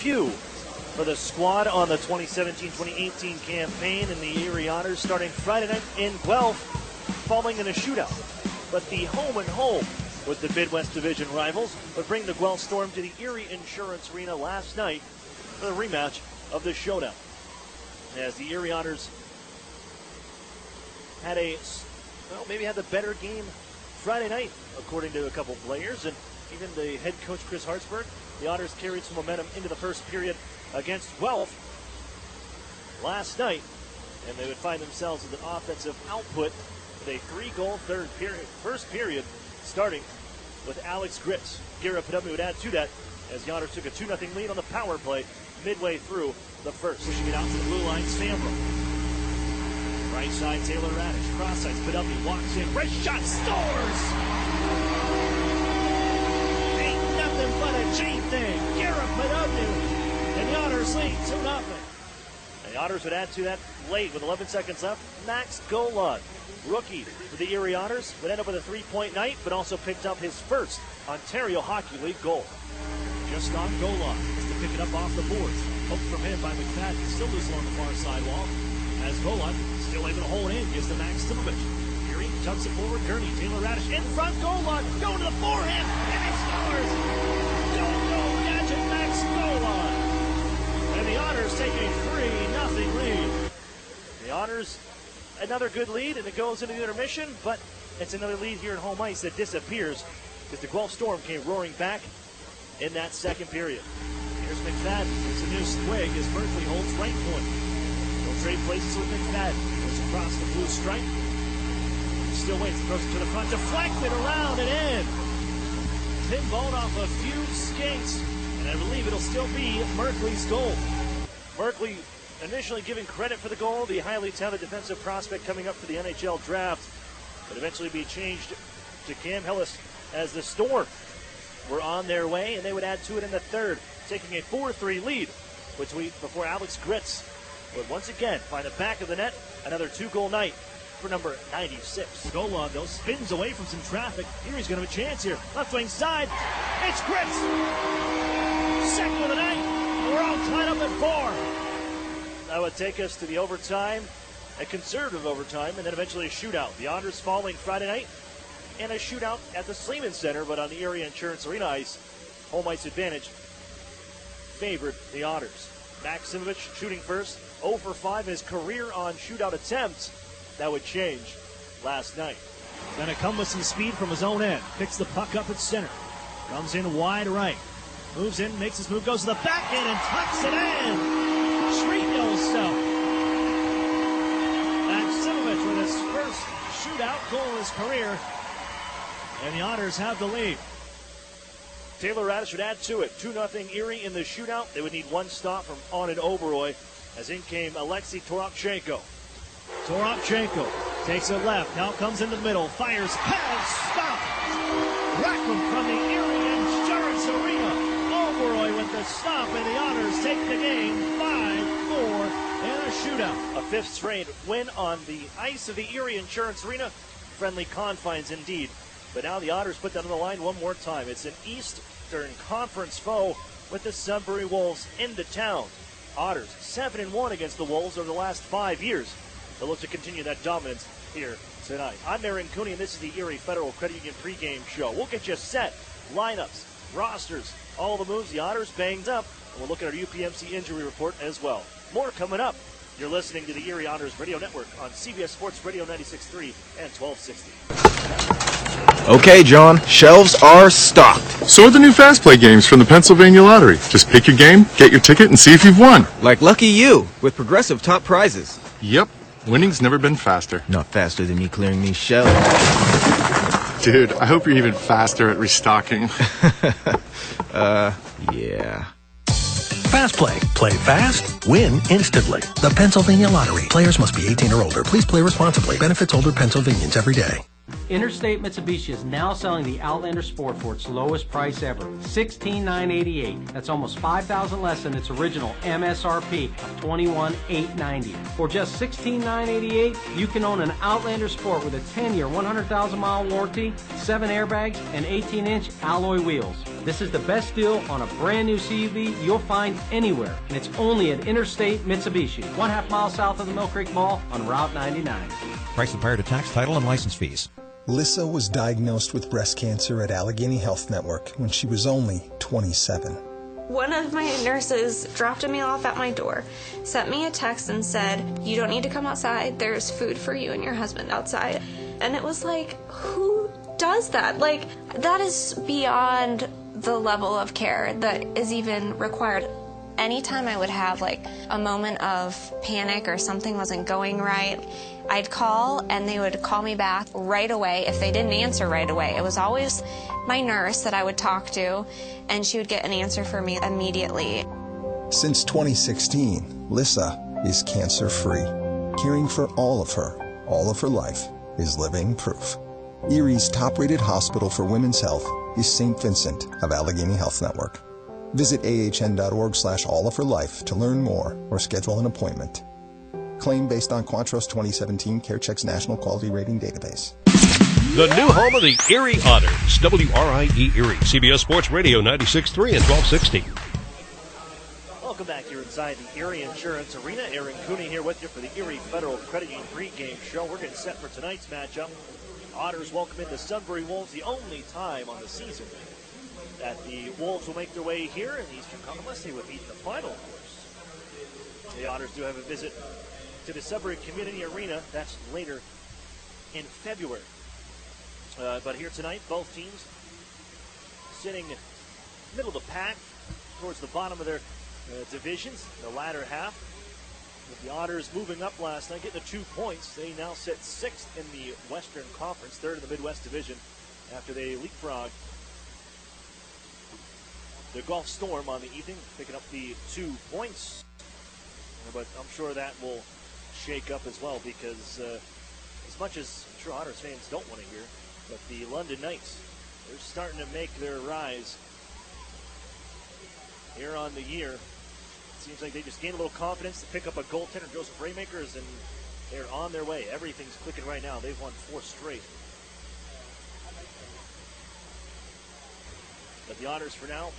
few for the squad on the 2017-2018 campaign in the Erie Otters, starting Friday night in Guelph, falling in a shootout. But the home and home with the Midwest Division rivals would bring the Guelph Storm to the Erie Insurance Arena last night for the rematch of the showdown. As the Erie Otters had maybe had the better game Friday night, according to a couple players, and even the head coach Chris Hartsburg. The Otters carried some momentum into the first period against Guelph last night, and they would find themselves with an offensive output with a 3-goal first period, starting with Alex Gritz. Garrett Pedubny would add to that as the Otters took a 2-0 lead on the power play midway through the first. Pushing it out to the blue line, Sambro. Right side, Taylor Radish. Cross side, Pedubny walks in. Wrist shot, scores! Ain't nothing but a G thing. Garrett Pedubny. And the Otters lead 2-0. And the Otters would add to that late with 11 seconds left. Max Golod, rookie for the Erie Otters, would end up with a 3-point night, but also picked up his first Ontario Hockey League goal. Just on Golod is to pick it up off the boards. Hope from him by McFadden, still loose along the far sidewall. As Golod still able to hold in, gives to Max Timovich. Erie tucks it forward, Gurney, Taylor Radish in front, Golod going to the forehand, and he scores! Go, gadget Max Golod! And the Otters take a 3-0 lead. The Otters, another good lead, and it goes into the intermission, but it's another lead here at home ice that disappears because the Guelph Storm came roaring back in that second period. Here's McFadden. It's a new swig as Berkeley holds right point. He'll trade places with McFadden. Goes across the blue stripe. Still waits. Throws it to the front. Deflected around and in. Pinballed off a few skates. And I believe it'll still be Merkley's goal. Merkley initially giving credit for the goal, the highly talented defensive prospect coming up for the NHL draft, but eventually be changed to Cam Hillis as the Storm were on their way, and they would add to it in the third, taking a 4-3 lead before Alex Gritz would once again find the back of the net. Another 2-goal night for number 96. Golod, though, spins away from some traffic. Here he's going to have a chance here. Left wing side. It's Gritz! Second of the night. We're all tied up at 4. That would take us to the overtime, a conservative overtime, and then eventually a shootout. The Otters falling Friday night, and a shootout at the Sleeman Center, but on the Erie Insurance Arena ice, home ice advantage favored the Otters. Maximovich shooting first, 0 for 5 in his career on shootout attempts. That would change last night. Going to come with some speed from his own end. Picks the puck up at center. Comes in wide right. Moves in, makes his move, goes to the backhand and tucks it in. Shreeville self. Maximovich with his first shootout goal of his career. And the Otters have the lead. Taylor Radish would add to it. 2-0 Erie in the shootout. They would need one stop from Onan Oberoy as in came Alexei Toropchenko. Toropchenko takes it left. Now comes into the middle. Fires. Pass. Stop. Rackham from the Erie Insurance Arena. Oberoy with the stop, and the Otters take the game 5-4 in a shootout. A fifth straight win on the ice of the Erie Insurance Arena. Friendly confines indeed. But now the Otters put that on the line one more time. It's an Eastern Conference foe with the Sudbury Wolves into town. Otters 7-1 against the Wolves over the last 5 years. They'll look to continue that dominance here tonight. I'm Aaron Cooney, and this is the Erie Federal Credit Union pregame show. We'll get you set, lineups, rosters, all the moves. The Otters banged up, and we'll look at our UPMC injury report as well. More coming up. You're listening to the Erie Otters Radio Network on CBS Sports Radio 96.3 and 1260. Okay, John, shelves are stocked. So are the new Fast Play games from the Pennsylvania Lottery. Just pick your game, get your ticket, and see if you've won. Like Lucky You, with progressive top prizes. Yep, winning's never been faster. Not faster than me clearing these shelves. Dude, I hope you're even faster at restocking. Yeah. Fast Play. Play fast, win instantly. The Pennsylvania Lottery. Players must be 18 or older. Please play responsibly. Benefits older Pennsylvanians every day. Interstate Mitsubishi is now selling the Outlander Sport for its lowest price ever, $16,988. That's almost $5,000 less than its original MSRP of $21,890. For just $16,988, you can own an Outlander Sport with a 10-year, 100,000-mile warranty, 7 airbags, and 18-inch alloy wheels. This is the best deal on a brand new CUV you'll find anywhere, and it's only at Interstate Mitsubishi, 1/2 mile south of the Mill Creek Mall on Route 99. Price and prior to tax, title, and license fees. Lissa was diagnosed with breast cancer at Allegheny Health Network when she was only 27. One of my nurses dropped me off at my door, sent me a text and said, "You don't need to come outside. There's food for you and your husband outside." And it was like, who does that? Like, that is beyond the level of care that is even required. Anytime I would have like a moment of panic or something wasn't going right, I'd call and they would call me back right away. If they didn't answer right away, it was always my nurse that I would talk to, and she would get an answer for me immediately. Since 2016, Lissa is cancer-free. Caring for all of her life is living proof. Erie's top-rated hospital for women's health is St. Vincent of Allegheny Health Network. Visit ahn.org/allofherlife to learn more or schedule an appointment. Claim based on Quantros 2017 CareCheck's National Quality Rating Database. The new home of the Erie Otters, WRIE Erie, CBS Sports Radio 96.3 and 1260. Welcome back here inside the Erie Insurance Arena. Aaron Cooney here with you for the Erie Federal Credit Union pregame show. We're getting set for tonight's matchup. Otters welcome in the Sudbury Wolves, the only time on the season that the Wolves will make their way here in the Eastern Conference, unless they would meet in the final, of course. The Otters do have a visit to the Sudbury Community Arena. That's later in February. But here tonight, both teams sitting middle of the pack towards the bottom of their divisions, the latter half. With the Otters moving up last night, getting the 2 points, they now sit 6th in the Western Conference, 3rd in the Midwest Division, after they leapfrogged the Gulf Storm on the evening, picking up the 2 points. But I'm sure that will shake up as well, because as much as I'm sure Otters fans don't want to hear, but the London Knights, they're starting to make their rise here on the year. It seems like they just gained a little confidence to pick up a goaltender, Joseph Raymakers, and they're on their way. Everything's clicking right now. They've won 4 straight. But the Otters for now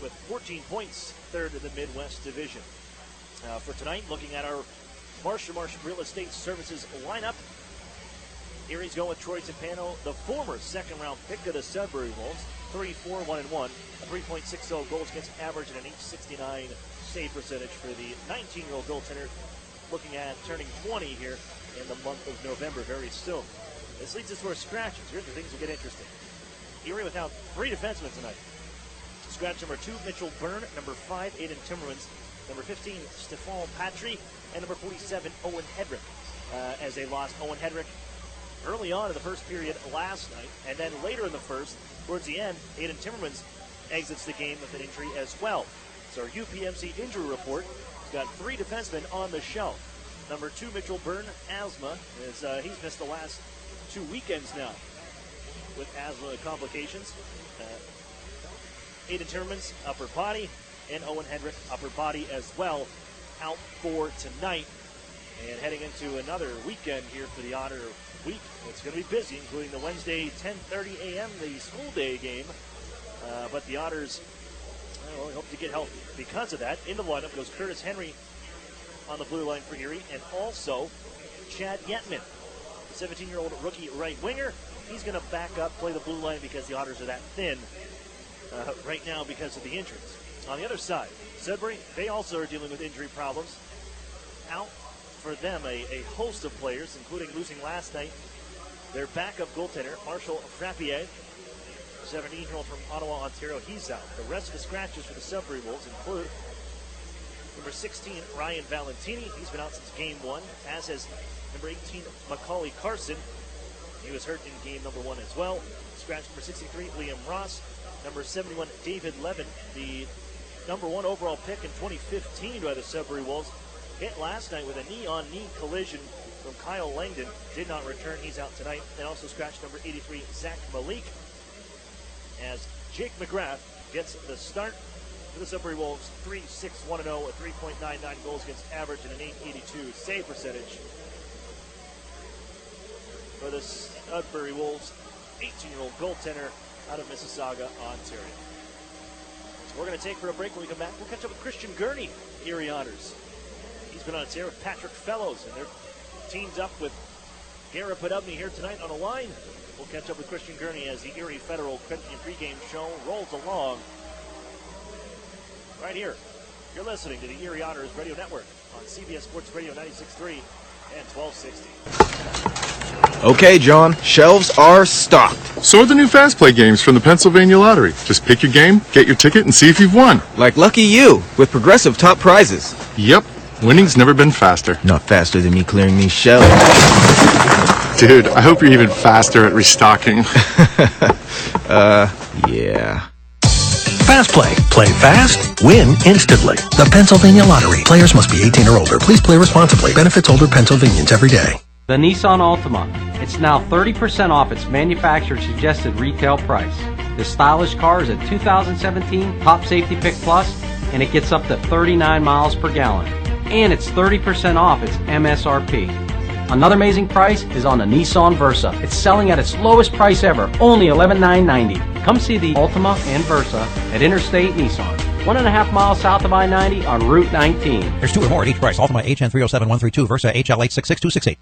with 14 points, 3rd in the Midwest Division. For tonight, looking at our Marshall Real Estate Services lineup, Erie's going with Troy Timpano, the former second-round pick of the Sudbury Wolves, 3-4-1-1, a 3.60 goals against average and an .869 save percentage for the 19-year-old goaltender, looking at turning 20 here in the month of November very soon. This leads us to our scratches. Here's where things will get interesting. Erie without 3 defensemen tonight. Scratch number 2, Mitchell Byrne. Number 5, Aiden Timmermans. Number 15, Stephane Patry. And number 47, Owen Hedrick. As they lost Owen Hedrick early on in the first period last night. And then later in the first, towards the end, Aiden Timmermans exits the game with an injury as well. So our UPMC injury report has got 3 defensemen on the shelf. Number 2, Mitchell Byrne, asthma. He's missed the last 2 weekends now with asthma complications. Aiden Timmermans, upper body, and Owen Hedrick, upper body as well, out for tonight. And heading into another weekend here for the Otter week. It's going to be busy, including the Wednesday 10:30 a.m., the school day game. But the Otters hope to get healthy. Because of that, in the lineup goes Curtis Henry on the blue line for Erie, and also Chad Yetman, the 17-year-old rookie right winger. He's going to back up, play the blue line because the Otters are that thin right now because of the injuries. On the other side, Sudbury, they also are dealing with injury problems. Out for them a host of players, including losing last night their backup goaltender, Marshall Frappier, 17-year-old from Ottawa, Ontario. He's out. The rest of the scratches for the Sudbury Wolves include number 16, Ryan Valentini. He's been out since game 1, as has number 18, Macaulay Carson. He was hurt in game number 1 as well. Scratch number 63, Liam Ross. Number 71, David Levin, the number 1 overall pick in 2015 by the Sudbury Wolves. Hit last night with a knee-on-knee collision from Kyle Langdon. Did not return. He's out tonight. And also scratch number 83, Zach Malik, as Jake McGrath gets the start for the Sudbury Wolves. 3-6-1-0, a 3.99 goals against average and an .882 save percentage for the Sudbury Wolves, 18-year-old goaltender out of Mississauga, Ontario. We're going to take for a break. When we come back, we'll catch up with Christian Gurney, Erie Otters. He's been on its air with Patrick Fellows, and they're teamed up with Garrett Podubny here tonight on a line. We'll catch up with Christian Gurney as the Erie Federal Credit Union pregame show rolls along. Right here, you're listening to the Erie Otters Radio Network on CBS Sports Radio 96.3 and 1260. Okay, John, shelves are stocked. So are the new Fast Play games from the Pennsylvania Lottery. Just pick your game, get your ticket, and see if you've won. Like Lucky You, with progressive top prizes. Yep, winning's never been faster. Not faster than me clearing these shelves. Dude, I hope you're even faster at restocking. Yeah. Fast Play. Play fast, win instantly. The Pennsylvania Lottery. Players must be 18 or older. Please play responsibly. Benefits older Pennsylvanians every day. The Nissan Altima. It's now 30% off its manufacturer suggested retail price. This stylish car is a 2017 Top Safety Pick Plus, and it gets up to 39 miles per gallon. And it's 30% off its MSRP. Another amazing price is on the Nissan Versa. It's selling at its lowest price ever, only $11,990. Come see the Altima and Versa at Interstate Nissan, 1.5 miles south of I-90 on Route 19. There's 2 or more at each price. Altima HN 307132 Versa HL 866268.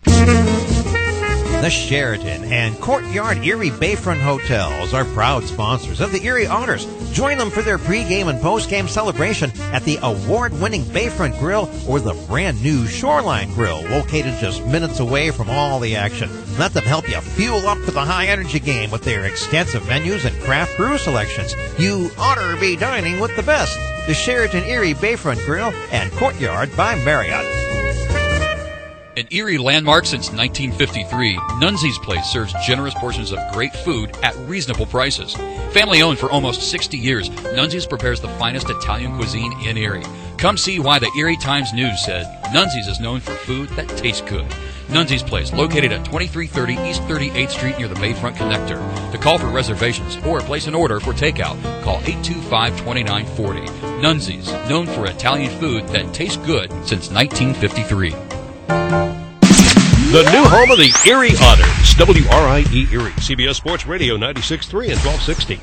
The Sheraton and Courtyard Erie Bayfront Hotels are proud sponsors of the Erie Otters. Join them for their pregame and postgame celebration at the award-winning Bayfront Grill or the brand-new Shoreline Grill, located just minutes away from all the action. Let them help you fuel up for the high-energy game with their extensive menus and craft brew selections. You ought to be dining with the best. The Sheraton Erie Bayfront Grill and Courtyard by Marriott. An Erie landmark since 1953, Nunzi's Place serves generous portions of great food at reasonable prices. Family owned for almost 60 years, Nunzi's prepares the finest Italian cuisine in Erie. Come see why the Erie Times-News said Nunzi's is known for food that tastes good. Nunzi's Place, located at 2330 East 38th Street near the Bayfront Connector. To call for reservations or place an order for takeout, call 825-2940. Nunzi's, known for Italian food that tastes good since 1953. The new home of the Erie Otters, WRIE Erie, CBS Sports Radio 96.3 and 1260.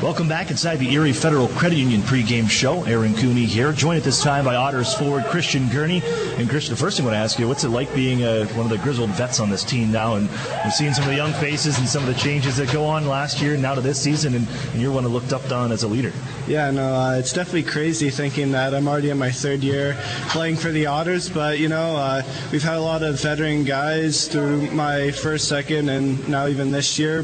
Welcome back inside the Erie Federal Credit Union pregame show. Aaron Cooney here, joined at this time by Otters forward Christian Gurney. And Christian, the first thing I want to ask you, what's it like being one of the grizzled vets on this team now? And we've seen some of the young faces and some of the changes that go on last year and now to this season, and you're one who looked up on as a leader. Yeah, no, it's definitely crazy thinking that I'm already in my third year playing for the Otters, but, we've had a lot of veteran guys through my first, second, and now even this year,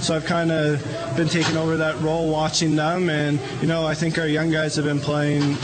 so I've kind of been taking over that role watching them, and I think our young guys have been playing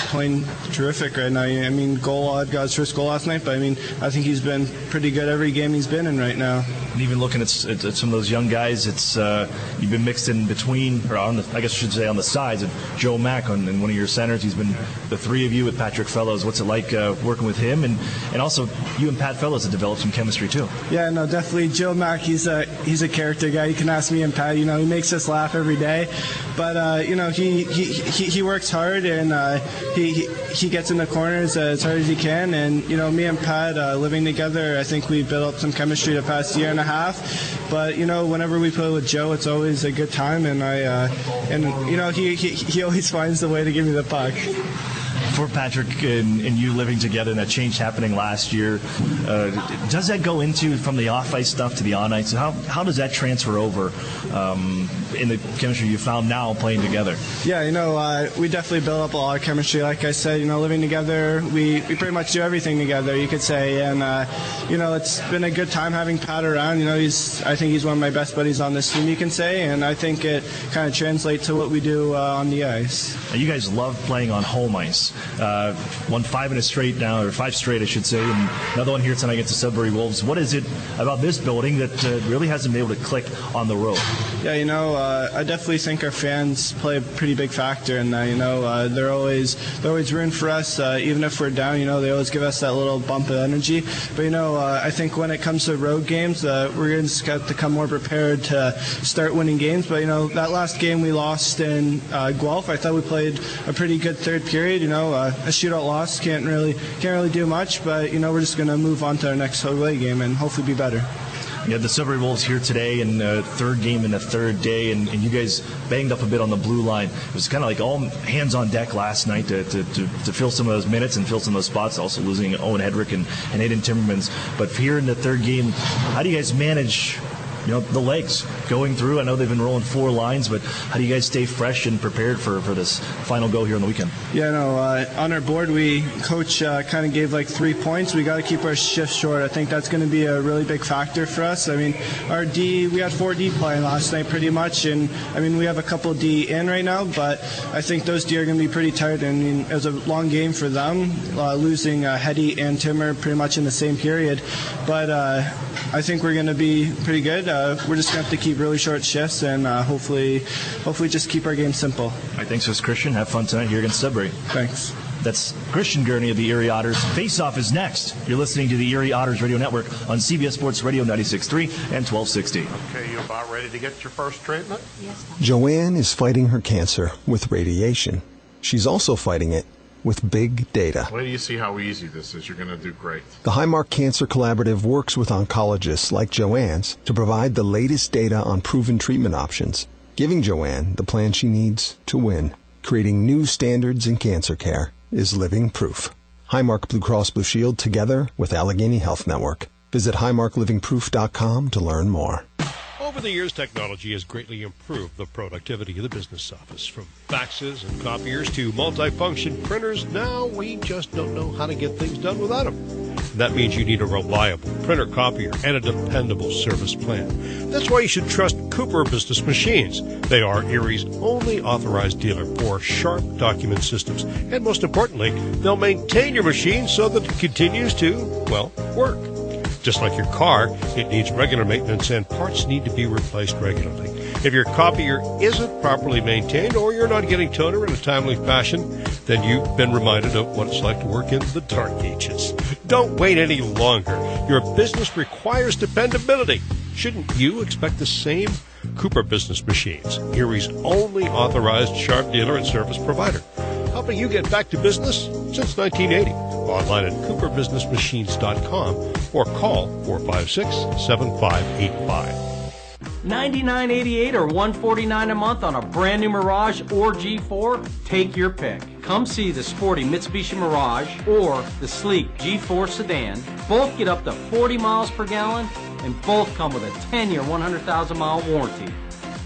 terrific right now. I mean, Golod got his first goal last night, but I think he's been pretty good every game he's been in right now. And even looking at some of those young guys, it's you've been mixed in between, or on the, I guess I should say on the sides of Joe Mack and one of your centers. He's been the three of you with Patrick Fellows. What's it like working with him, and also you and Pat Fellows have developed some chemistry too? Yeah, no, definitely. Joe Mack, he's a character guy. You can ask me and Pat. He makes us laugh every day. But he works hard, and he gets in the corners as hard as he can. And me and Pat living together, I think we built up some chemistry the past year and a half. But whenever we play with Joe, it's always a good time, and he always finds the way to give me the puck. For Patrick and you living together and that change happening last year, does that go into from the off-ice stuff to the on-ice? How does that transfer over in the chemistry you found now playing together? Yeah, we definitely built up a lot of chemistry. Like I said, living together, we pretty much do everything together, you could say. And, it's been a good time having Pat around. I think he's one of my best buddies on this team, you can say. And I think it kind of translates to what we do on the ice. Now, you guys love playing on home ice. Won 5 in a straight now, or 5 straight, I should say, and another one here tonight against the Sudbury Wolves. What is it about this building that really hasn't been able to click on the road? Yeah, I definitely think our fans play a pretty big factor in that. They're always rooting for us, even if we're down. They always give us that little bump of energy. But I think when it comes to road games, we're going to have to come more prepared to start winning games. But that last game we lost in Guelph, I thought we played a pretty good third period. A shootout loss can't really do much, but we're just going to move on to our next away game and hopefully be better. You had the Sudbury Wolves here today, and third game in the third day, and you guys banged up a bit on the blue line. It was kind of like all hands on deck last night to fill some of those minutes and fill some of those spots, also losing Owen Hedrick and Aiden Timmermans. But here in the third game, how do you guys manage the legs going through? I know they've been rolling 4 lines, but how do you guys stay fresh and prepared for this final go here on the weekend? Yeah, no, on our board, coach kind of gave like 3 points. We got to keep our shifts short. I think that's going to be a really big factor for us. I mean, we had 4 D playing last night pretty much, and I mean, we have a couple D in right now, but I think those D are going to be pretty tired. I mean, it was a long game for them, losing Hetty and Timmer pretty much in the same period, but I think we're going to be pretty good. We're just going to have to keep really short shifts and hopefully just keep our game simple. All right, thanks, Christian. Have fun tonight here against Sudbury. Thanks. That's Christian Gurney of the Erie Otters. Face-Off is next. You're listening to the Erie Otters Radio Network on CBS Sports Radio 96.3 and 1260. Okay, you about ready to get your first treatment? Yes. Joanne is fighting her cancer with radiation. She's also fighting it with big data. Well, you see how easy this is. You're going to do great. The Highmark Cancer Collaborative works with oncologists like Joanne's to provide the latest data on proven treatment options, giving Joanne the plan she needs to win. Creating new standards in cancer care is living proof. Highmark Blue Cross Blue Shield together with Allegheny Health Network. Visit highmarklivingproof.com to learn more. Over the years, technology has greatly improved the productivity of the business office. From faxes and copiers to multifunction printers, now we just don't know how to get things done without them. That means you need a reliable printer copier and a dependable service plan. That's why you should trust Cooper Business Machines. They are Erie's only authorized dealer for sharp document systems. And most importantly, they'll maintain your machine so that it continues to, work. Just like your car, it needs regular maintenance and parts need to be replaced regularly. If your copier isn't properly maintained or you're not getting toner in a timely fashion, then you've been reminded of what it's like to work in the dark ages. Don't wait any longer. Your business requires dependability. Shouldn't you expect the same? Cooper Business Machines, Erie's only authorized sharp dealer and service provider, helping you get back to business since 1980. Online at cooperbusinessmachines.com or call 456-7585. $99.88 or $149 a month on a brand new Mirage or G4? Take your pick. Come see the sporty Mitsubishi Mirage or the sleek G4 sedan. Both get up to 40 miles per gallon and both come with a 10-year, 100,000-mile warranty.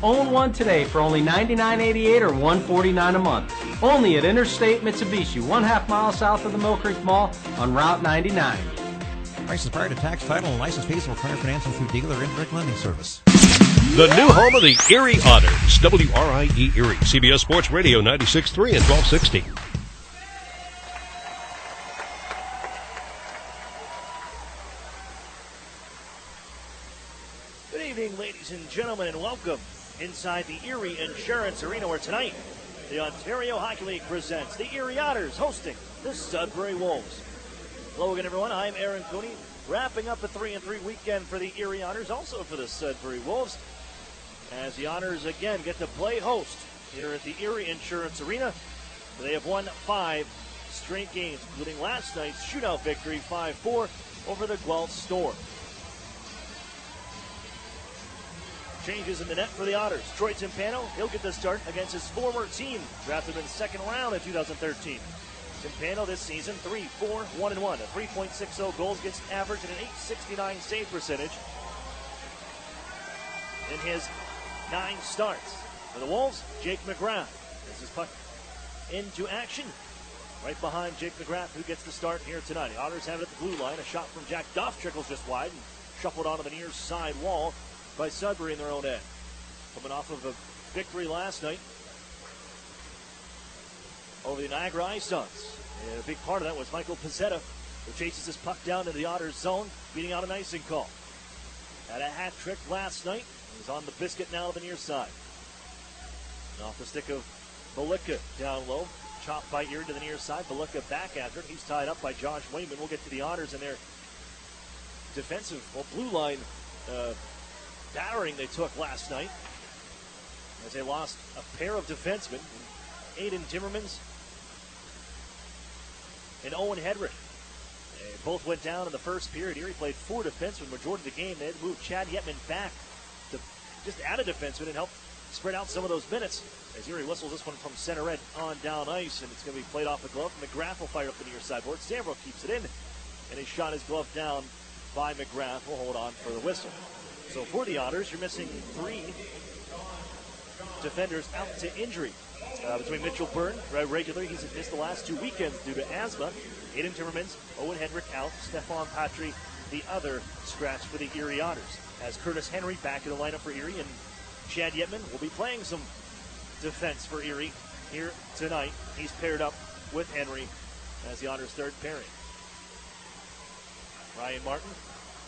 Own one today for only $99.88 or $149 a month. Only at Interstate Mitsubishi, 1/2 mile south of the Mill Creek Mall on Route 99. Prices prior to tax, title, and license fees will require financing through dealer or indirect lending service. The new home of the Erie Otters, WRIE Erie, CBS Sports Radio 96.3 and 1260. Good evening, ladies and gentlemen, and welcome inside the Erie Insurance Arena, where tonight the Ontario Hockey League presents the Erie Otters hosting the Sudbury Wolves. Hello again, everyone. I'm Aaron Cooney, wrapping up a 3-3 weekend for the Erie Otters, also for the Sudbury Wolves, as the Otters again get to play host here at the Erie Insurance Arena. They have won 5 straight games, including last night's shootout victory 5-4 over the Guelph Storm. Changes in the net for the Otters. Troy Timpano, he'll get the start against his former team, drafted in the second round in 2013. Timpano this season, 3-4-1-1, a 3.60 goals against average and an .869 save percentage in his 9 starts. For the Wolves, Jake McGrath. This is puck into action. Right behind Jake McGrath, who gets the start here tonight. The Otters have it at the blue line. A shot from Jack Duff trickles just wide and shuffled onto the near side wall by Sudbury in their own end. Coming off of a victory last night over the Niagara Ice Dogs. And a big part of that was Michael Pizzetta, who chases his puck down into the Otters zone, beating out an icing call. Had a hat trick last night. He's on the biscuit now to the near side. And off the stick of Balicka down low. Chopped by Erie to the near side. Balicka back after it. He's tied up by Josh Wayman. We'll get to the Otters and their defensive, blue line battering they took last night, as they lost a pair of defensemen, Aiden Timmermans and Owen Hedrick. They both went down in the first period. Erie played 4 defensemen majority of the game. They had to move Chad Yetman back to just add a defenseman and help spread out some of those minutes. As Erie whistles this one from center red on down ice, and it's going to be played off the glove. McGrath will fire up the near sideboard. Sambrook keeps it in, and he shot his glove down by McGrath. Will hold on for the whistle. So for the Otters, you're missing 3 defenders out to injury. Between Mitchell Byrne, regularly, he's missed the last 2 weekends due to asthma. Aiden Timmermans, Owen Hendrick out. Stefan Patry, the other scratch for the Erie Otters. As Curtis Henry back in the lineup for Erie, and Chad Yetman will be playing some defense for Erie here tonight. He's paired up with Henry as the Otters' third pairing. Ryan Martin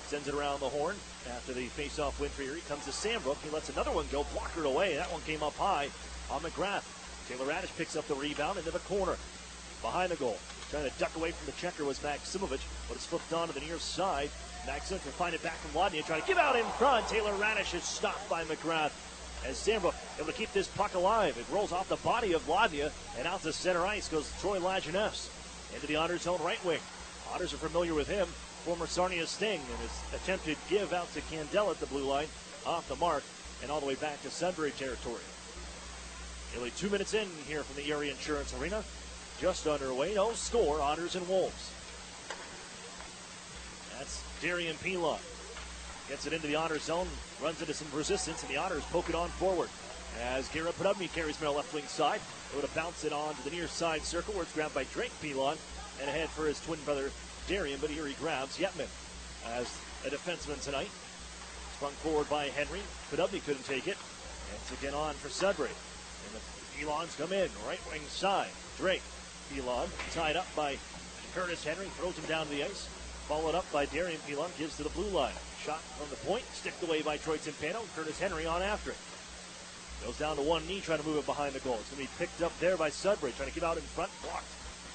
sends it around the horn after the face-off win for Erie. Comes to Sambrook. He lets another one go, blockered away. That one came up high on McGrath. Taylor Radish picks up the rebound into the corner behind the goal. Trying to duck away from the checker was Maksimovic, but it's flipped on to the near side. Maksimovic will find it back from Lodnia, trying to get out in front. Taylor Radish is stopped by McGrath as Sambrook able to keep this puck alive. It rolls off the body of Lodnia, and out to center ice goes Troy Lajeunesse into the Otters' own right wing. Otters are familiar with him, former Sarnia Sting, and his attempted give out to Candela at the blue line, off the mark, and all the way back to Sudbury territory. Nearly 2 minutes in here from the Erie Insurance Arena. Just underway, no score, Otters and Wolves. That's Darian Pilon. Gets it into the Otters zone, runs into some resistance, and the Otters poke it on forward. As Garrett Podubny carries from the left wing side, able to bounce it on to the near side circle where it's grabbed by Drake Pilon, and ahead for his twin brother Darian, but Erie grabs Yetman as a defenseman tonight. Sprung forward by Henry. Podubny couldn't take it. And it's again on for Sudbury. And the Pilons come in, right wing side. Drake. Pilon tied up by Curtis Henry, throws him down to the ice. Followed up by Darian Pilon, gives to the blue line. Shot from the point, sticked away by Troy Timpano. Curtis Henry on after it. Goes down to one knee, trying to move it behind the goal. It's going to be picked up there by Sudbury, trying to get out in front. Blocked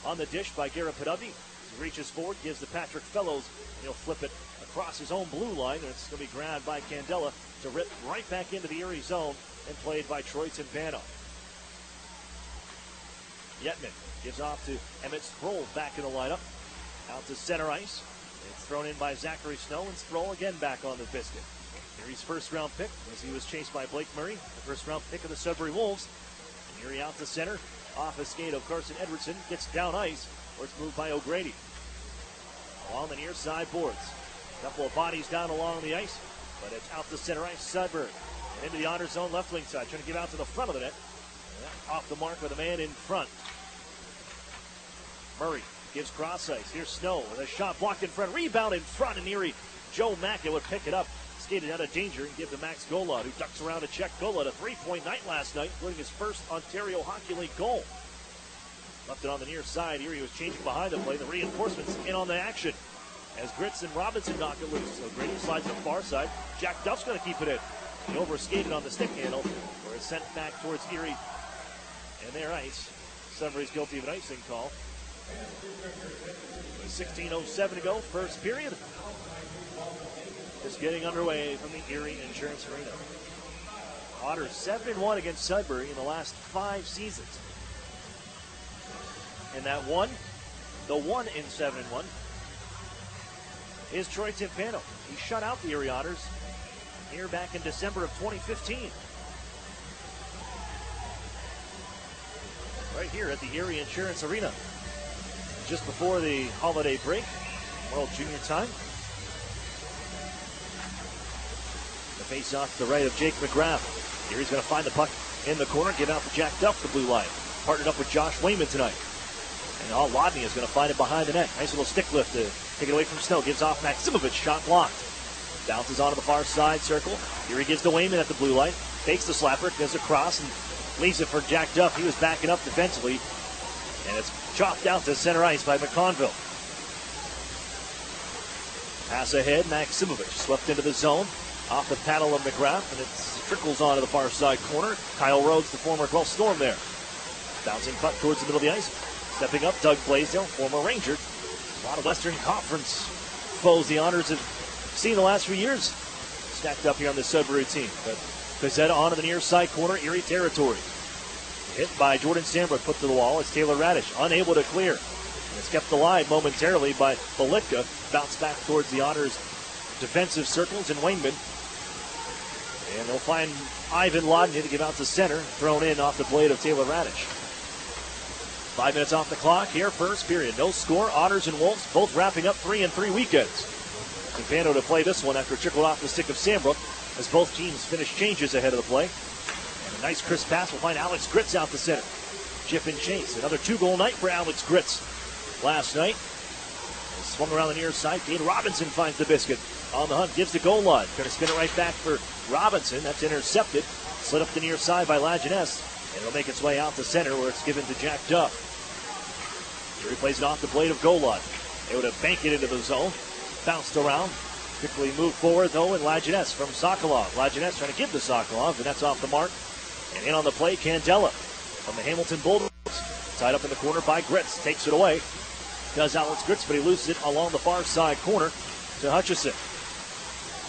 on the dish by Garrett Podubny. He reaches forward, gives to Patrick Fellows. He'll flip it across his own blue line, and it's going to be grabbed by Candela to rip right back into the Erie zone and played by Troy Timpano. Yetman gives off to Emmett Sproul back in the lineup. Out to center ice. It's thrown in by Zachary Snow, and Sproul again back on the biscuit. Erie's first round pick as he was chased by Blake Murray, the first round pick of the Sudbury Wolves. And Erie out to center. Off a skate of Carson Edwardson. Gets down ice, where it's moved by O'Grady. Along the near side boards. A couple of bodies down along the ice, but it's out to center ice. Sudbury. And into the Otters zone left wing side, trying to get out to the front of the net. Off the mark with a man in front. Murray gives cross ice. Here's Snow with a shot blocked in front. Rebound in front, and Erie. Joe Mackin would pick it up. Skated out of danger and give to Max Golod, who ducks around to check. Golod, a three-point night last night, including his first Ontario Hockey League goal. Left it on the near side. Erie was changing behind the play. The reinforcements in on the action as Gritz and Robinson knock it loose. So Grady slides to the far side. Jack Duff's going to keep it in. He overskated on the stick handle, where it's sent back towards Erie and their ice. Sudbury's guilty of an icing call. 16:07 to go, first period. Just getting underway from the Erie Insurance Arena. Otters 7-1 against Sudbury in the last 5 seasons. And that one, the 1 in 7-1, is Troy Timpano. He shut out the Erie Otters here back in December of 2015. Right here at the Erie Insurance Arena. Just before the holiday break, World Junior time. The face-off to the right of Jake McGrath. Erie's going to find the puck in the corner, give out to Jack Duff, the blue line. Partnered up with Josh Wayman tonight. And Lodney is going to find it behind the net. Nice little stick lift to take it away from Snow. Gives off Maksimovic, shot blocked. Bounces onto the far side circle. Erie gives to Wayman at the blue line. Fakes the slapper, goes across, and leaves it for Jack Duff. He was backing up defensively. And it's chopped out to center ice by McConville. Pass ahead, Maksimovic swept into the zone. Off the paddle of McGrath, and it trickles onto the far side corner. Kyle Rhodes, the former Guelph Storm there. Bouncing puck towards the middle of the ice. Stepping up, Doug Blaisdell, former Ranger. A lot of Western Conference foes the Otters have seen the last few years stacked up here on the Sudbury team. But Pizzetta onto the near side corner, Erie territory. Hit by Jordan Sambrook, put to the wall. It's Taylor Radish, unable to clear. It's kept alive momentarily by Belitka. Bounce back towards the Otters' defensive circles, and Wayman. And they'll find Ivan Lodny to give out to center. Thrown in off the blade of Taylor Radish. 5 minutes off the clock here, first period. No score. Otters and Wolves both wrapping up 3-3 weekends. Campano to play this one after it trickled off the stick of Sandbrook as both teams finish changes ahead of the play. And a nice crisp pass will find Alex Gritz out the center. Chip and chase. Another 2-goal night for Alex Gritz. Last night, swung around the near side. Dane Robinson finds the biscuit. On the hunt, gives the goal line. Going to spin it right back for Robinson. That's intercepted. Slid up the near side by Lajeunesse. And it'll make its way out to center where it's given to Jack Duff. He plays it off the blade of Golod. Able to bank it into the zone. Bounced around. Quickly moved forward, though, and Lajeunesse from Sokolov. Lajeunesse trying to give to Sokolov, and that's off the mark. And in on the play, Candela from the Hamilton Bulldogs. Tied up in the corner by Gritz. Takes it away. Does Alex Gritz, but he loses it along the far side corner to Hutchison.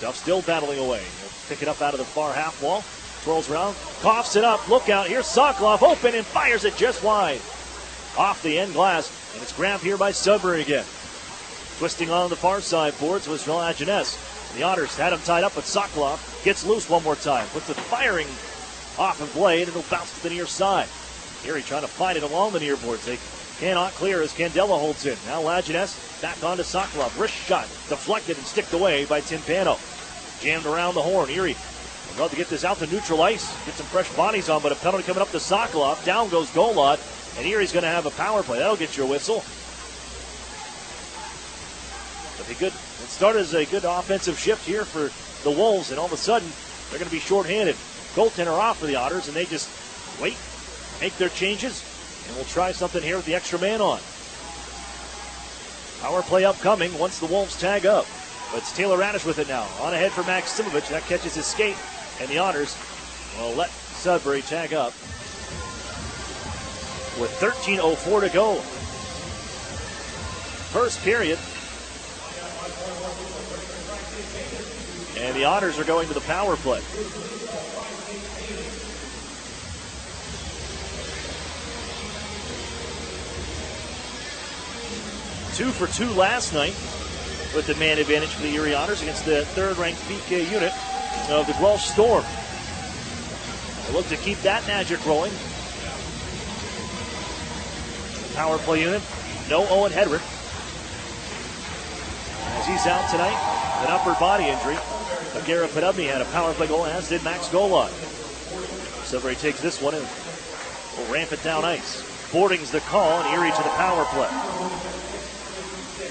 Duff still battling away. He'll pick it up out of the far half wall. Twirls around, coughs it up. Look out. Here's Sokolov open and fires it just wide. Off the end glass, and it's grabbed here by Sudbury again. Twisting on the far side boards was Lajeunesse. The Otters had him tied up, but Sokolov gets loose one more time. Puts the firing off of blade, and it'll bounce to the near side. Erie trying to find it along the near boards. They cannot clear as Candela holds in. Now Lajeunesse back onto Sokolov. Wrist shot deflected and sticked away by Timpano. Jammed around the horn. Erie would love to get this out to neutral ice. Get some fresh bodies on, but a penalty coming up to Sokolov. Down goes Golod, and Erie's going to have a power play. That'll get you a whistle. But it started as a good offensive shift here for the Wolves, and all of a sudden they're going to be shorthanded. Goaltender off for the Otters, and they just wait, make their changes, and we'll try something here with the extra man on. Power play upcoming once the Wolves tag up. But it's Taylor Radish with it now. On ahead for Maximovich. That catches his skate, and the Otters will let Sudbury tag up with 13:04 to go. First period. And the Otters are going to the power play. Two for two last night with the man advantage for the Erie Otters against the third-ranked PK unit of the Guelph Storm. They look to keep that magic rolling. Power play unit, no Owen Hedrick, as he's out tonight with an upper body injury. But Garrett Padubny had a power play goal, as did Max Golod. Sudbury takes this one and will ramp it down ice. Boarding's the call, and Erie to the power play.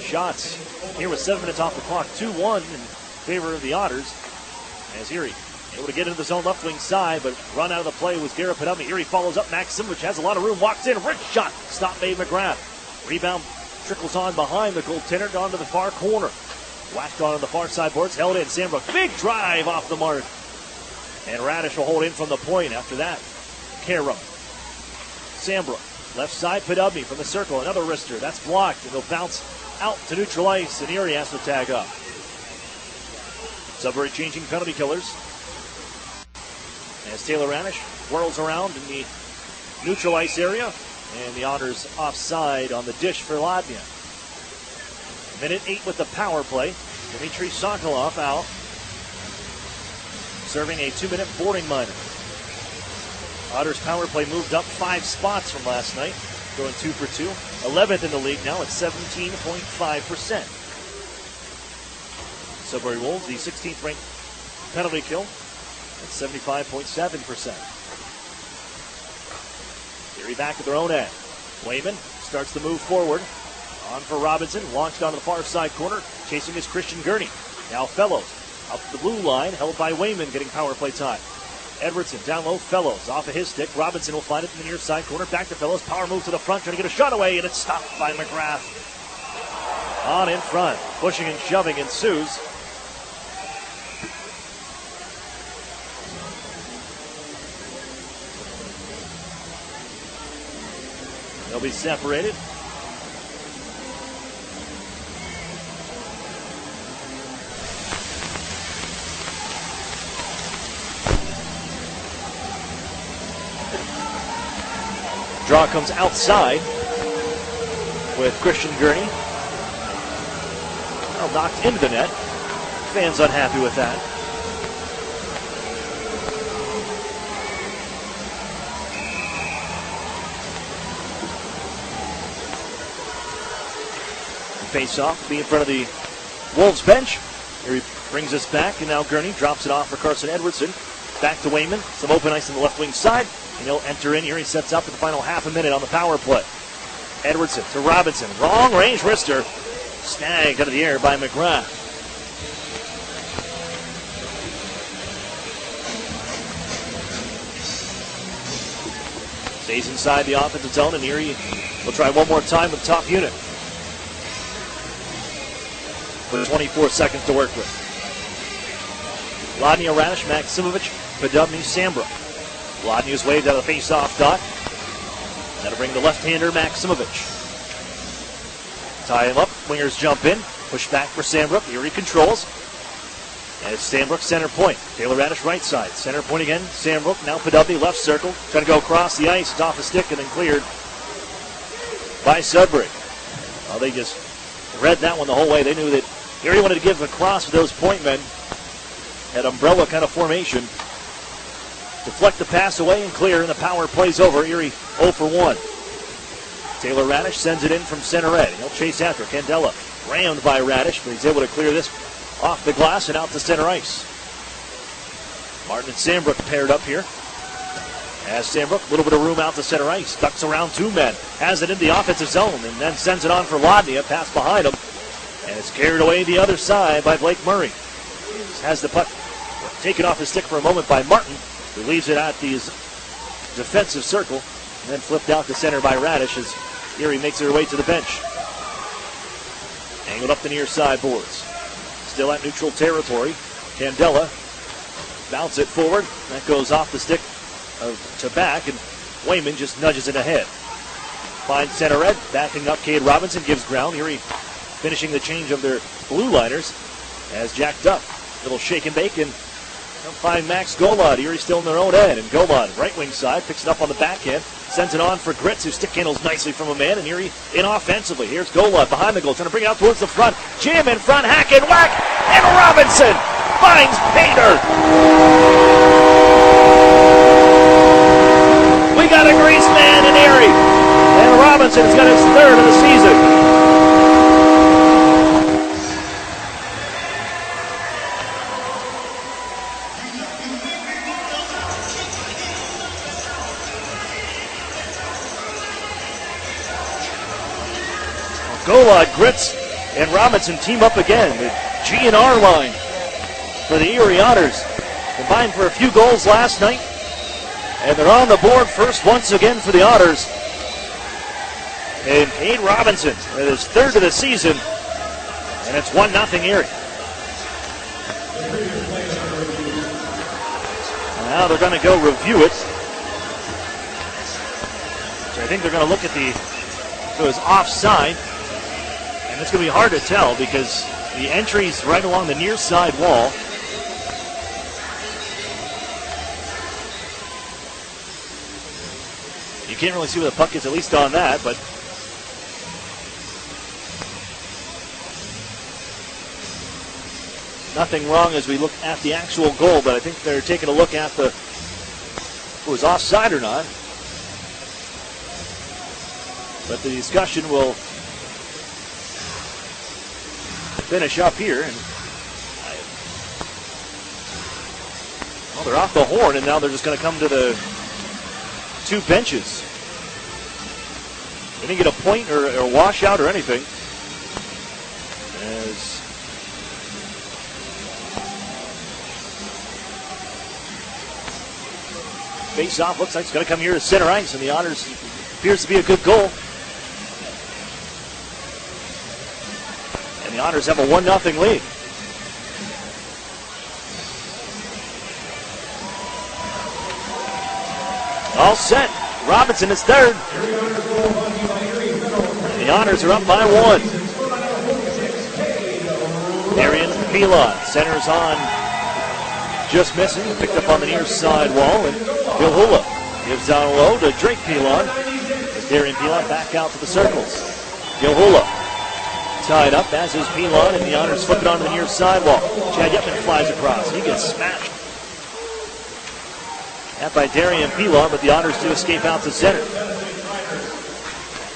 Shots here with 7 minutes off the clock. 2-1 in favor of the Otters, as Erie able to get into the zone left wing side, but run out of the play was Garrett Padubny. Erie follows up. Maxim, which has a lot of room, walks in. Wrist shot. Stop made McGrath. Rebound trickles on behind the goaltender down to the far corner. Whacked on the far side boards, held in. Sandbrook, big drive off the mark. And Radish will hold in from the point after that. Caro. Sandbrook, left side, Padubny from the circle. Another wrister. That's blocked, and they'll bounce out to neutral ice, and Erie has to tag up. Sudbury changing penalty killers. As Taylor Radish whirls around in the neutral ice area, and the Otters offside on the dish for Ladnia. Minute 8 with the power play. Dmitry Sokolov out, serving a 2-minute boarding minor. Otters power play moved up 5 spots from last night, going 2 for 2. 11th in the league now at 17.5%. Sudbury Wolves, the 16th ranked penalty kill at 75.7%. Erie back at their own end. Wayman starts to move forward. On for Robinson, launched onto the far side corner. Chasing is Christian Gurney. Now Fellows up the blue line, held by Wayman, getting power play time. Edwardson down low, Fellows off of his stick. Robinson will find it in the near side corner. Back to Fellows, power move to the front, trying to get a shot away, and it's stopped by McGrath. On in front, pushing and shoving ensues. They'll be separated. Draw comes outside. with Christian Gurney. Well, knocked into the net. Fans unhappy with that. Face off, be in front of the Wolves bench. Here he brings us back, and now Gurney drops it off for Carson Edwardson. Back to Wayman, some open ice on the left wing side, and he'll enter in here. He sets up for the final half a minute on the power play. Edwardson to Robinson, long range wrister, snagged out of the air by McGrath. Stays inside the offensive zone, and Erie will try one more time with the top unit. For 24 seconds to work with. Ladnia, Radish, Maksimovic, Podubny, Sambrook. Ladnia's waved out of the face-off dot. That'll bring the left-hander, Maksimovic. Tie him up, wingers jump in, push back for Sambrook. Erie controls. And it's Sambrook center point. Taylor Radish right side. Center point again, Sambrook. Now Podubny left circle. Trying to go across the ice. It's off the stick and then cleared by Sudbury. Well, they just read that one the whole way. They knew that Erie wanted to give a cross with those point men. That umbrella kind of formation. Deflect the pass away and clear, and the power plays over. Erie 0 for 1. Taylor Radish sends it in from center red. He'll chase after Candela. Rammed by Radish, but he's able to clear this off the glass and out to center ice. Martin and Sambrook paired up here. As Sambrook, a little bit of room out to center ice. Ducks around two men. Has it in the offensive zone and then sends it on for Ladnia. Pass behind him. And it's carried away the other side by Blake Murray. Has the puck taken off his stick for a moment by Martin, who leaves it at the defensive circle, and then flipped out to center by Radish as Erie makes her way to the bench. Angled up the near side boards. Still at neutral territory. Candela bounce it forward. That goes off the stick to back, and Wayman just nudges it ahead. Finds center red, backing up Cade Robinson, gives ground. Erie finishing the change of their blue liners as jacked up. Little shake and bake, and they'll find Max Golod. Erie still in their own end, and Golod, right wing side, picks it up on the backhand, sends it on for Gritz, who stick handles nicely from a man, and Erie in offensively. Here's Golod behind the goal, trying to bring it out towards the front. Jam in front, hack and whack, and Robinson finds Painter. We got a grease man in Erie, and Robinson's got his third of the season. Golod, Gritz, and Robinson team up again. The G&R line for the Erie Otters. Combined for a few goals last night. And they're on the board first once again for the Otters. And Cade Robinson with his third of the season. And it's 1-0 Erie. Now they're going to go review it. So I think they're going to look at it was offside. And it's going to be hard to tell because the entry's right along the near side wall. You can't really see where the puck is, at least on that, but nothing wrong as we look at the actual goal, but I think they're taking a look at if it was offside or not. But the discussion will finish up here. And well, they're off the horn, and now they're just going to come to the two benches. They didn't get a point or a washout or anything. As face-off looks like it's going to come here to center ice, and the Otters appears to be a good goal. And the Otters have a 1-0 lead. All set. Robinson is third. And the Otters are up by 1. Marion Pilon centers on. Just missing. Picked up on the near side wall. And Bill Hula gives down low to Drake Pilon. As Darian Pilon back out to the circles. Yohula tied up, as is Pilon, and the Otters flip it onto the near sidewall. Chad Yepman flies across. He gets smashed. That by Darian Pilon, but the Otters do escape out to center.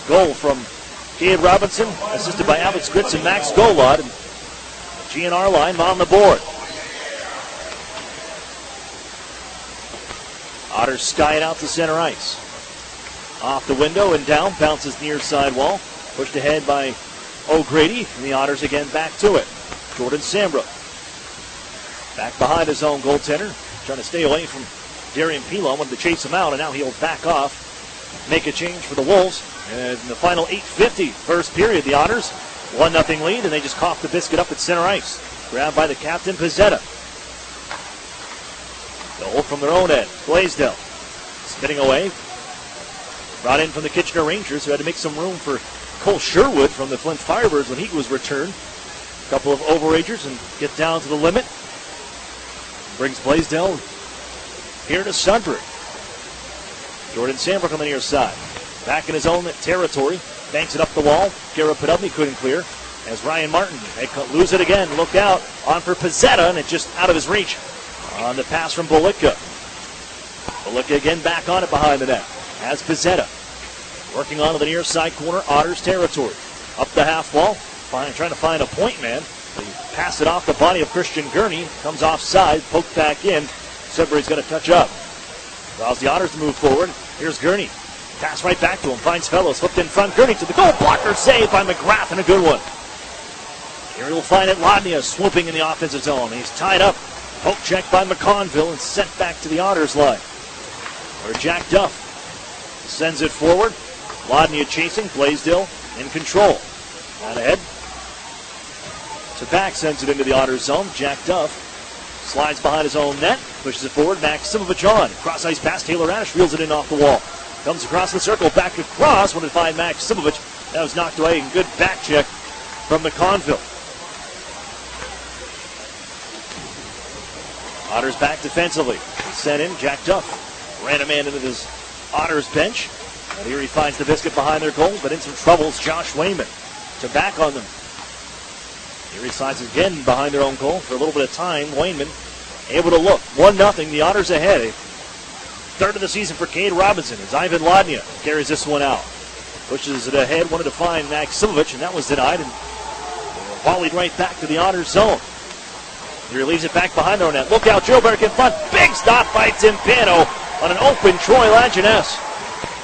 Goal from Cade Robinson, assisted by Alex Gritz and Max Golod. And GNR line on the board. Otters sky it out to center ice. Off the window and down, bounces near sidewall. Pushed ahead by O'Grady, and the Otters again back to it. Jordan Sambrook back behind his own goaltender, trying to stay away from Darian Pilon. Wanted to chase him out, and now he'll back off, make a change for the Wolves. And in the final 8:50 first period, the Otters 1-0 lead, and they just coughed the biscuit up at center ice. Grabbed by the captain, Pizzetta. Goal from their own end. Blaisdell spinning away. Brought in from the Kitchener Rangers, who had to make some room for Cole Sherwood from the Flint Firebirds when he was returned. A couple of overagers and get down to the limit. Brings Blaisdell here to Sudbury. Jordan Sambrook on the near side. Back in his own territory. Banks it up the wall. Garrett Podubny couldn't clear. As Ryan Martin, they lose it again. Look out. On for Pizzetta, and it's just out of his reach. On the pass from Bolitka. Bolitka again back on it behind the net. As Pizzetta working onto the near side corner, Otters territory. Up the half wall, trying to find a point man. They pass it off the body of Christian Gurney. Comes offside, poked back in. Sudbury's going to touch up. Allows the Otters to move forward. Here's Gurney. Pass right back to him. Finds Fellows. Flipped in front. Gurney to the goal. Blocker saved by McGrath, and a good one. Here we'll find it. Ladnia swooping in the offensive zone. He's tied up. Poke check by McConville and sent back to the Otters line, where Jack Duff sends it forward. Ladnia chasing. Blaisdell in control. Out ahead. Tabak sends it into the Otters zone. Jack Duff slides behind his own net. Pushes it forward. Maximovich on. Cross ice pass. Taylor Radish reels it in off the wall. Comes across the circle. Back across. Wanted to find Maximovich. That was knocked away. And good back check from McConville. Otters back defensively. Sent in. Jack Duff ran a man into this Otters bench. And here he finds the biscuit behind their goal, but in some troubles, Josh Wayman to back on them. Here he slides again behind their own goal for a little bit of time. Wayman able to look. 1-0, the Otters ahead. A third of the season for Cade Robinson as Ivan Ladnia carries this one out. Pushes it ahead, wanted to find Maximovich, and that was denied. And volleyed right back to the Otters zone. Here leaves it back behind their net. Look out, Joe Berg in front. Big stop by Tim Pano on an open Troy Lajeunesse.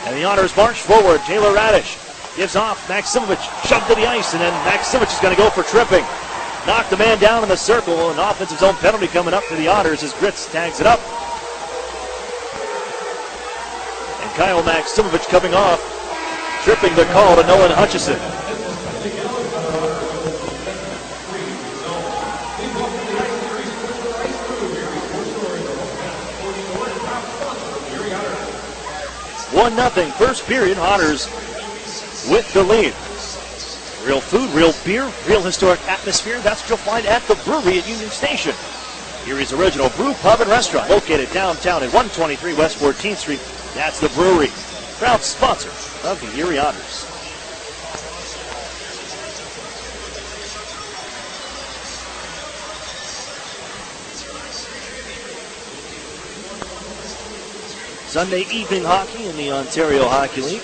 And the Otters march forward. Taylor Radish gives off. Maximovich shoved to the ice, and then Maximovich is going to go for tripping. Knocked the man down in the circle. An offensive zone penalty coming up for the Otters as Gritz tags it up. And Kyle Maximovich coming off. Tripping the call to Nolan Hutchison. It's 1-0 first period. Otters with the lead. Real food, real beer, real historic atmosphere. That's what you'll find at the brewery at Union Station. Erie's original brew, pub, and restaurant located downtown at 123 West 14th Street. That's the brewery. Proud sponsor of the Erie Otters. Sunday evening hockey in the Ontario Hockey League.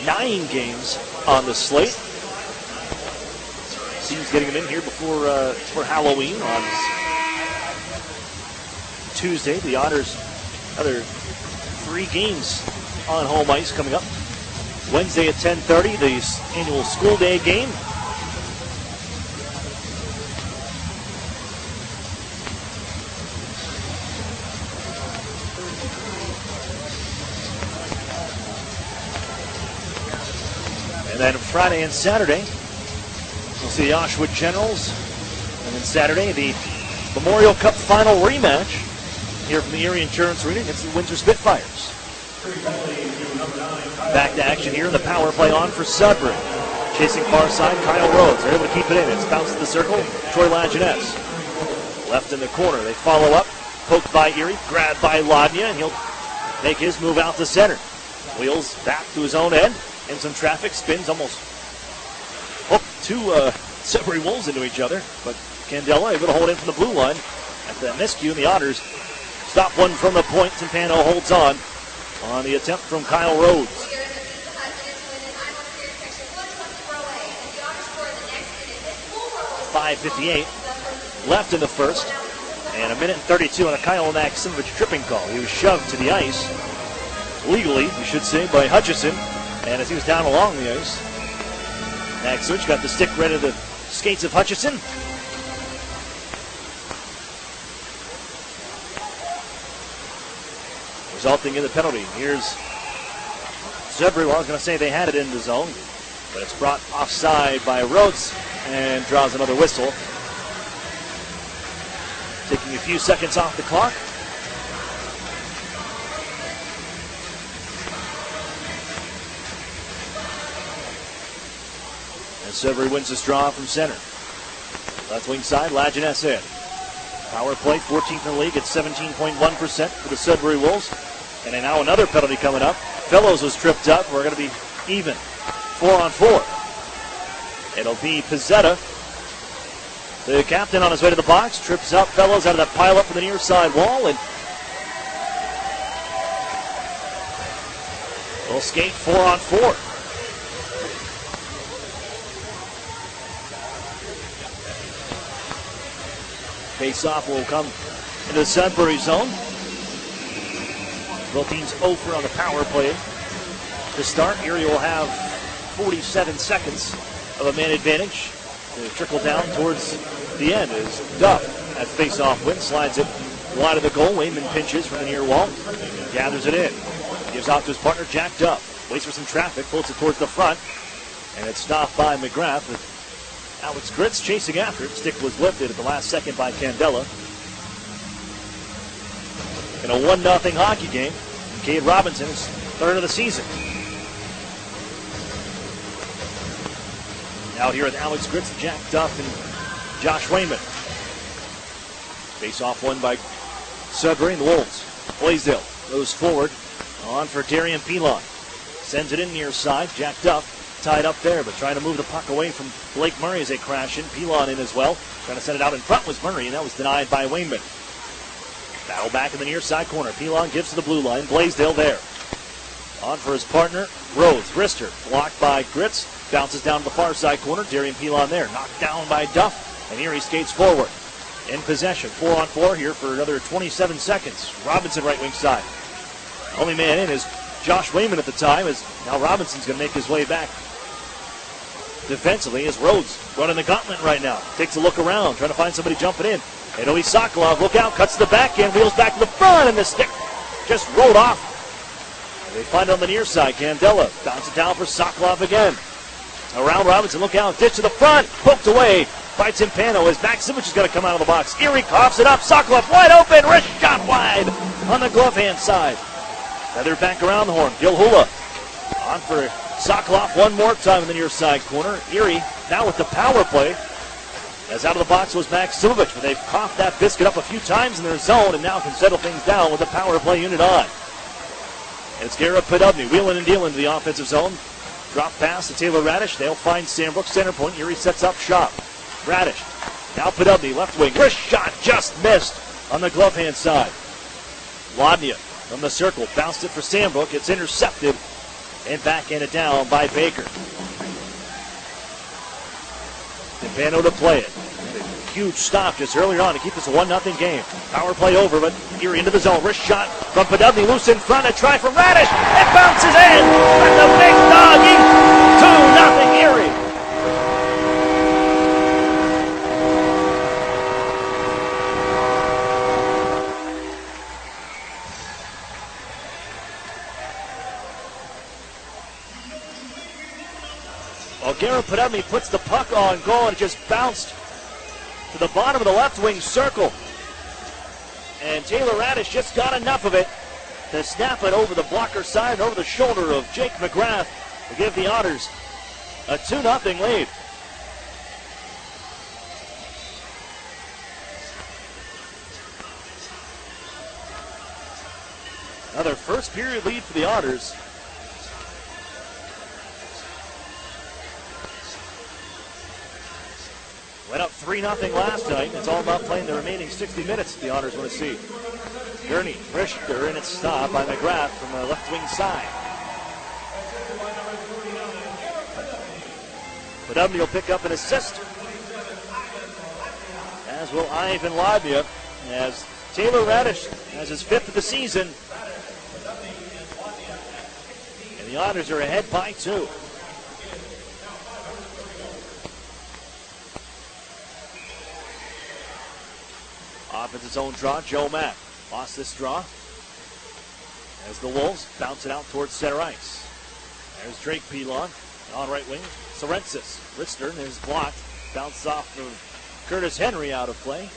9 games on the slate. Teams getting them in here before Halloween on Tuesday. The Otters, another 3 games on home ice coming up. Wednesday at 10:30, the annual school day game. And then Friday and Saturday, we'll see the Oshawa Generals. And then Saturday, the Memorial Cup final rematch here from the Erie Insurance Arena against the Windsor Spitfires. Back to action here, the power play on for Sudbury. Chasing far side, Kyle Rhodes. They're able to keep it in. It's bounced to the circle. Troy Lajeunesse. Left in the corner. They follow up. Poked by Erie. Grabbed by Ladnia, and he'll make his move out to center. Wheels back to his own end. in some traffic, spins almost hooked two Sudbury Wolves into each other, but Candela able to hold in from the blue line at the miscue, and the Otters stop one from the point. Timpano holds on the attempt from Kyle Rhodes. 5:58 left in the first, and 1:32 on a Kyle Maximovich tripping call. He was shoved to the ice, legally, we should say, by Hutchison, and as he was down along the ice, Maximovich got the stick right at the skates of Hutchison. Resulting in the penalty. Here's Sudbury. Well, I was going to say they had it in the zone, but it's brought offside by Rhodes and draws another whistle. Taking a few seconds off the clock. And Sudbury wins this draw from center. Left wing side, Lajeunesse in. Power play, 14th in the league at 17.1% for the Sudbury Wolves. And then now another penalty coming up. Fellows was tripped up. We're going to be even. 4-on-4. It'll be Pizzetta. The captain on his way to the box. Trips up Fellows out of that pile up from the near side wall. And we'll skate 4-on-4. Face-off will come into the Sudbury zone. Both teams 0 for on the power play. To start, Erie will have 47 seconds of a man advantage to trickle down towards the end as Duff at face-off win, slides it wide of the goal. Wayman pinches from the near wall, gathers it in, gives off to his partner Jack Duff, waits for some traffic, floats it towards the front, and it's stopped by McGrath with Alex Gritz chasing after it. Stick was lifted at the last second by Candela. In a 1-0 hockey game, Cade Robinson's third of the season. Out here with Alex Gritz, Jack Duff, and Josh Wayman. Face-off won by Sudbury and the Wolves. Blaisdell goes forward, on for Darian Pilon. Sends it in near side. Jack Duff tied up there, but trying to move the puck away from Blake Murray as they crash in. Pilon in as well. Trying to send it out in front was Murray, and that was denied by Wayman. Battle back in the near side corner. Pilon gives to the blue line. Blaisdell there. On for his partner, Rhodes. Rister blocked by Gritz. Bounces down to the far side corner. Darian Pilon there. Knocked down by Duff. And Erie skates forward. In possession. 4-on-4 here for another 27 seconds. Robinson right wing side. Only man in is Josh Wayman at the time, as now Robinson's going to make his way back defensively as Rhodes running the gauntlet right now. Takes a look around, trying to find somebody jumping in. And Ovi Sokolov, look out, cuts to the backhand, wheels back to the front, and the stick just rolled off. And they find it on the near side. Candela bounces it down for Sokolov again. Around Robinson, look out, ditch to the front, poked away by Timpano as Maximovich is going to come out of the box. Erie coughs it up, Sokolov wide open, wrist shot wide on the glove hand side. Feather back around the horn. Gilhula on for Sokolov one more time in the near side corner. Erie now with the power play. As out of the box was Maximovich, but they've coughed that biscuit up a few times in their zone and now can settle things down with the power play unit on. It's Garrett Podubny wheeling and dealing to the offensive zone. Drop pass to Taylor Radish. They'll find Sandbrook center point. Erie sets up shop. Radish. Now Podubny left wing. Wrist shot just missed on the glove hand side. Wadnia from the circle. Bounced it for Sandbrook. It's intercepted and backhanded down by Baker. Timpano to play it. A huge stop just earlier on to keep this a 1-0 game. Power play over, but Erie into the zone. Wrist shot from Podubny. Loose in front. A try from Radish. It bounces in. At the big doggy. 2-0 Erie. Well, Garrett Podubny puts the puck on goal and it just bounced to the bottom of the left wing circle. And Taylor Radish just got enough of it to snap it over the blocker side and over the shoulder of Jake McGrath to give the Otters a 2-0 lead. Another first period lead for the Otters. Went up 3-0 last night. It's all about playing the remaining 60 minutes the Otters want to see. Gurney, Richter, and it's stopped by McGrath from the left wing side. Podubny will pick up an assist, as will Ivan Ladnia, as Taylor Radish has his 5th of the season. And the Otters are ahead by 2. Offensive zone draw, Joe Mack lost this draw as the Wolves bounce it out towards center ice. There's Drake Pilon on right wing. Sorensis, Ritzner is blocked. Bounce off of Curtis Henry out of play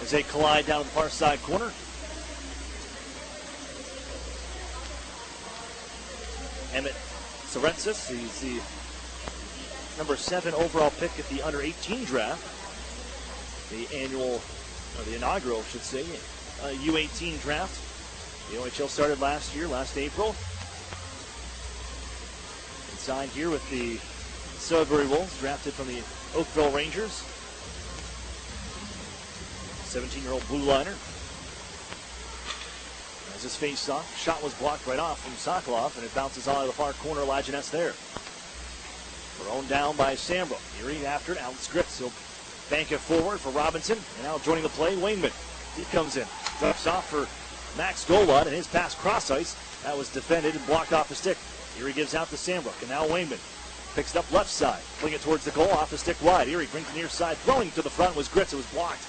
as they collide down the far side corner. Emmett Sorensis, he's the number 7 overall pick at the under 18 draft. The annual, or the inaugural, I should say, U18 draft. The OHL started last April. And signed here with the Sudbury Wolves, drafted from the Oakville Rangers. 17-year-old blue liner. As his face-off, shot was blocked right off from Sokolov, and it bounces on to the far corner. Lajeunesse there. Thrown down by Sambro. Erie after it. Alex Griffiths. He'll bank it forward for Robinson. And now joining the play, Wainman. He comes in. Drops off for Max Golod, and his pass cross ice. That was defended and blocked off the stick. Erie gives out to Sambrook, and now Wainman picks it up left side. Fling it towards the goal, off the stick wide. Erie brings the near side. Throwing to the front was Gritz. It was blocked.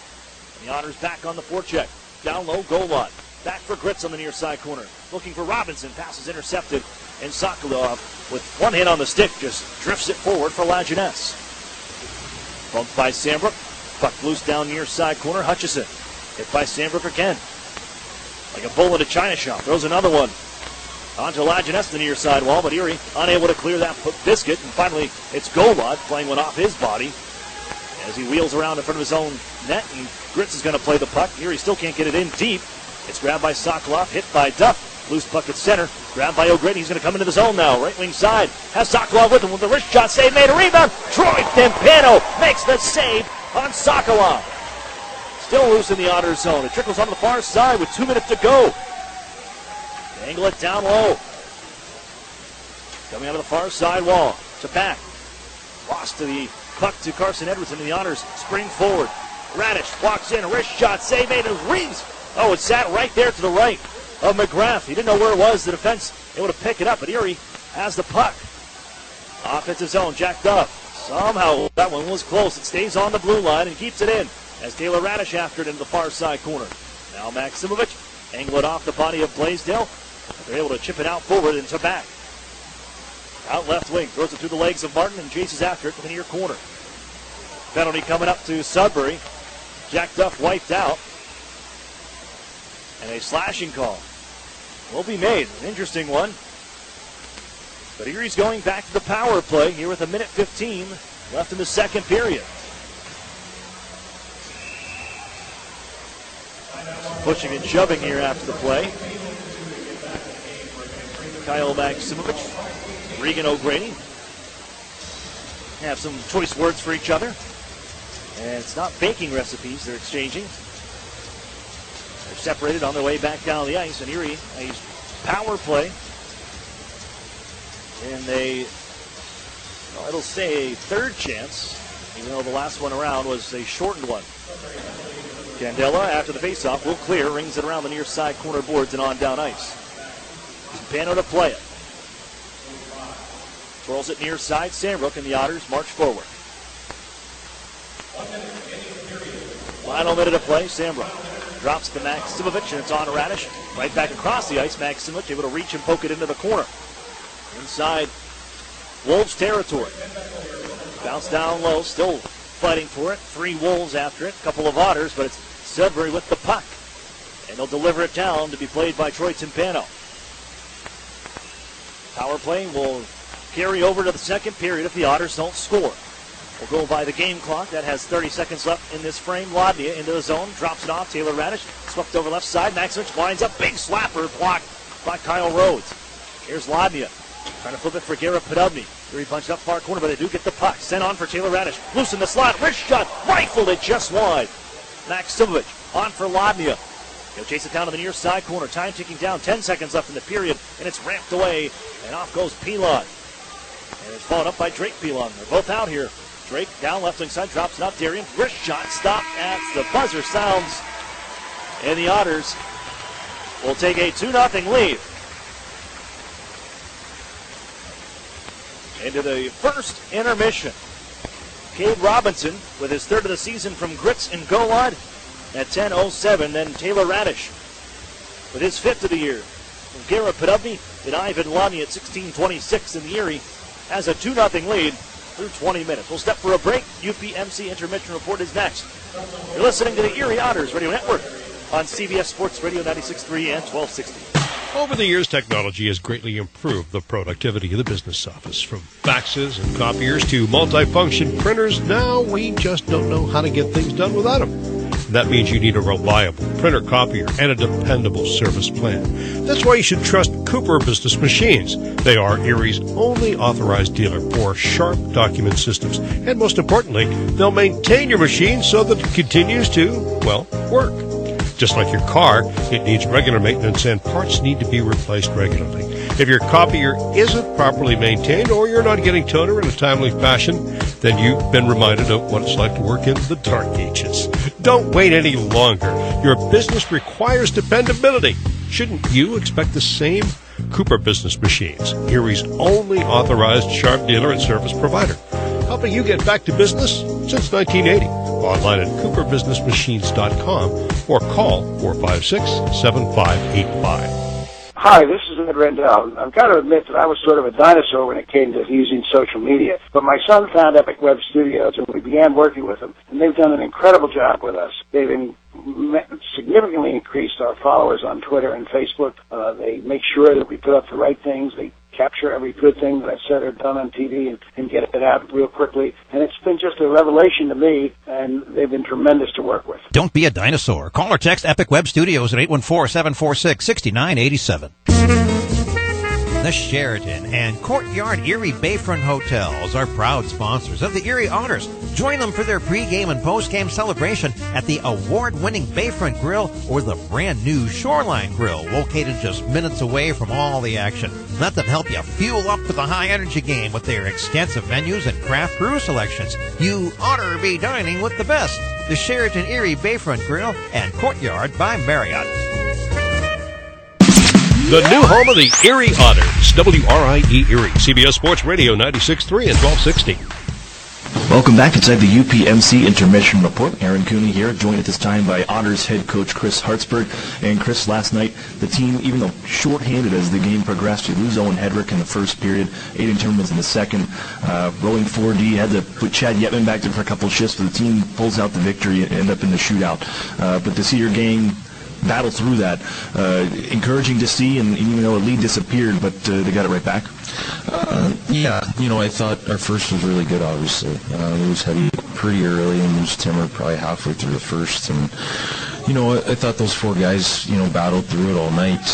And the Otters back on the forecheck. Down low, Golod. Back for Gritz on the near side corner. Looking for Robinson. Pass is intercepted. And Sokolov, with one hit on the stick, just drifts it forward for Lajeunesse. Bumped by Sambrook. Puck loose down near side corner. Hutchison. Hit by Sambrook again. Like a bull in a china shop. Throws another one. Onto Lajeunesse, the near side wall, but Erie unable to clear that biscuit. And finally, it's Golod playing one off his body as he wheels around in front of his own net. And Gritz is going to play the puck. Erie still can't get it in deep. It's grabbed by Sokolov, hit by Duff. Loose puck at center. Grabbed by O'Grady. He's going to come into the zone now. Right wing side. Has Sokolov with him with the wrist shot save. Made a rebound. Troy Timpano makes the save on Sokolov. Still loose in the Otters zone. It trickles onto the far side with 2 minutes to go. Angle it down low. Coming out of the far side wall. To back. Lost to the puck to Carson Edwardson, and the Otters spring forward. Radish walks in. A wrist shot save. Made it. Reeves. Oh, it sat right there to the right of McGrath. He didn't know where it was. The defense able to pick it up, but Erie has the puck. Offensive zone, Jack Duff. Somehow that one was close. It stays on the blue line and keeps it in as Taylor Radish after it into the far side corner. Now Maximovich angle it off the body of Blaisdell. They're able to chip it out forward and to back. Out left wing, throws it through the legs of Martin and chases after it to the near corner. Penalty coming up to Sudbury. Jack Duff wiped out. And a slashing call will be made. An interesting one. But Erie's going back to the power play here with 1:15 left in the second period. Pushing and shoving here after the play. Kyle Maximovich, Regan O'Grady have some choice words for each other. And it's not baking recipes they're exchanging. They're separated on their way back down the ice, and Erie a power play. And it'll say a third chance, even though the last one around was a shortened one. Candela, after the faceoff, will clear, rings it around the near side corner boards and on down ice. Pano to play it. Twirls it near side, Sambrook, and the Otters march forward. Final minute of play, Sambrook drops to Maximovich, and it's on Radish. Right back across the ice, Maximovich able to reach and poke it into the corner. Inside Wolves territory. Bounce down low, still fighting for it. 3 Wolves after it, a couple of Otters, but it's Sudbury with the puck. And they'll deliver it down to be played by Troy Timpano. Power play will carry over to the second period if the Otters don't score. We'll go by the game clock. That has 30 seconds left in this frame. Ladnia into the zone, drops it off. Taylor Radish swept over left side. Maximovich winds up. Big slapper blocked by Kyle Rhodes. Here's Ladnia trying to flip it for Garrett Podubny. Erie punched up far corner, but they do get the puck. Sent on for Taylor Radish. Loose in the slot. Wrist shot. Rifled it just wide. Max Simovic on for Ladnia. He'll chase it down to the near side corner. Time ticking down. 10 seconds left in the period, and it's ramped away. And off goes Pilon. And it's followed up by Drake Pilon. They're both out here. Drake down left wing side, drops it out. Darian. Wrist shot stopped as the buzzer sounds. And the Otters will take a 2-0 lead. Into the first intermission. Cade Robinson with his third of the season from Grits and Golod at 10:07. Then Taylor Radish with his fifth of the year from Garrett Podovny and Ivan Ladny at 16:26. And the Erie has a 2-0 lead through 20 minutes. We'll step for a break. UPMC Intermission Report is next. You're listening to the Erie Otters Radio Network on CBS Sports Radio 96.3 and 1260. Over the years, technology has greatly improved the productivity of the business office. From faxes and copiers to multifunction printers, now we just don't know how to get things done without them. That means you need a reliable printer copier and a dependable service plan. That's why you should trust Cooper Business Machines. They are Erie's only authorized dealer for sharp document systems. And most importantly, they'll maintain your machine so that it continues to, well, work. Just like your car, it needs regular maintenance and parts need to be replaced regularly. If your copier isn't properly maintained or you're not getting toner in a timely fashion, then you've been reminded of what it's like to work in the dark ages. Don't wait any longer. Your business requires dependability. Shouldn't you expect the same? Cooper Business Machines, Erie's only authorized sharp dealer and service provider, helping you get back to business since 1980. Online at cooperbusinessmachines.com or call 456-7585. Hi, this is Ed Rendell. I've got to admit that I was sort of a dinosaur when it came to using social media. But my son found Epic Web Studios, and we began working with them. And they've done an incredible job with us. They've significantly increased our followers on Twitter and Facebook. They make sure that we put up the right things. They capture every good thing that I've said or done on TV and get it out real quickly. And it's been just a revelation to me, and they've been tremendous to work with. Don't be a dinosaur. Call or text Epic Web Studios at 814-746-6987. The Sheraton and Courtyard Erie Bayfront Hotels are proud sponsors of the Erie Otters. Join them for their pregame and postgame celebration at the award-winning Bayfront Grill or the brand-new Shoreline Grill, located just minutes away from all the action. Let them help you fuel up for the high-energy game with their extensive menus and craft brew selections. You ought to be dining with the best. The Sheraton Erie Bayfront Grill and Courtyard by Marriott. The new home of the Erie Otters, WRIE Erie, CBS Sports Radio 96.3 and 1260. Welcome back inside the UPMC Intermission Report. Aaron Cooney here, joined at this time by Otters head coach Chris Hartsburg. And Chris, last night, the team, even though shorthanded as the game progressed, you lose Owen Hedrick in the first period, Aiden Timmermans in the second. Rolling 4D, had to put Chad Yetman back there for a couple of shifts, but the team pulls out the victory and end up in the shootout. But to see your game battle through that, encouraging to see, and even though a lead disappeared, but they got it right back. Yeah, I thought our first was really good, obviously. It was heavy pretty early, and lose Timmer probably halfway through the first, and I thought those four guys, battled through it all night.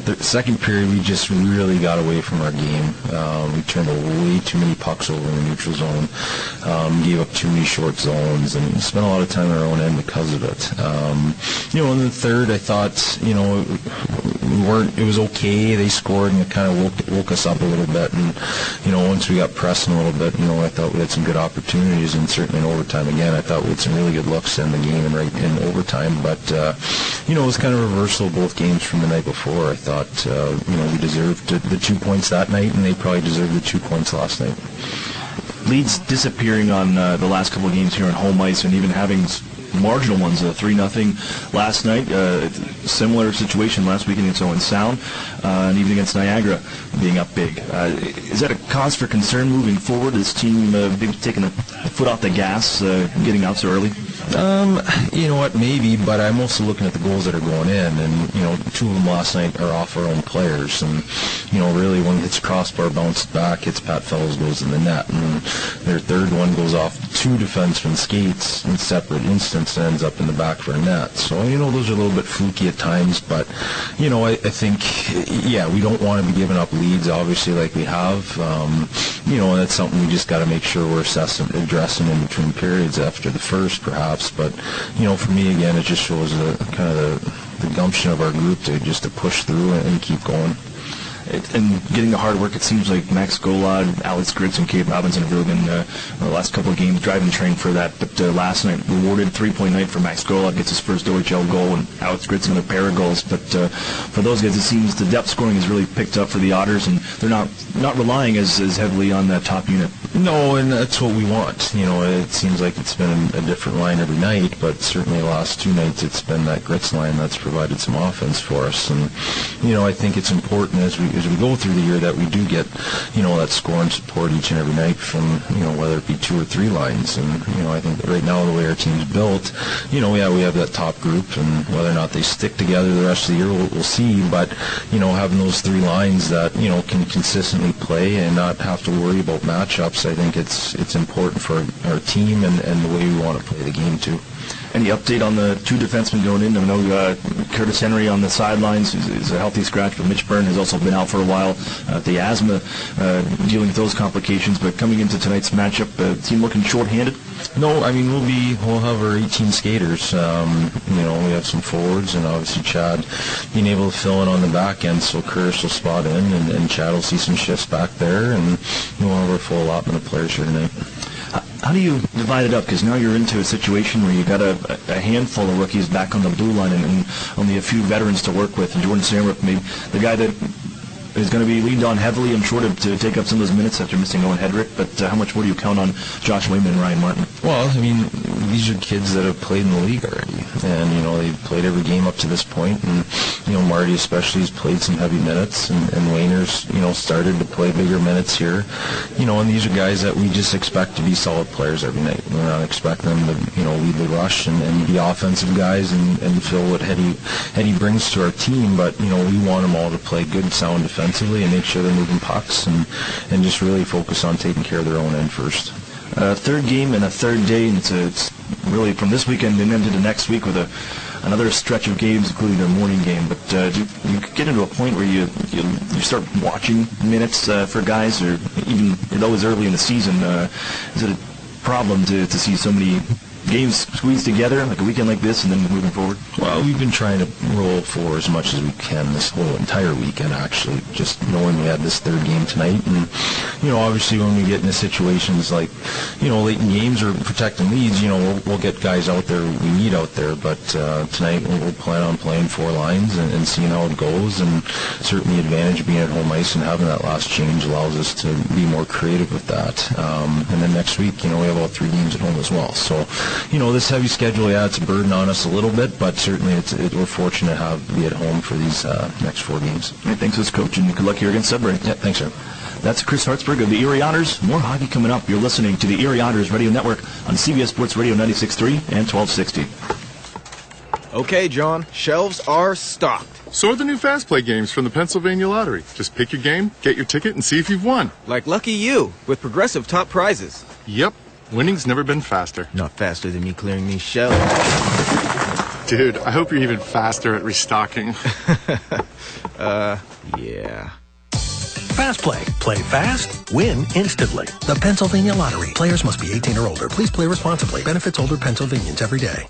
The second period, we just really got away from our game. We turned way too many pucks over in the neutral zone, gave up too many short zones, and spent a lot of time on our own end because of it. In the third, I thought, it was okay. They scored, and it kind of woke us up a little bit. And, once we got pressing a little bit, I thought we had some good opportunities, and certainly in overtime again, I thought we had some really good looks in the game and right in overtime. But, it was kind of a reversal of both games from the night before. I thought, we deserved the 2 points that night, and they probably deserved the 2 points last night. Leads disappearing on the last couple of games here on home ice, and even having marginal ones, 3-0 last night. Similar situation last week against Owen Sound, and even against Niagara being up big. Is that a cause for concern moving forward? This team maybe taking a foot off the gas, getting out so early? You know what, maybe, but I'm also looking at the goals that are going in, and, you know, 2 of them last night are off our own players, and, you know, really when it's crossbar bounced back, it's Pat Fellows goes in the net, and their third one goes off 2 defensemen skates in separate instance and ends up in the back of our net. So, you know, those are a little bit fluky at times, but, you know, I think, yeah, we don't want to be giving up leads, obviously, like we have. You know, that's something we just got to make sure we're addressing in between periods after the first, perhaps. But, you know, for me, again, it just shows kind of the gumption of our group to push through and keep going. And getting the hard work, it seems like Max Golod, Alex Gritz, and Cade Robinson have really been the last couple of games driving the train for that. But last night, rewarded 3-point night for Max Golod, gets his first OHL goal, and Alex Gritz another pair of goals. But for those guys, it seems the depth scoring has really picked up for the Otters, and they're not relying as heavily on that top unit. No, and that's what we want. You know, it seems like it's been a different line every night, but certainly the last 2 nights it's been that Gritz line that's provided some offense for us. And, you know, I think it's important as we go through the year that we do get, you know, that score and support each and every night from, you know, whether it be 2 or 3 lines. And, you know, I think that right now the way our team's built, you know, yeah, we have that top group, and whether or not they stick together the rest of the year, we'll see. But, you know, having those 3 lines that, you know, can consistently play and not have to worry about matchups, I think it's important for our team and the way we want to play the game too. Any update on the 2 defensemen going in? I know Curtis Henry on the sidelines is a healthy scratch, but Mitch Byrne has also been out for a while. The asthma, dealing with those complications. But coming into tonight's matchup, team looking short-handed? No, I mean we'll have our 18 skaters. You know, we have some forwards, and obviously Chad being able to fill in on the back end, so Curtis will spot in, and Chad will see some shifts back there, and we'll have our full allotment of players here tonight. How do you divide it up? Because now you're into a situation where you've got a handful of rookies back on the blue line and only a few veterans to work with. And Jordan Samrup, maybe the guy that is going to be leaned on heavily, I'm sure, to take up some of those minutes after missing Owen Hedrick. But how much more do you count on Josh Wayman and Ryan Martin? Well, I mean, these are kids that have played in the league already. And, you know, they've played every game up to this point. And, you know, Marty especially has played some heavy minutes. And Wayner's, you know, started to play bigger minutes here. You know, and these are guys that we just expect to be solid players every night. We're not expecting them to, you know, lead the rush and be offensive guys and feel what Hetty brings to our team. But, you know, we want them all to play good, sound defensively and make sure they're moving pucks and just really focus on taking care of their own end first. Third game and a third day, and it's really from this weekend and into the next week with another stretch of games, including their morning game. But do you get into a point where you start watching minutes for guys, or even though it's early in the season, is it a problem to see so many games squeezed together like a weekend like this and then moving forward? Well, we've been trying to roll for as much as we can this whole entire weekend, actually, just knowing we had this third game tonight. And, you know, obviously when we get into situations like, you know, late in games or protecting leads, you know, we'll get guys out there we need out there. But tonight we'll plan on playing 4 lines and seeing how it goes. And certainly the advantage of being at home ice and having that last change allows us to be more creative with that. And then next week, you know, we have all 3 games at home as well. So, you know, this heavy schedule, yeah, it's a burden on us a little bit, but certainly we're fortunate to be at home for these next 4 games. Hey, thanks, Coach, and good luck here against Sudbury. Yeah, thanks, sir. That's Chris Hartsburg of the Erie Otters. More hockey coming up. You're listening to the Erie Otters Radio Network on CBS Sports Radio 96.3 and 1260. Okay, John, shelves are stocked. So are the new Fast Play games from the Pennsylvania Lottery. Just pick your game, get your ticket, and see if you've won. Like Lucky You, with progressive top prizes. Yep. Winning's never been faster. Not faster than me clearing these shelves. Dude, I hope you're even faster at restocking. Yeah. Fast Play. Play fast, win instantly. The Pennsylvania Lottery. Players must be 18 or older. Please play responsibly. Benefits older Pennsylvanians every day.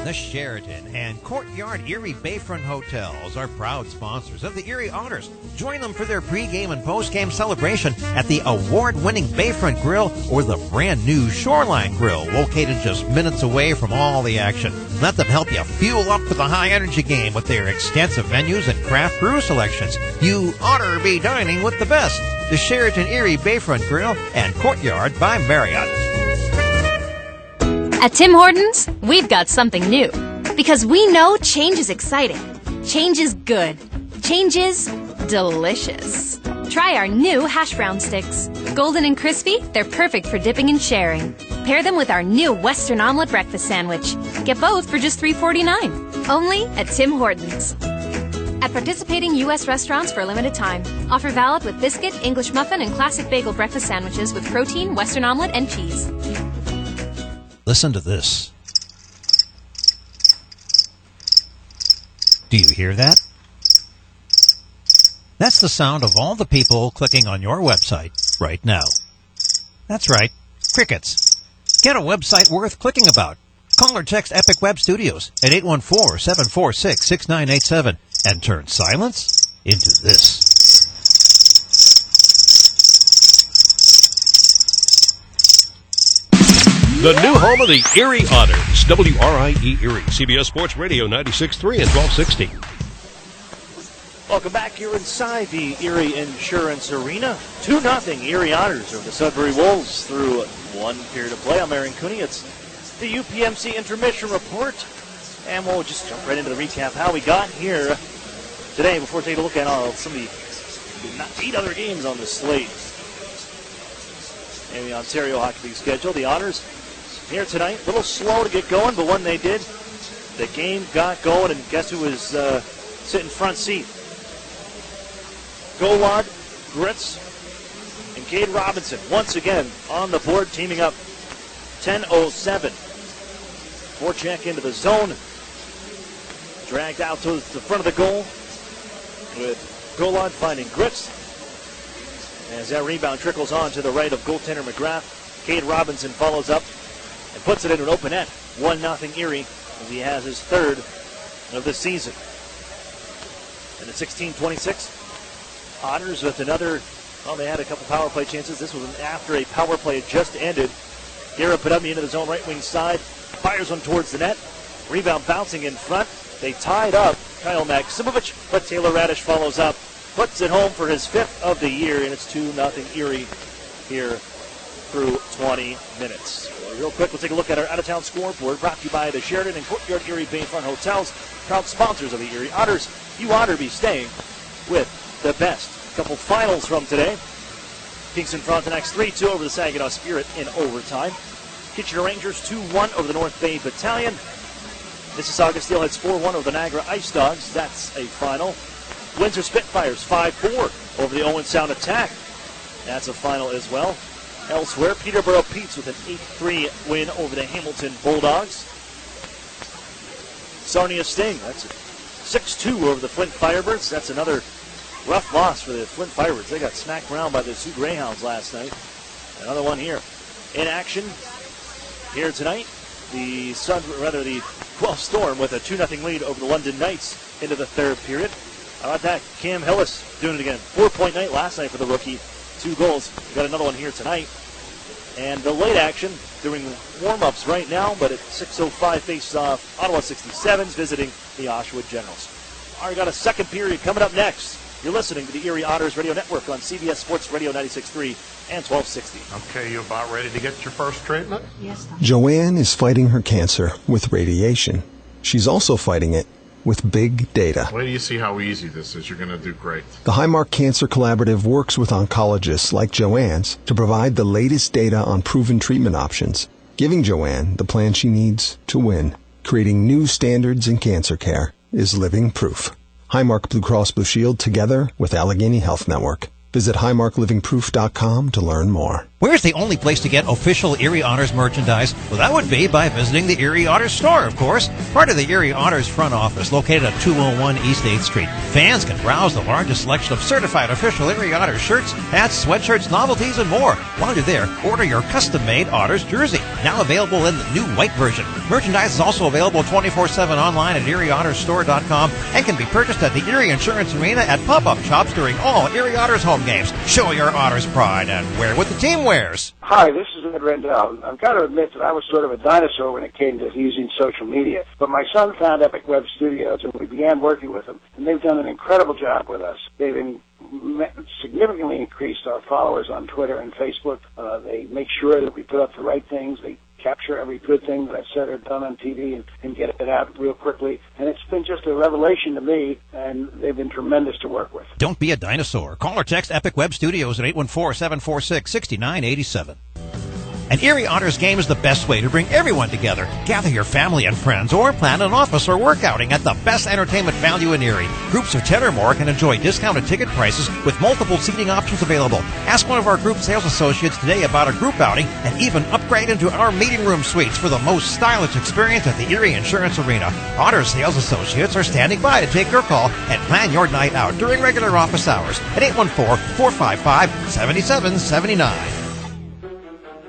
The Sheraton and Courtyard Erie Bayfront Hotels are proud sponsors of the Erie Otters. Join them for their pregame and postgame celebration at the award-winning Bayfront Grill or the brand-new Shoreline Grill, located just minutes away from all the action. Let them help you fuel up for the high-energy game with their extensive menus and craft brew selections. You oughter be dining with the best. The Sheraton Erie Bayfront Grill and Courtyard by Marriott. At Tim Hortons, we've got something new. Because we know change is exciting. Change is good. Change is delicious. Try our new hash brown sticks. Golden and crispy, they're perfect for dipping and sharing. Pair them with our new Western Omelet Breakfast Sandwich. Get both for just $3.49. Only at Tim Hortons. At participating U.S. restaurants for a limited time. Offer valid with biscuit, English muffin, and classic bagel breakfast sandwiches with protein, Western omelet, and cheese. Listen to this. Do you hear that? That's the sound of all the people clicking on your website right now. That's right, crickets. Get a website worth clicking about. Call or text Epic Web Studios at 814-746-6987 and turn silence into this. The new home of the Erie Otters, WRIE Erie, CBS Sports Radio 96.3 and 1260. Welcome back here inside the Erie Insurance Arena. 2-0 Erie Otters over the Sudbury Wolves through one period of play. I'm Aaron Cooney. It's the UPMC Intermission Report. And we'll just jump right into the recap how we got here today before taking a look at some of the 8 other games on the slate. In the Ontario Hockey League schedule, the Otters here tonight, a little slow to get going, but when they did, the game got going, and guess who was sitting front seat? Golod, Gritz, and Cade Robinson once again on the board, teaming up. 10:07. Forecheck into the zone. Dragged out to the front of the goal with Golod finding Gritz. As that rebound trickles on to the right of goaltender McGrath, Cade Robinson follows up and puts it into an open net. 1-0 Erie as he has his third of the season. And at 16:26, Otters with another, well, they had a couple power play chances. This was after a power play had just ended. Garrett Podubny into the zone right wing side, fires one towards the net. Rebound bouncing in front. They tied up Kyle Maximovich, but Taylor Radish follows up, puts it home for his 5th of the year, and it's 2-0 Erie here through 20 minutes. Well, real quick, we'll take a look at our out-of-town scoreboard, brought to you by the Sheraton and Courtyard Erie Bayfront Hotels, proud sponsors of the Erie Otters. You Otter be staying with the best. Couple finals from today. Kingston Frontenacs 3-2 over the Saginaw Spirit in overtime. Kitchener Rangers 2-1 over the North Bay Battalion. Mississauga Steelheads 4-1 over the Niagara Ice Dogs. That's a final. Windsor Spitfires 5-4 over the Owen Sound Attack. That's a final as well. Elsewhere, Peterborough Petes with an 8-3 win over the Hamilton Bulldogs. Sarnia Sting, that's a 6-2 over the Flint Firebirds. That's another rough loss for the Flint Firebirds. They got smacked around by the Sioux Greyhounds last night. Another one here. In action here tonight, the Guelph Storm with a 2-0 lead over the London Knights into the third period. How about that? Cam Hillis doing it again. 4-point night last night for the rookie. 2 goals. We got another one here tonight. And the late action, doing warm-ups right now, but at 6:05 face-off, Ottawa 67s visiting the Oshawa Generals. All right, got a second period coming up next. You're listening to the Erie Otters Radio Network on CBS Sports Radio 96.3 and 1260. Okay, you about ready to get your first treatment? Yes, Doctor. Joanne is fighting her cancer with radiation. She's also fighting it with big data. Wait till you see how easy this is. You're going to do great. The Highmark Cancer Collaborative works with oncologists like Joanne's to provide the latest data on proven treatment options, giving Joanne the plan she needs to win. Creating new standards in cancer care is living proof. Highmark Blue Cross Blue Shield together with Allegheny Health Network. Visit highmarklivingproof.com to learn more. Where's the only place to get official Erie Otters merchandise? Well, that would be by visiting the Erie Otters store, of course. Part of the Erie Otters front office, located at 201 East 8th Street. Fans can browse the largest selection of certified official Erie Otters shirts, hats, sweatshirts, novelties, and more. While you're there, order your custom-made Otters jersey, now available in the new white version. Merchandise is also available 24/7 online at erieottersstore.com and can be purchased at the Erie Insurance Arena at pop-up shops during all Erie Otters home games. Show your Otters pride and wear what the team wears. Hi, this is Ed Rendell. I've got to admit that I was sort of a dinosaur when it came to using social media. But my son found Epic Web Studios, and we began working with them. And they've done an incredible job with us. They've significantly increased our followers on Twitter and Facebook. They make sure that we put up the right things. They capture every good thing that I've said or done on TV and get it out real quickly. And it's been just a revelation to me, and they've been tremendous to work with. Don't be a dinosaur. Call or text Epic Web Studios at 814-746-6987. An Erie Otters game is the best way to bring everyone together. Gather your family and friends or plan an office or work outing at the best entertainment value in Erie. Groups of 10 or more can enjoy discounted ticket prices with multiple seating options available. Ask one of our group sales associates today about a group outing and even upgrade into our meeting room suites for the most stylish experience at the Erie Insurance Arena. Otters sales associates are standing by to take your call and plan your night out during regular office hours at 814-455-7779.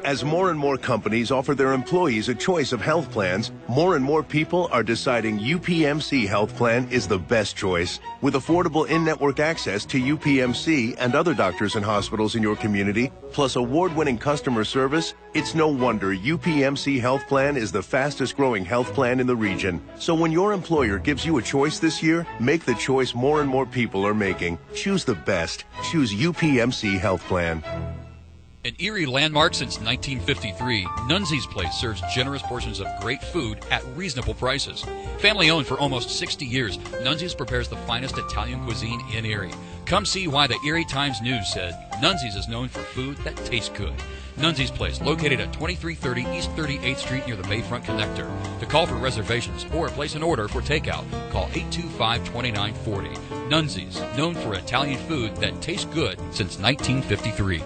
As more and more companies offer their employees a choice of health plans, more and more people are deciding UPMC Health Plan is the best choice. With affordable in-network access to UPMC and other doctors and hospitals in your community, plus award-winning customer service, it's no wonder UPMC Health Plan is the fastest-growing health plan in the region. So when your employer gives you a choice this year, make the choice more and more people are making. Choose the best. Choose UPMC Health Plan. An Erie landmark since 1953, Nunzi's Place serves generous portions of great food at reasonable prices. Family owned for almost 60 years, Nunzi's prepares the finest Italian cuisine in Erie. Come see why the Erie Times News said Nunzi's is known for food that tastes good. Nunzi's Place, located at 2330 East 38th Street near the Bayfront Connector. To call for reservations or place an order for takeout, call 825-2940. Nunzi's, known for Italian food that tastes good since 1953.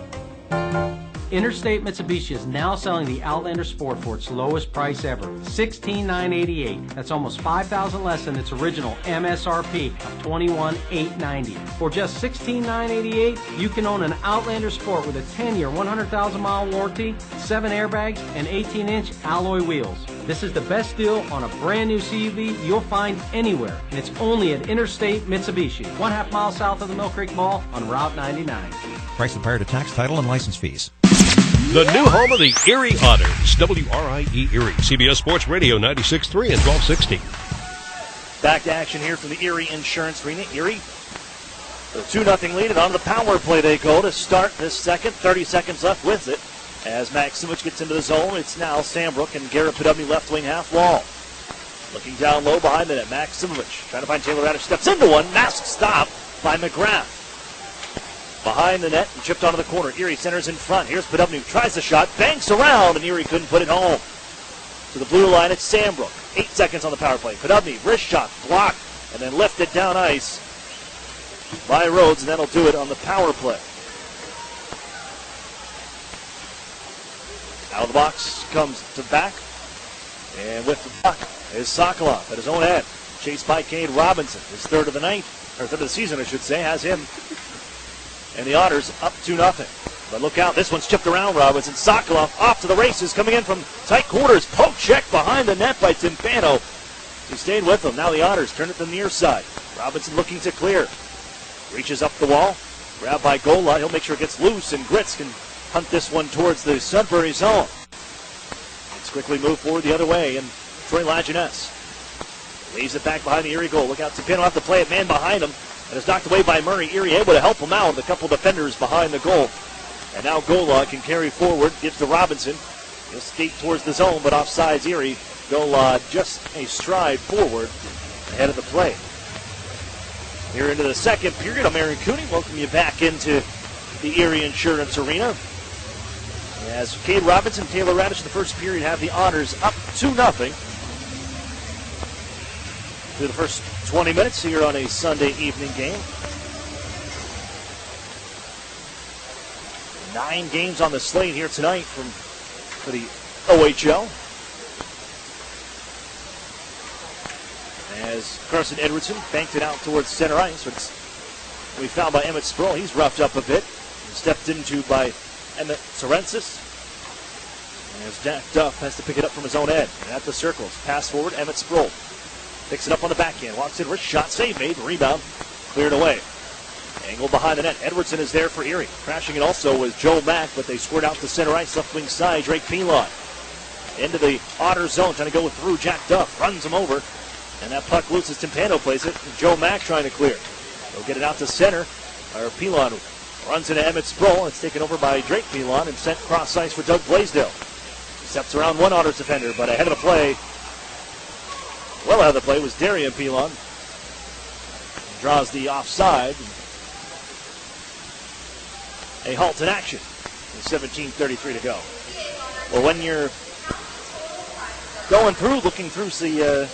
Interstate Mitsubishi is now selling the Outlander Sport for its lowest price ever, $16,988. That's almost $5,000 less than its original MSRP of $21,890. For just $16,988, you can own an Outlander Sport with a 10-year, 100,000-mile warranty, 7 airbags, and 18-inch alloy wheels. This is the best deal on a brand new CUV you'll find anywhere, and it's only at Interstate Mitsubishi, 1/2 mile south of the Mill Creek Mall on Route 99. Price and prior to tax, title, and license fees. The new home of the Erie Otters, WRIE Erie, CBS Sports Radio 96.3 and 1260. Back to action here from the Erie Insurance Arena. Erie, the 2-0 lead, and on the power play they go to start this second. 30 seconds left with it. As Maximowicz gets into the zone, it's now Sambrook and Garrett Podubny left wing half wall. Looking down low behind the net, Maximowicz trying to find Taylor Radish, steps into one, mask stop by McGrath. Behind the net and chipped onto the corner. Erie centers in front. Here's Podubny, tries the shot, banks around, and Erie couldn't put it home. To the blue line, it's Sambrook. 8 seconds on the power play. Podubny, wrist shot, blocked, and then lifted down ice by Rhodes, and that'll do it on the power play. Out of the box comes to back, and with the puck is Sokolov at his own end. Chased by Cade Robinson. His third of the night, or third of the season, I should say, has him. And the Otters up 2-0. But look out, this one's chipped around Robinson. Sokolov off to the races, coming in from tight quarters. Poke check behind the net by Timpano. He stayed with them. Now the Otters turn it to the near side. Robinson looking to clear. Reaches up the wall. Grabbed by Gola. He'll make sure it gets loose, and Gritz can hunt this one towards the Sudbury zone. Let's quickly move forward the other way, and Troy Lajeunesse leaves it back behind the Erie goal. Look out, Timpano will have to play it man behind him. And it's knocked away by Murray. Erie able to help him out with a couple defenders behind the goal. And now Gola can carry forward, gives to Robinson. He'll skate towards the zone, but offsides Erie. Gola just a stride forward ahead of the play. Here into the second period, I'm Aaron Cooney. Welcome you back into the Erie Insurance Arena. As Cade Robinson and Taylor Radish in the first period have the Otters up 2-0. Through the first 20 minutes here on a Sunday evening game. 9 games on the slate here tonight for the OHL. As Carson Edwardson banked it out towards center ice, but we found by Emmett Sproul. He's roughed up a bit. Stepped into by Emmett Sorensis. As Jack Duff has to pick it up from his own end. And at the circles, pass forward, Emmett Sproul. Picks it up on the backhand. Walks in, wrist shot, save made, rebound, cleared away. Angle behind the net. Edwardson is there for Erie. Crashing it also was Joe Mack, but they squirt out to center ice, left wing side, Drake Pilon. Into the Otters zone, trying to go through Jack Duff. Runs him over. And that puck loose as Timpano plays it. Joe Mack trying to clear. They'll get it out to center. Pilon runs into Emmett Sproul. It's taken over by Drake Pilon and sent cross ice for Doug Blaisdell. Steps around one Otters defender, but ahead of the play. Well ahead of the play was Darian Pilon. Draws the offside. A halt in action. 17:33 to go. Well, when you're going through, looking through the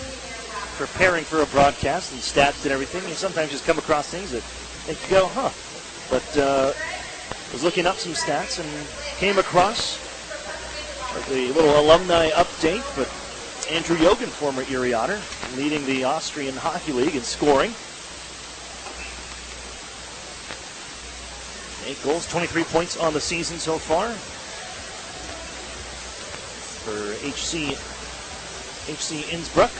preparing for a broadcast and stats and everything, you sometimes just come across things that make you go, huh. But was looking up some stats and came across the little alumni update, but Andrew Jogan, former Erie Otter, leading the Austrian Hockey League in scoring. 8 goals, 23 points on the season so far for HC Innsbruck.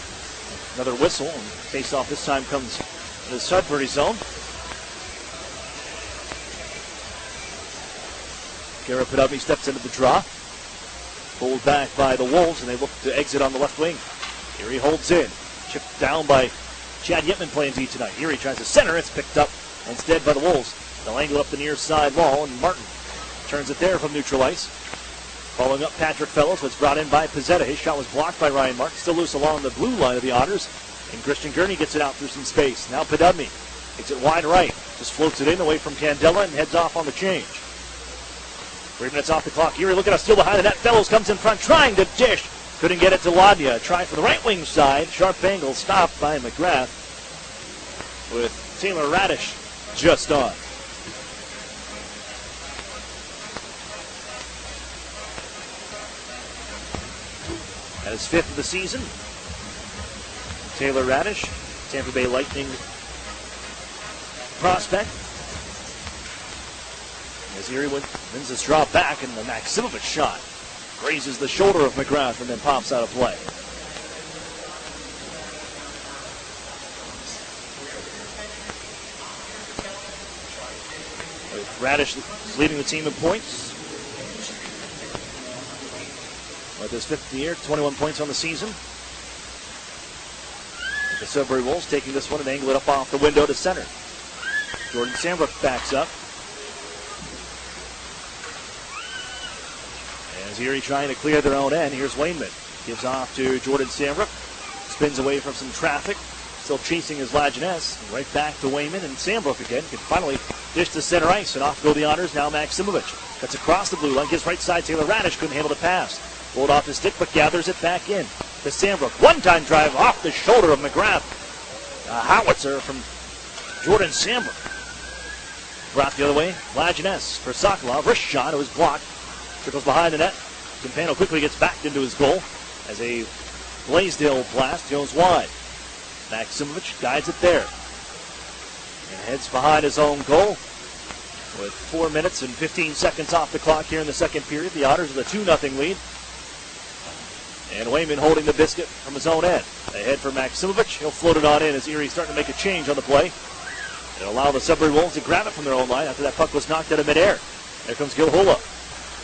Another whistle, and face-off this time comes in the Sudbury zone. Garrett Podubny steps into the draw. Pulled back by the Wolves, and they look to exit on the left wing. Erie holds in. Chipped down by Chad Yitman playing D tonight. Erie tries to center. It's picked up instead by the Wolves. They'll angle up the near side wall, and Martin turns it there from neutral ice. Following up Patrick Fellows, was brought in by Pizzetta. His shot was blocked by Ryan Martin. Still loose along the blue line of the Otters. And Christian Gurney gets it out through some space. Now Podubny takes it wide right. Just floats it in away from Candela and heads off on the change. 3 minutes off the clock. Erie looking at a steal behind the net. Fellows comes in front trying to dish. Couldn't get it to Ladnia. Tried for the right wing side. Sharp angle stopped by McGrath with Taylor Radish just on. At his 5th of the season, Taylor Radish, Tampa Bay Lightning prospect. As Erie wins this draw back, and the Maximovich shot grazes the shoulder of McGrath and then pops out of play. With Radish leading the team in points. With his 5th year, 21 points on the season. The Sudbury Wolves taking this one and angle it up off the window to center. Jordan Sambrook backs up. As Erie trying to clear their own end, here's Wainman. Gives off to Jordan Sambrook. Spins away from some traffic. Still chasing his Lajeunesse. Right back to Wainman, and Sambrook again can finally dish to center ice. And off go the Otters. Now Maximovich cuts across the blue line. Gives right side Taylor Radish. Couldn't handle the pass. Rolled off his stick, but gathers it back in to Sambrook. One-time drive off the shoulder of McGrath. A howitzer from Jordan Sambrook. Brought the other way. Lajeunesse for Sokolov. Wrist shot. It was blocked. Trickles behind the net. Campano quickly gets back into his goal as a Blaisdell blast goes wide. Maximovich guides it there and heads behind his own goal. With 4 minutes and 15 seconds off the clock here in the second period, the Otters with a 2-0 lead. And Wayman holding the biscuit from his own end. Ahead for Maximovich. He'll float it on in as Erie's starting to make a change on the play. It'll allow the Sudbury Wolves to grab it from their own line after that puck was knocked out of midair. There comes Gilhula.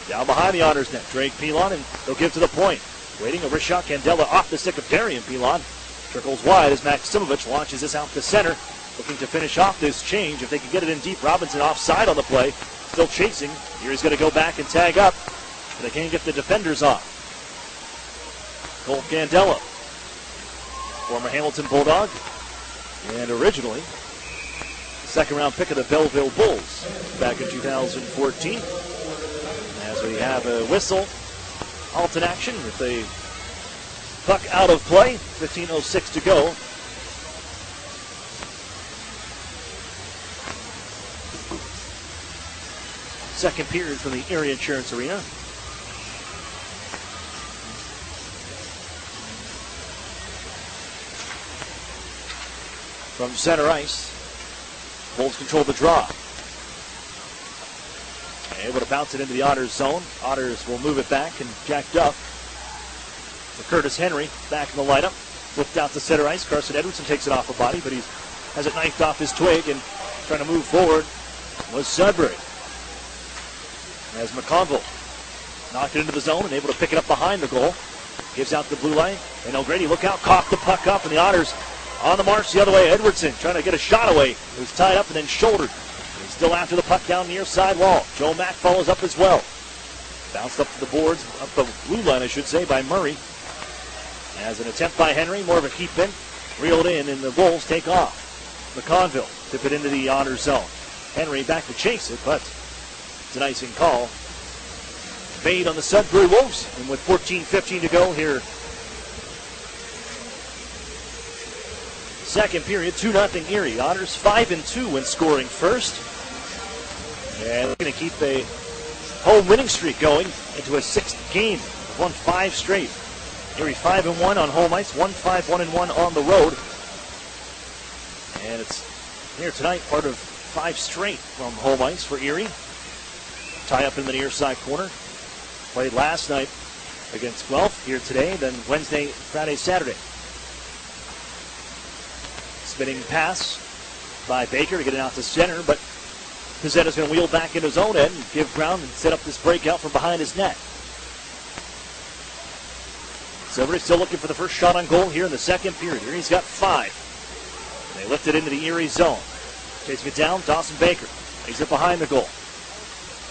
Down behind the Otters net. Drake Pilon, and they'll give to the point. Waiting a wrist shot. Candela off the stick of Darian Pilon. Trickles wide as Maximovich launches this out to center. Looking to finish off this change. If they can get it in deep, Robinson offside on the play. Still chasing. Erie's going to go back and tag up. But they can't get the defenders off. Cole Candela, former Hamilton Bulldog, and originally second-round pick of the Belleville Bulls back in 2014. As we have a whistle, halt in action with a puck out of play, 15:06 to go. Second period from the Erie Insurance Arena. From center ice, Wolves control the draw. Able to bounce it into the Otters zone. Otters will move it back and jacked up. For Curtis Henry, back in the lineup. Flipped out to center ice. Carson Edwardson takes it off a body, but he has it knifed off his twig and trying to move forward was Sudbury. As McConville knocked it into the zone and able to pick it up behind the goal. Gives out the blue line. And O'Grady, look out, coughed the puck up, and the Otters on the march the other way. Edwardson trying to get a shot away. It was tied up and then shouldered. He's still after the puck down near side wall. Joe Mack follows up as well. Bounced up to the boards, up the blue line, I should say, by Murray. As an attempt by Henry, more of a keep in. Reeled in, and the Wolves take off. McConville tip it into the Otters zone. Henry back to chase it, but it's an icing call made on the Sudbury Wolves. And with 14:15 to go here, second period, 2-0 Erie. Otters 5-2 when scoring first. And we're going to keep a home winning streak going into a sixth game. They've won 5 straight. Erie 5-1 on home ice, 1-5, 1-1 on the road. And it's here tonight, part of 5 straight from home ice for Erie. Tie up in the near side corner. Played last night against Guelph, here today, then Wednesday, Friday, Saturday. Spinning pass by Baker to get it out to center, but Pizzetta's going to wheel back into his own end and give ground and set up this breakout from behind his net. Sudbury still looking for the first shot on goal here in the second period. Erie's got 5. They lift it into the Erie zone. Chasing it down, Dawson Baker. He's it behind the goal.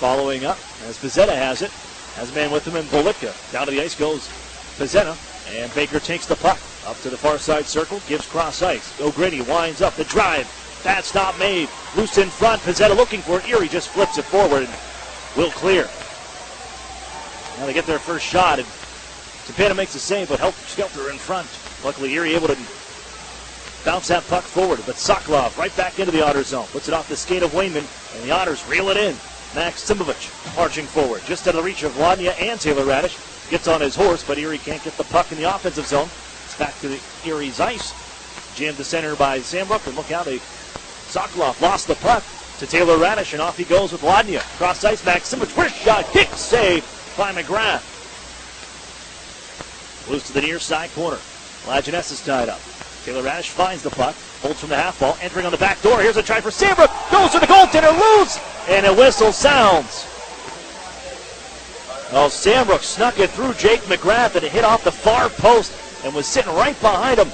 Following up, as Pizzetta has it. Has a man with him in Bolitka. Down to the ice goes Pizzetta, and Baker takes the puck up to the far side circle, gives cross ice. O'Grady winds up the drive. Bad stop made. Loose in front. Pizzetta looking for it. Erie just flips it forward and will clear. Now they get their first shot, and Timpano makes a save, but help Skelter in front. Luckily, Erie able to bounce that puck forward, but Sokolov right back into the Otters zone. Puts it off the skate of Wayman, and the Otters reel it in. Max Simovich marching forward, just out of the reach of Ladnia and Taylor Radish. Gets on his horse, but Erie can't get the puck in the offensive zone. It's back to the Erie's ice. Jammed to center by Sambrook, and look out, Sokolov lost the puck to Taylor Radish, and off he goes with Ladnia. Cross ice, Max Simovich, first shot, kick save by McGrath. Moves to the near side corner. Lajeunesse is tied up. Taylor Radish finds the puck, holds from the half ball, entering on the back door. Here's a try for Sambrook, goes to the goaltender, loose, and a whistle sounds. Well, Sambrook snuck it through Jake McGrath, and it hit off the far post and was sitting right behind him.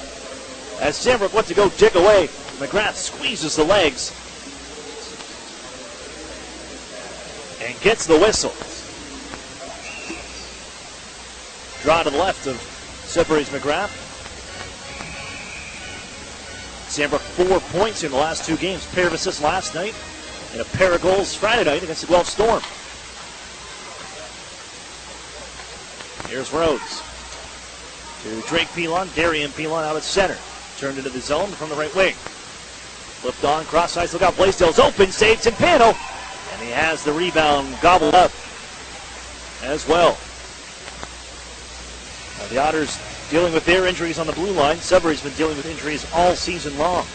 As Sambrook went to go dig away, McGrath squeezes the legs and gets the whistle. Draw to the left of Sudbury's McGrath. Sambrook 4 points in the last 2 games. Pair of assists last night and a pair of goals Friday night against the Guelph Storm. Here's Rhodes to Drake Pilon. Darian Pilon out at center. Turned into the zone from the right wing. Flipped on, cross ice, look out, Blaisdell's open, saves Timpano. And he has the rebound gobbled up as well. Now the Otters dealing with their injuries on the blue line. Sudbury's been dealing with injuries all season long.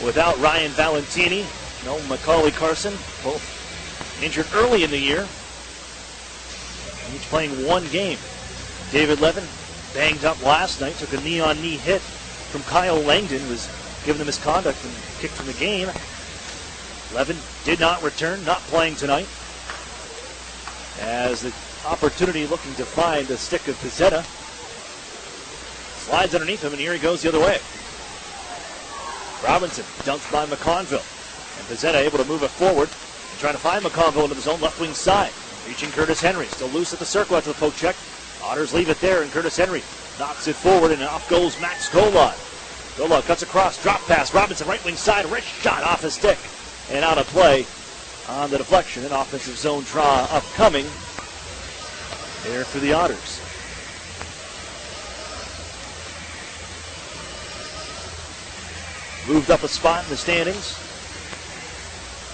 Without Ryan Valentini, no Macaulay Carson, both injured early in the year. Each playing 1 game. David Levin banged up last night, took a knee-on-knee hit from Kyle Langdon, was given the misconduct and kicked from the game. Levin did not return, not playing tonight. As the opportunity looking to find the stick of Pizzetta. Slides underneath him, and here he goes the other way. Robinson dumped by McConville. And Pizzetta able to move it forward. And trying to find McConville into the zone, left wing side. Reaching Curtis Henry, still loose at the circle after the poke check. Otters leave it there, and Curtis Henry knocks it forward, and off goes Max Golod. Golod cuts across, drop pass, Robinson right wing side, wrist shot off his stick, and out of play on the deflection. An offensive zone draw upcoming there for the Otters. Moved up a spot in the standings.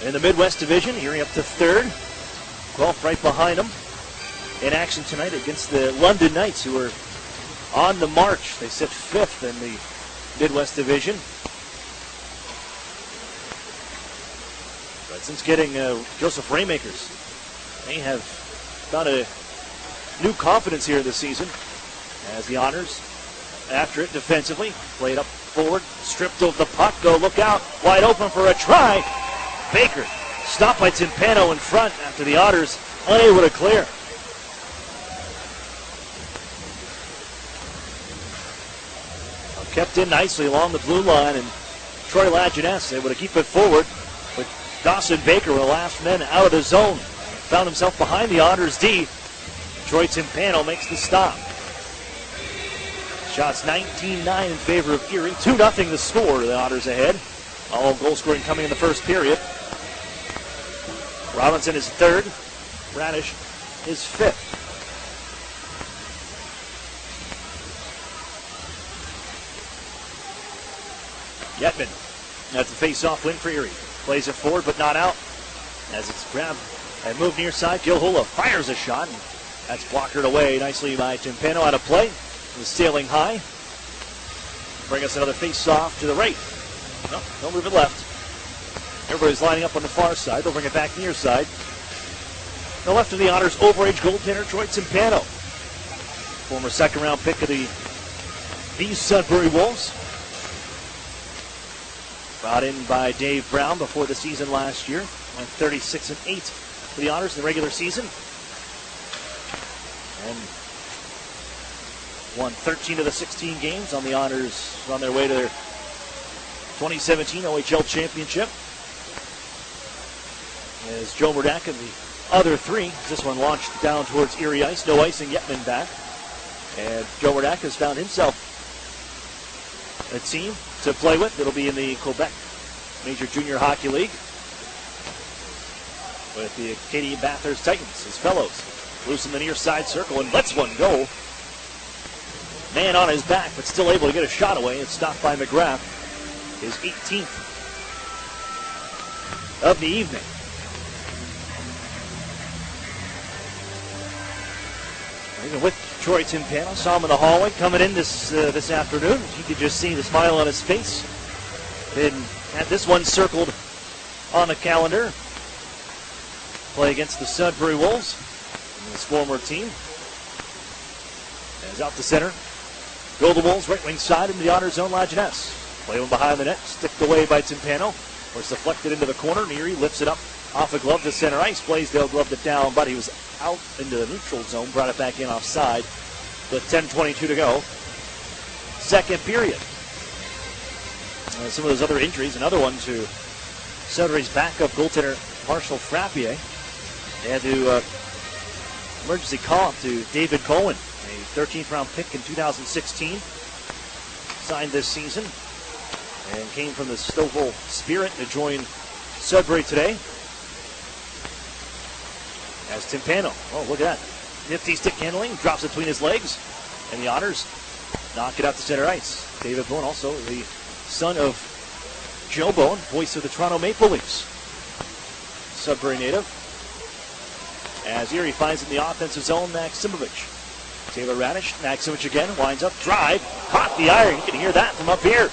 In the Midwest Division, Erie up to 3rd. Guelph right behind them. In action tonight against the London Knights, who are on the march. They sit 5th in the Midwest Division. But since getting Joseph Raymakers, they have found a new confidence here this season as the Otters, after it defensively, played up forward, stripped of the puck, go look out, wide open for a try. Baker stopped by Timpano in front after the Otters unable to clear. Kept in nicely along the blue line, and Troy Lajeunesse able to keep it forward, but Dawson Baker were the last men out of the zone. Found himself behind the Otters D. Troy Timpano makes the stop. Shots 19-9 in favor of Erie. 2-0 the score, the Otters ahead. All goal scoring coming in the first period. Robinson is 3rd. Radish his 5th. Yetman, that's a face-off win for Erie. Plays it forward, but not out. As it's grabbed and moved near side, Gilhula fires a shot. And that's blockered away nicely by Timpano out of play. It was sailing high. Bring us another face-off to the right. No, don't move it left. Everybody's lining up on the far side. They'll bring it back near side. The left of the Otters, overage goaltender Troy Timpano. Former second-round pick of the Sudbury Wolves. Brought in by Dave Brown before the season last year. Went 36-8 for the Otters in the regular season. And won 13 of the 16 games on the Otters on their way to their 2017 OHL championship. As Joe Murdak and the other 3, this one launched down towards Erie ice. No icing, Yetman back. And Joe Murdak has found himself a team to play with. It'll be in the Quebec Major Junior Hockey League with the Acadian Bathurst Titans, his fellows. Loose in the near side circle and lets one go. Man on his back, but still able to get a shot away. It's stopped by McGrath, his 18th of the evening. Even with Troy Timpano, saw him in the hallway coming in this afternoon. You could just see the smile on his face. Then had this one circled on the calendar. Play against the Sudbury Wolves, his former team. As out to center. Go the Wolves, right wing side into the Otters zone, Lajeunesse. Play one behind the net, sticked away by Timpano. Or it's deflected into the corner. Neary lifts it up off a glove to center ice. Blaisdell gloved it down, but he was out into the neutral zone. Brought it back in offside. With 10:22 to go. Second period. Some of those other injuries. Another one to Sudbury's backup goaltender, Marshall Frappier. They had to emergency call up to David Cohen, a 13th round pick in 2016. Signed this season and came from the Stouffville Spirit to join Sudbury today. As Timpano, oh look at that, nifty stick handling, drops it between his legs, and the Otters knock it out to center ice. David Bowen, also the son of Joe Bowen, voice of the Toronto Maple Leafs. Sudbury native. As Erie finds in the offensive zone, Maksimovic. Taylor Radish, Maksimovic again, winds up, drive, caught the iron. You can hear that from up here.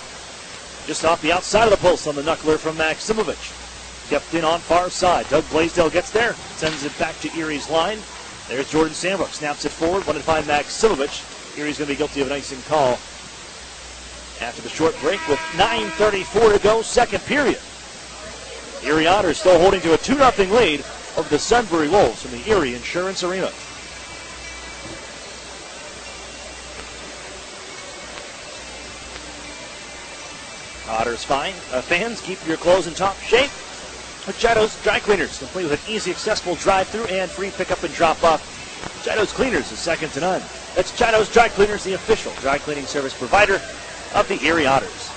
Just off the outside of the post on the knuckler from Maksimovic. Kept in on far side. Doug Blaisdell gets there, sends it back to Erie's line. There's Jordan Sambrook, snaps it forward, wanted to find Maksimovic. Erie's going to be guilty of an icing call after the short break with 9:34 to go, second period. Erie Otters still holding to a 2-0 lead over the Sudbury Wolves from the Erie Insurance Arena. Otters fans, keep your clothes in top shape with Chado's Dry Cleaners, complete with an easy, accessible drive-through and free pickup and drop-off. Chado's Cleaners is second to none. That's Chado's Dry Cleaners, the official dry cleaning service provider of the Erie Otters.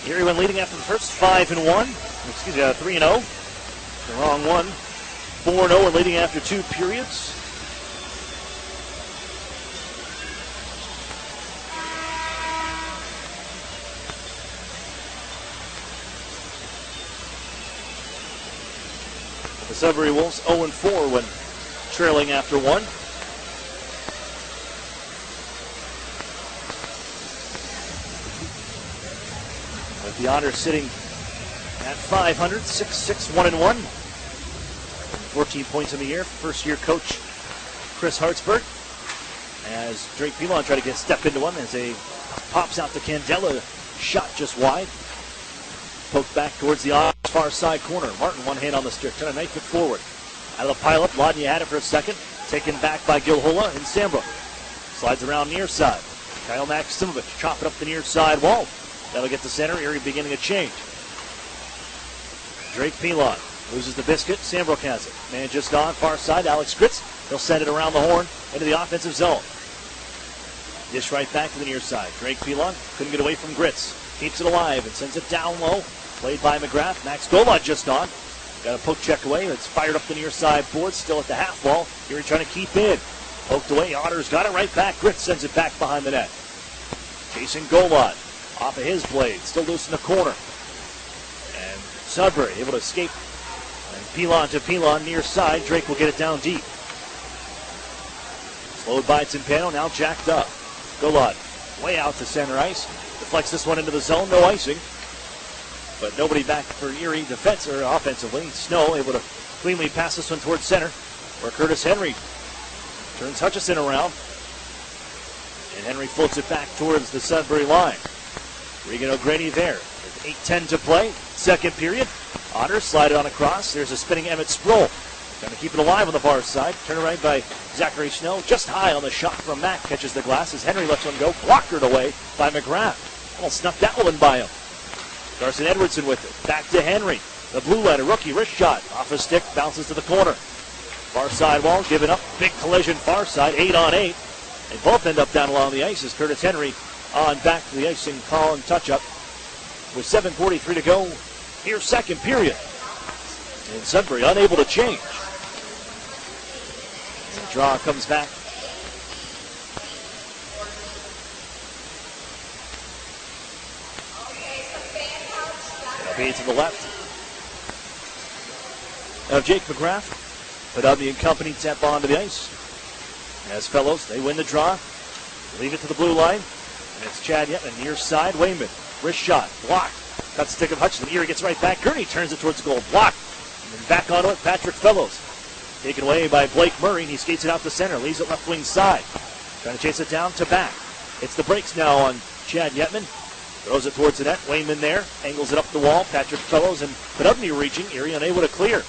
Erie went leading after the first 3-0. The wrong one. 4-0 and leading after 2 periods. The Sudbury Wolves 0-4 when trailing after 1. With the Otters sitting at 500, 6-6, 1-1. 14 points in the year. First-year coach Chris Hartsburg. As Drake Pilon tried to step into one as a pops out to Candela, shot just wide. Poked back towards the far side corner. Martin, one hand on the stick, trying to knife it forward. Out of the pileup, Lodnia had it for a second. Taken back by Gilhula and Sambrook. Slides around near side. Kyle Maksimovic chop it up the near side wall. That'll get to center. Erie beginning a change. Drake Pilon loses the biscuit. Sambrook has it. Man just on far side. Alex Gritz. He'll send it around the horn into the offensive zone. Dish right back to the near side. Drake Pilon couldn't get away from Gritz. keeps it alive and sends it down low. Played by McGrath. Max Golod just on. Got a poke check away. It's fired up the near side board. Still at the half wall. Erie trying to keep in. Poked away. Otters got it right back. Gritz sends it back behind the net. Chasing Golod. Off of his blade. Still loose in the corner. And Sudbury able to escape. And Pilon to Pilon near side. Drake will get it down deep. Slowed by Timpano. Now jacked up. Golod way out to center ice. Deflects this one into the zone. No icing. But nobody back for Erie defense or offensively. Snow able to cleanly pass this one towards center, where Curtis Henry turns Hutchison around. And Henry floats it back towards the Sudbury line. Regan O'Grady there. With 8:10 to play. Second period. Otters slide it on across. There's a spinning Emmett Sproul. Trying to keep it alive on the far side. Turn around by Zachary Snow. Just high on the shot from Mack. Catches the glass as Henry lets one go. Blocked away by McGrath. Almost snuck that one by him. Carson Edwardson with it. Back to Henry. The blue line, a rookie wrist shot. Off a stick, bounces to the corner. Far side wall, giving up. Big collision far side, 8-on-8. They both end up down along the ice as Curtis Henry on back to the ice and call and touch up. With 7:43 to go, here's second period. And Sudbury unable to change. And the draw comes back. It'll be to the left of Jake McGrath. Podubny and company tap onto the ice. As Fellows, they win the draw. Leave it to the blue line. And it's Chad Yetman near side. Wayman, wrist shot, blocked. Cuts the stick of Hutchinson. Erie gets right back. Gurney turns it towards the goal. Blocked. And then back onto it, Patrick Fellows. Taken away by Blake Murray. And he skates it out to center. Leaves it left wing side. Trying to chase it down to back. It's the breaks now on Chad Yetman. Throws it towards the net. Wayman there. Angles it up the wall. Patrick Fellows and Podubny reaching. Erie unable to clear.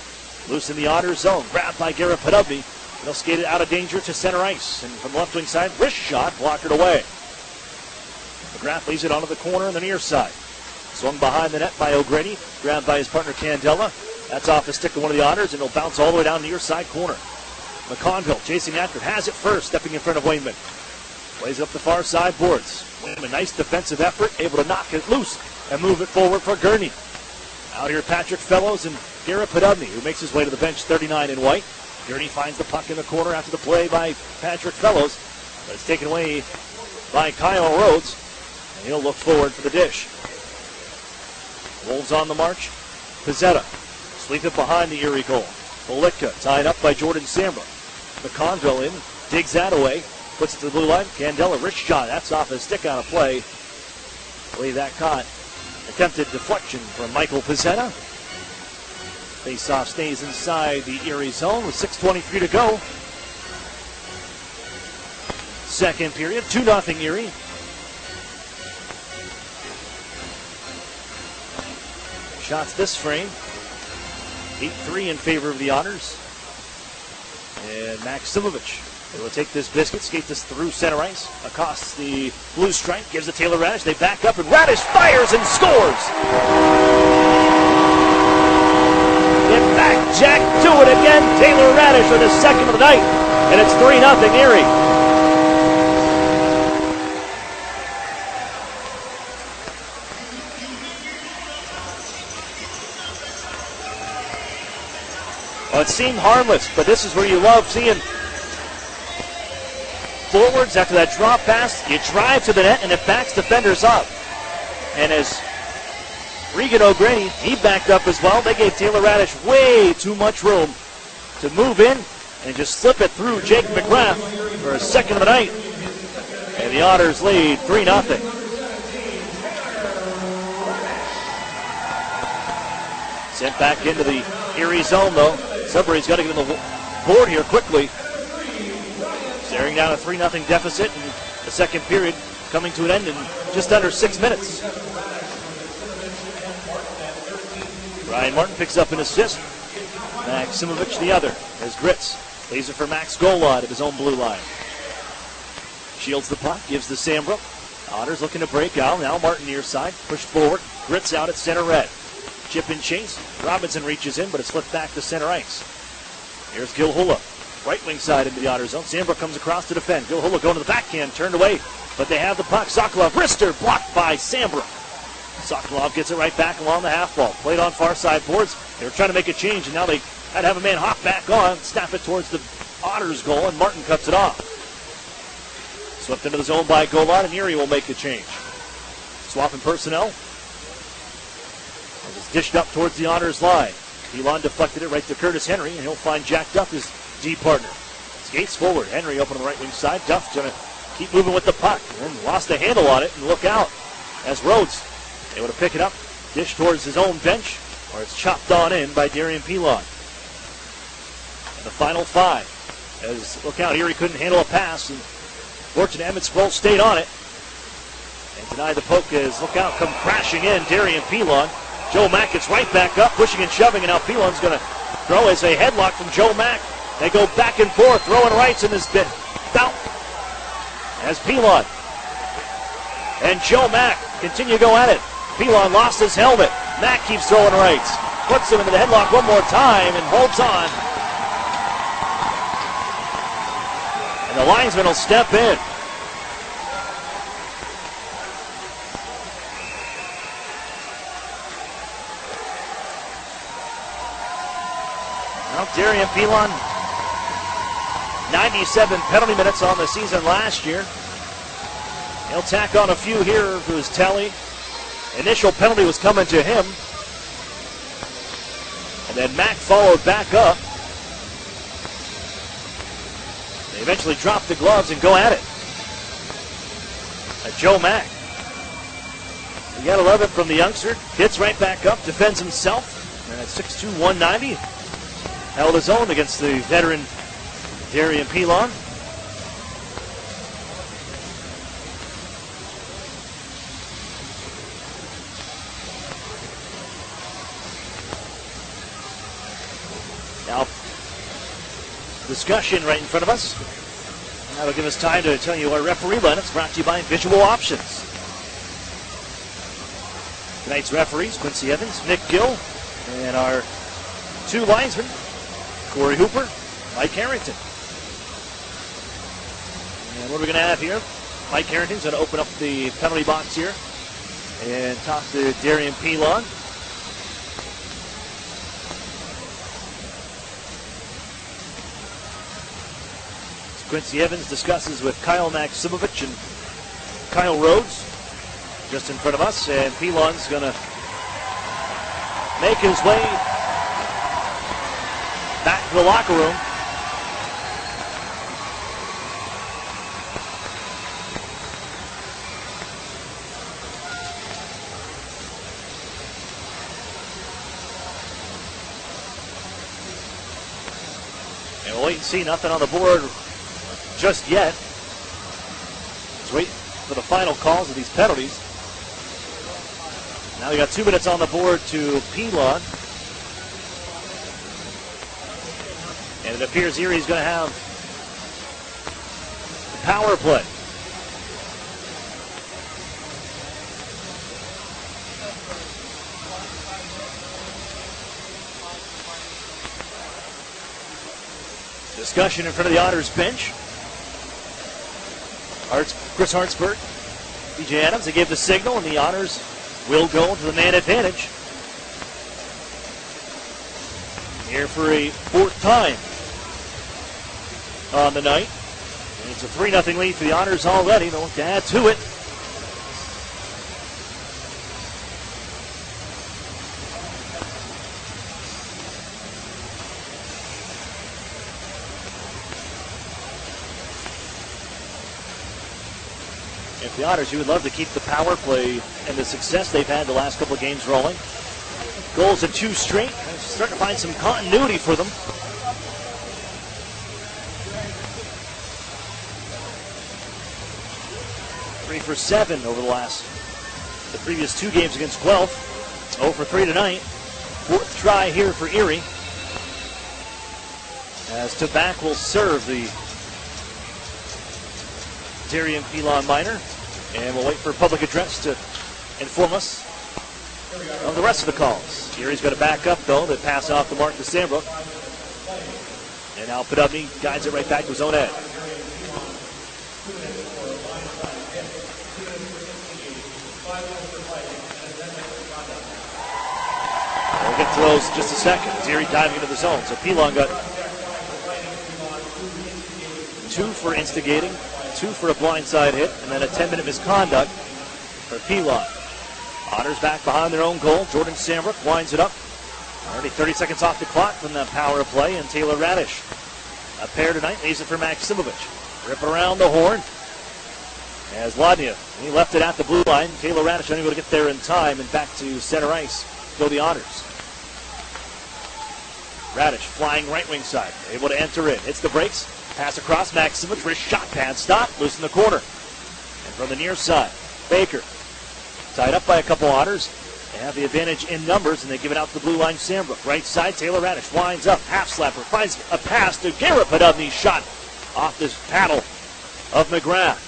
Loose in the Otters zone. Grabbed by Garrett Podubny. They'll skate it out of danger to center ice. And from the left wing side, wrist shot. Blocked it away. McGrath leaves it onto the corner on the near side. Swung behind the net by O'Grady. Grabbed by his partner Candela. That's off the stick of one of the Otters, and it'll bounce all the way down the near side corner. McConville chasing after. Has it first. Stepping in front of Wayman. Plays up the far side boards. Wayman, nice defensive effort. Able to knock it loose and move it forward for Gurney. Out here, Patrick Fellows and Garrett Podubny, who makes his way to the bench, 39 in white. Gurney finds the puck in the corner after the play by Patrick Fellows. But it's taken away by Kyle Rhodes. And he'll look forward for the dish. Wolves on the march. Pizzetta sweep it behind the Erie goal. Politka tied up by Jordan Sambra. McConville in, digs that away. Puts it to the blue line. Candela, wrist shot. That's off his stick on a play. I believe that caught. Attempted deflection from Michael Pizzetta. Face-off stays inside the Erie zone with 6:23 to go. Second period, 2-0 Erie. Shots this frame. 8-3 in favor of the Otters. And Maximovich will take this biscuit, skate this through center ice, accosts the blue stripe, gives it Taylor Radish. They back up, and Radish fires and scores! Get back, Jack, do it again. Taylor Radish with his second of the night, and it's 3-0 Erie. Well, it seemed harmless, but this is where you love seeing forwards after that drop pass. You drive to the net, and it backs defenders up. And as Regan O'Grady, he backed up as well. They gave Taylor Radish way too much room to move in and just slip it through Jake McGrath for his second of the night. And the Otters lead 3-0. Sent back into the Erie zone, though. Sudbury's got to get on the board here quickly. Staring down a 3-0 deficit, and the second period coming to an end in just under 6 minutes. Ryan Martin picks up an assist. Maximovich the other, as Gritz lays it for Max Golod of his own blue line. Shields the puck, gives to Sambra. Otters looking to break out. Now Martin near side, pushed forward. Gritz out at center red. Chip and chase. Robinson reaches in, but it's flipped back to center ice. Here's Gilhula. Right wing side into the Otter zone. Sambra comes across to defend. Gilhula going to the backhand, turned away, but they have the puck. Sokolov, wrister, blocked by Sambra. Sokolov gets it right back along the half wall. Played on far side boards. They were trying to make a change, and now they had to have a man hop back on, snap it towards the Otters goal, and Martin cuts it off. Swept into the zone by Golod, and Erie will make the change. Swapping personnel. It's dished up towards the Otters line. Elon deflected it right to Curtis Henry, and he'll find Jack Duff, his D partner. Skates forward. Henry open on the right wing side. Duff's going to keep moving with the puck, and then lost the handle on it, and look out as Rhodes able to pick it up, dish towards his own bench, or it's chopped on in by Darian Pilon. And the final 5, as look out, Erie couldn't handle a pass, and fortunate Emmett Sproul stayed on it and denied the poke as look out, come crashing in Darian Pilon. Joe Mack gets right back up, pushing and shoving, and now Pilon's going to throw as a headlock from Joe Mack. They go back and forth, throwing rights in this bout as Pilon and Joe Mack continue to go at it. Pilon lost his helmet. Mack keeps throwing rights. Puts him into the headlock one more time and holds on. And the linesman will step in. Well, Darian Pilon, 97 penalty minutes on the season last year. He'll tack on a few here to his tally. Initial penalty was coming to him. And then Mack followed back up. They eventually drop the gloves and go at it. Joe Mack. He got 11 from the youngster. Gets right back up, defends himself. And at 6'2", 190. Held his own against the veteran Darian Pilon. Now, discussion right in front of us. That'll give us time to tell you our referee lineups, brought to you by Visual Options. Tonight's referees, Quincy Evans, Nick Gill, and our 2 linesmen, Corey Hooper, Mike Harrington. And what are we going to have here? Mike Harrington's going to open up the penalty box here and talk to Darian Pilon. Quincy Evans discusses with Kyle Maximovich and Kyle Rhodes just in front of us, and Pilon's going to make his way back to the locker room. And we'll wait and see, nothing on the board just yet. Let's wait for the final calls of these penalties. Now we got 2 minutes on the board to Pilon. And it appears Erie's going to have the power play. Discussion in front of the Otters bench. Chris Hartsburg, BJ Adams, they gave the signal, and the Otters will go to the man advantage. Here for a 4th time on the night. And it's a 3-0 lead for the Otters already. They'll look to add to it. If the Otters, you would love to keep the power play and the success they've had the last couple of games rolling. Goals in 2 straight. Starting to find some continuity for them. Three for 7 over the previous 2 games against Guelph. 0 for 3 tonight. 4th try here for Erie. As Tabac will serve the Darian Pilon minor. And we'll wait for public address to inform us of the rest of the calls. Erie's got to back up, though. They pass off the mark to Sandbrook. And now Podubny guides it right back to his own end. quick throws in just a second. As Erie diving into the zone. So Pilon got 2 for instigating, 2 for a blindside hit, and then a 10-minute misconduct for Pilon. Otters back behind their own goal. Jordan Sambrook winds it up. Already 30 seconds off the clock from the power play, and Taylor Radish, a pair tonight, leaves it for Maximovich. Rip around the horn. As Ladnia, he left it at the blue line. Taylor Radish unable to get there in time, and back to center ice go the Otters. Radish flying right wing side, able to enter in. Hits the brakes, pass across Maximovich, wrist shot pad stop, loose in the corner. And from the near side, Baker, tied up by a couple Otters. They have the advantage in numbers, and they give it out to the blue line. Sambrook, right side, Taylor Radish winds up, half slapper, finds a pass to Garrett Podubny, shot off this paddle of McGrath.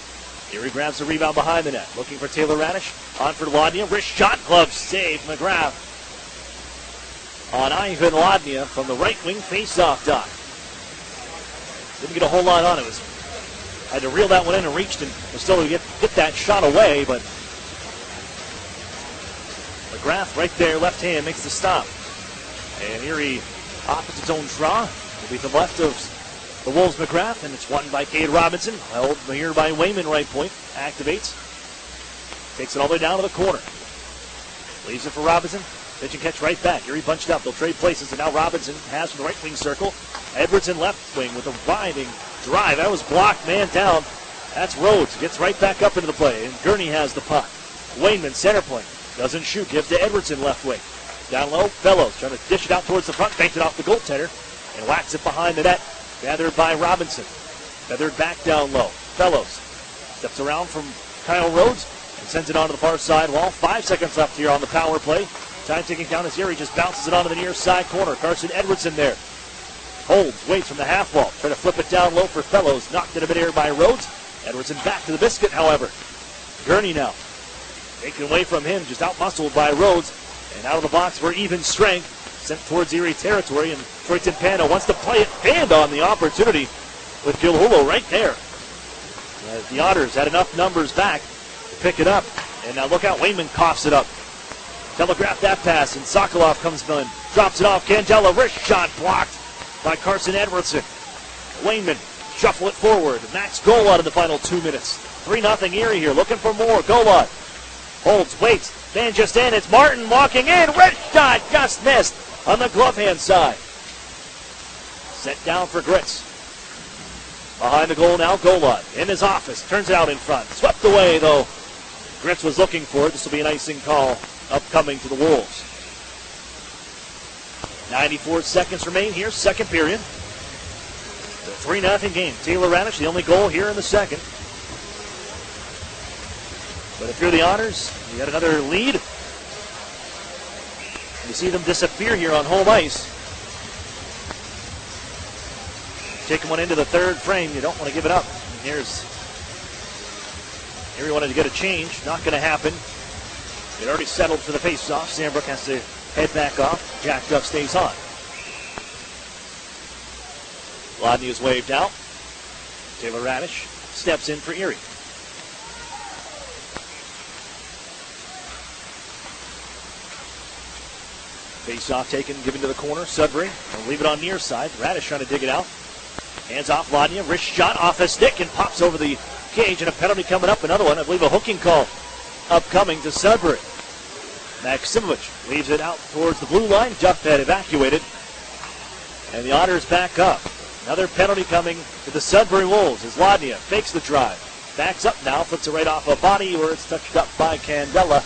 Erie grabs the rebound behind the net, looking for Taylor Radish, on for Ladnia, wrist shot, glove save, McGrath on Ivan Ladnia from the right wing face-off dot. Didn't get a whole lot on it. Had to reel that one in and reached and was still to get that shot away, but McGrath right there, left hand, makes the stop. And Erie opposite zone draw will be to the left of the Wolves McGrath, and it's won by Cade Robinson. Held here by Wayman, right point. Activates. Takes it all the way down to the corner. Leaves it for Robinson. Pitch and catch right back. Erie bunched up. They'll trade places, and now Robinson has from the right wing circle. Edwardson left wing with a riding drive. That was blocked, man down. That's Rhodes. Gets right back up into the play, and Gurney has the puck. Wayman, center point. Doesn't shoot. Gives to Edwardson, left wing. Down low, Fellows trying to dish it out towards the front. Banked it off the goaltender and whacks it behind the net. Gathered by Robinson. Feathered back down low. Fellows steps around from Kyle Rhodes and sends it onto the far side wall. 5 seconds left here on the power play. Time ticking down as Erie just bounces it onto the near side corner. Carson Edwardson there. Holds, waits from the half wall. Try to flip it down low for Fellows. Knocked into midair by Rhodes. Edwardson back to the biscuit, however. Gurney now. Taken away from him, just out-muscled by Rhodes. And out of the box for even strength. Sent towards Erie territory, and Troy Timpano wants to play it. And on the opportunity with Gilhulo right there. The Otters had enough numbers back to pick it up. And now look out, Wayman coughs it up. Telegraphed that pass, and Sokolov comes in. Drops it off, Candela, wrist shot blocked by Carson Edwardson. Wayman shuffle it forward. Max Golod in the final 2 minutes. 3-0 Erie here, looking for more. Golod holds, waits, man just in. It's Martin walking in. Wrist shot just missed on the glove hand side. Set down for Gritz. Behind the goal now, Golod in his office. Turns it out in front. Swept away, though. Gritz was looking for it. This will be an icing call upcoming to the Wolves. 94 seconds remain here, second period. The 3-0 game. Taylor Radish, the only goal here in the second. But if you're the Otters, you got another lead. You see them disappear here on home ice. Taking one into the third frame, you don't want to give it up. And here's Erie wanted to get a change, not going to happen. It already settled for the face-off. Sambrook has to head back off. Jack Duff stays on. Ladny is waved out. Taylor Radish steps in for Erie. Face-off taken, given to the corner. Sudbury will leave it on near side. Radish trying to dig it out. Hands off Ladny. Wrist shot off a stick and pops over the cage. And a penalty coming up. Another one. I believe a hooking call upcoming to Sudbury. Maximovich leaves it out towards the blue line. Duff had evacuated. And the Otters back up. Another penalty coming to the Sudbury Wolves as Ladnia fakes the drive. Backs up now, puts it right off a body where it's touched up by Candela.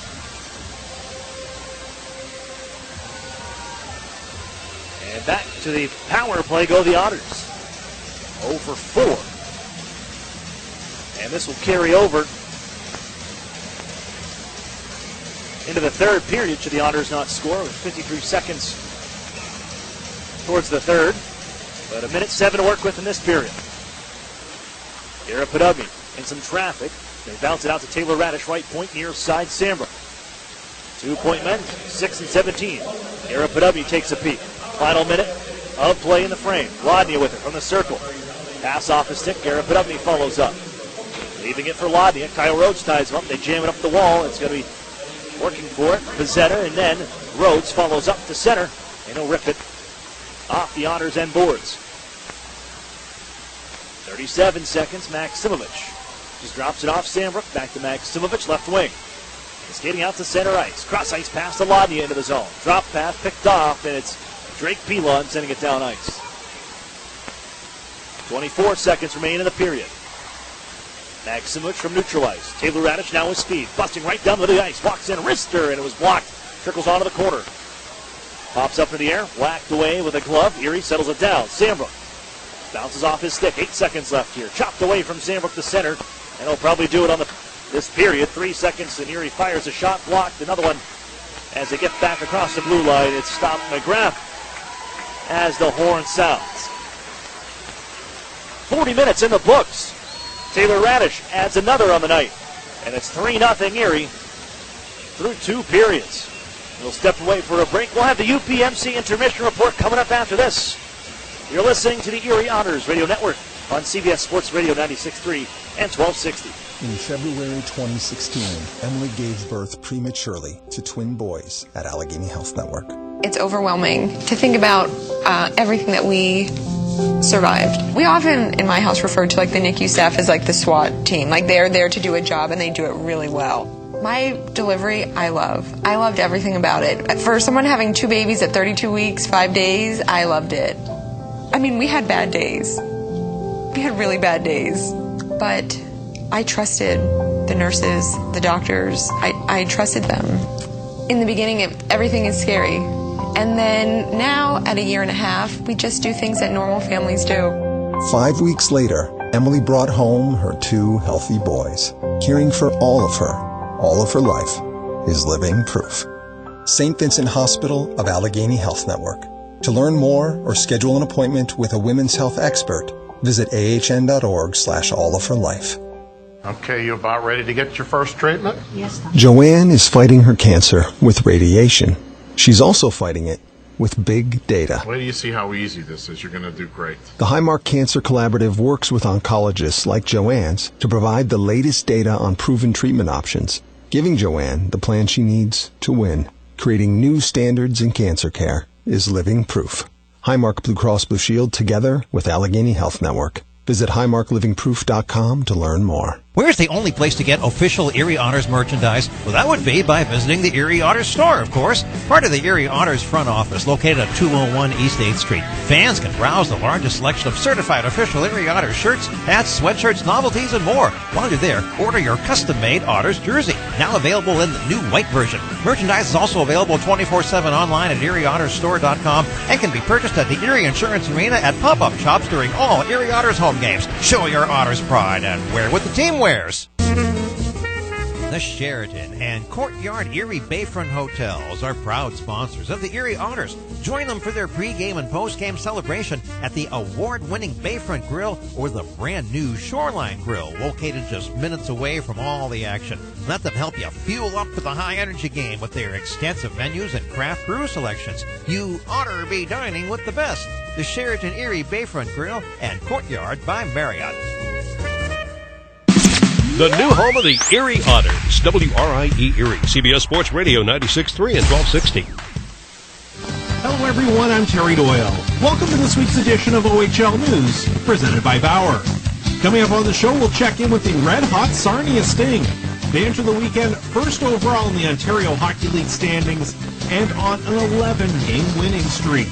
And back to the power play go the Otters. 0 for 4. And this will carry over into the third period should the Otters not score with 53 seconds towards the third. But 1:07 to work with in this period. Garrett Podubny in some traffic. They bounce it out to Taylor Radish, right point, near side Sambrook. 2-point men, 6 and 17. Garrett Podubny takes a peek. Final minute of play in the frame. Ladnia with it from the circle. Pass off a stick. Garrett Podubny follows up. Leaving it for Ladnia. Kyle Rhodes ties him up. They jam it up the wall. It's going to be working for it. Pizzetta, and then Rhodes follows up to center. And he'll rip it off the Otters end boards. 37 seconds, Maksimovic just drops it off Sandbrook, back to Maksimovic, left wing. Skating out to center ice. Cross ice pass to Lodnia into the zone. Drop pass picked off, and it's Drake Pilon sending it down ice. 24 seconds remain in the period. Maksimovic from neutral ice. Taylor Radich now with speed. Busting right down to the ice. Walks in, wrister, and it was blocked. Trickles onto the corner. Pops up in the air. Whacked away with a glove. Erie settles it down. Sandbrook bounces off his stick. 8 seconds left here. Chopped away from Sandbrook to center. And he'll probably do it on this period. 3 seconds, and Erie fires a shot. Blocked. Another one as they get back across the blue line. It's stopped. McGrath as the horn sounds. 40 minutes in the books. Taylor Radich adds another on the night. And it's 3-0 Erie through 2 periods. We'll step away for a break. We'll have the UPMC intermission report coming up after this. You're listening to the Erie Otters Radio Network on CBS Sports Radio 96.3 and 1260. In February 2016, Emily gave birth prematurely to twin boys at Allegheny Health Network. It's overwhelming to think about everything that we survived. We often, in my house, refer to like the NICU staff as like the SWAT team. Like they're there to do a job and they do it really well. My delivery, I loved everything about it. For someone having 2 babies at 32 weeks, 5 days, I loved it. I mean, we had bad days. We had really bad days. But I trusted the nurses, the doctors. I trusted them. In the beginning, everything is scary. And then now, at 1.5 years, we just do things that normal families do. 5 weeks later, Emily brought home her 2 healthy boys. Caring for all of her life, is living proof. St. Vincent Hospital of Allegheny Health Network. To learn more or schedule an appointment with a women's health expert, visit ahn.org/allofherlife. Okay, you about ready to get your first treatment? Yes, Doctor. Joanne is fighting her cancer with radiation. She's also fighting it with big data. Wait till you see how easy this is. You're going to do great. The Highmark Cancer Collaborative works with oncologists like Joanne's to provide the latest data on proven treatment options, giving Joanne the plan she needs to win. Creating new standards in cancer care is living proof. Highmark Blue Cross Blue Shield together with Allegheny Health Network. Visit highmarklivingproof.com to learn more. Where's the only place to get official Erie Otters merchandise? Well, that would be by visiting the Erie Otters store, of course. Part of the Erie Otters front office, located at 201 East 8th Street. Fans can browse the largest selection of certified official Erie Otters shirts, hats, sweatshirts, novelties, and more. While you're there, order your custom-made Otters jersey, now available in the new white version. Merchandise is also available 24/7 online at ErieOttersStore.com and can be purchased at the Erie Insurance Arena at pop-up shops during all Erie Otters home games. Show your Otters pride and wear what the team wears. The Sheraton and Courtyard Erie Bayfront Hotels are proud sponsors of the Erie Otters. Join them for their pregame and postgame celebration at the award-winning Bayfront Grill or the brand-new Shoreline Grill, located just minutes away from all the action. Let them help you fuel up for the high-energy game with their extensive menus and craft brew selections. You ought to be dining with the best. The Sheraton Erie Bayfront Grill and Courtyard by Marriott. The new home of the Erie Otters, WRIE Erie, CBS Sports Radio 96.3 and 1260. Hello everyone, I'm Terry Doyle. Welcome to this week's edition of OHL News, presented by Bauer. Coming up on the show, we'll check in with the red-hot Sarnia Sting. They enter the weekend first overall in the Ontario Hockey League standings and on an 11-game winning streak.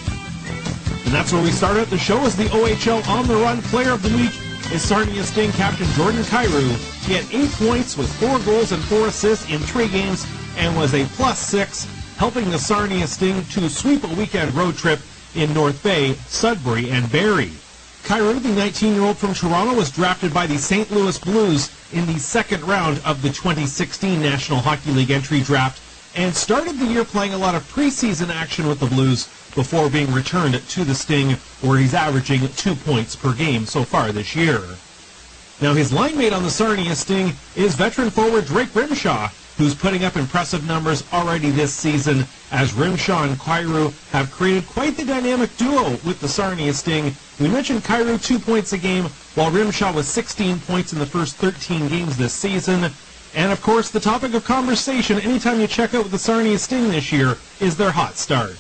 And that's where we start out the show as the OHL On the Run Player of the Week is Sarnia Sting captain Jordan Kyrou. He had 8 points with 4 goals and 4 assists in 3 games and was a +6, helping the Sarnia Sting to sweep a weekend road trip in North Bay, Sudbury, and Barrie. Kyrou, the 19-year-old from Toronto, was drafted by the St. Louis Blues in the second round of the 2016 National Hockey League entry draft and started the year playing a lot of preseason action with the Blues before being returned to the Sting, where he's averaging 2 points per game so far this year. Now, his line mate on the Sarnia Sting is veteran forward Drake Grimshaw, who's putting up impressive numbers already this season, as Grimshaw and Kyrou have created quite the dynamic duo with the Sarnia Sting. We mentioned Kyrou 2 points a game, while Grimshaw was 16 points in the first 13 games this season. And, of course, the topic of conversation anytime you check out the Sarnia Sting this year is their hot start.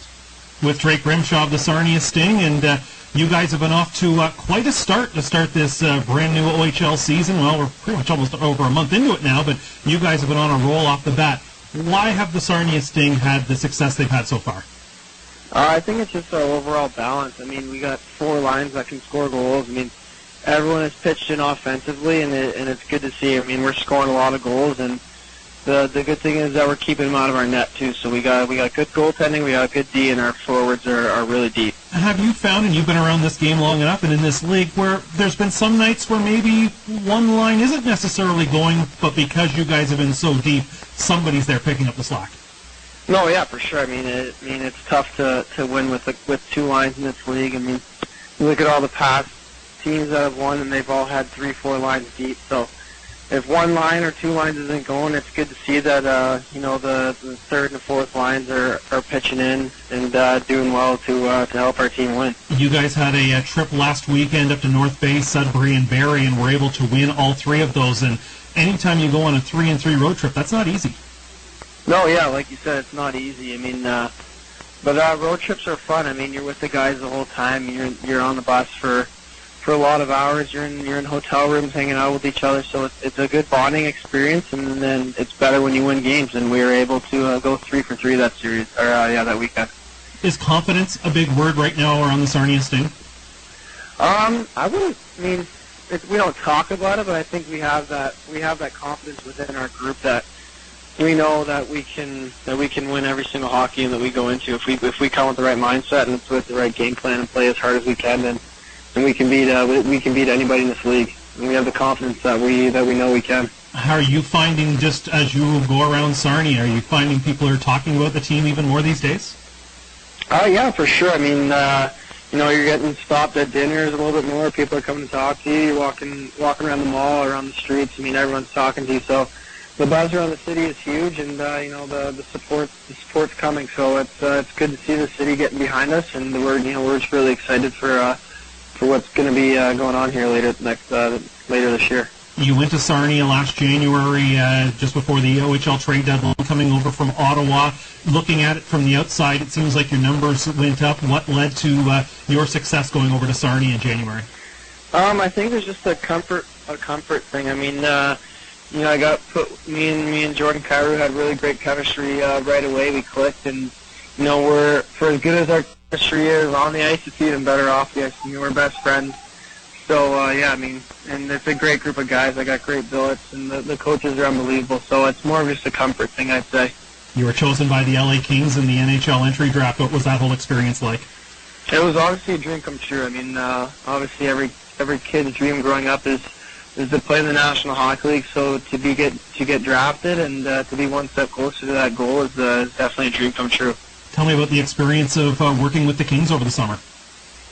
with Drake Grimshaw of the Sarnia Sting, and you guys have been off to quite a start to start this brand new OHL season. Well, we're pretty much almost over a month into it now, but you guys have been on a roll off the bat. Why have the Sarnia Sting had the success they've had so far? I think it's just our overall balance. I mean, we got 4 lines that can score goals. I mean, everyone has pitched in offensively, and it's good to see. I mean, we're scoring a lot of goals, and the good thing is that we're keeping them out of our net too. So we got good goaltending, we got good D, and our forwards are really deep. Have you found, and you've been around this game long enough and in this league, where there's been some nights where maybe one line isn't necessarily going, but because you guys have been so deep, somebody's there picking up the slack? No, yeah, for sure. I mean, it's tough to win with 2 lines in this league. I mean, you look at all the past teams that have won, and they've all had 3-4 lines deep. So if 1 line or 2 lines isn't going, it's good to see that the 3rd and the 4th lines are pitching in and doing well to help our team win. You guys had a trip last weekend up to North Bay, Sudbury, and Barrie, and were able to win all 3 of those. And anytime you go on a 3-and-3 road trip, that's not easy. No, yeah, like you said, it's not easy. I mean, but road trips are fun. I mean, you're with the guys the whole time. You're on the bus for a lot of hours. You're in hotel rooms hanging out with each other. So it's a good bonding experience, and then it's better when you win games. And we were able to go 3 for 3 that series, or that weekend. Is confidence a big word right now around the Sarnia Sting? I wouldn't. I mean, we don't talk about it, but I think we have that confidence within our group that we know that we can win every single hockey game that we go into if we come with the right mindset and with the right game plan and play as hard as we can, then we can beat anybody in this league. And we have the confidence that we know we can. How are you finding, just as you go around Sarnia, are you finding people are talking about the team even more these days? Yeah, for sure. I mean, you're getting stopped at dinners a little bit more. People are coming to talk to you. You're walking around the mall, around the streets. I mean, everyone's talking to you. So the buzz around the city is huge, and the support's coming. So it's good to see the city getting behind us, and we're just really excited for what's going to be going on here later this year. You went to Sarnia last January, just before the OHL trade deadline, coming over from Ottawa. Looking at it from the outside, it seems like your numbers went up. What led to your success going over to Sarnia in January? I think there's just a comfort thing. I mean, I got me and Jordan Kyrou had really great chemistry right away. We clicked, and we're, for as good as our chemistry is on the ice, it's even better off the ice. We're best friends. So I mean, and it's a great group of guys. I got great billets, and the coaches are unbelievable. So it's more of just a comfort thing, I'd say. You were chosen by the LA Kings in the NHL entry draft. What was that whole experience like? It was obviously a dream come true. I mean, obviously every kid's dream growing up is to play in the National Hockey League. So to get drafted and to be one step closer to that goal is definitely a dream come true. Tell me about the experience of working with the Kings over the summer.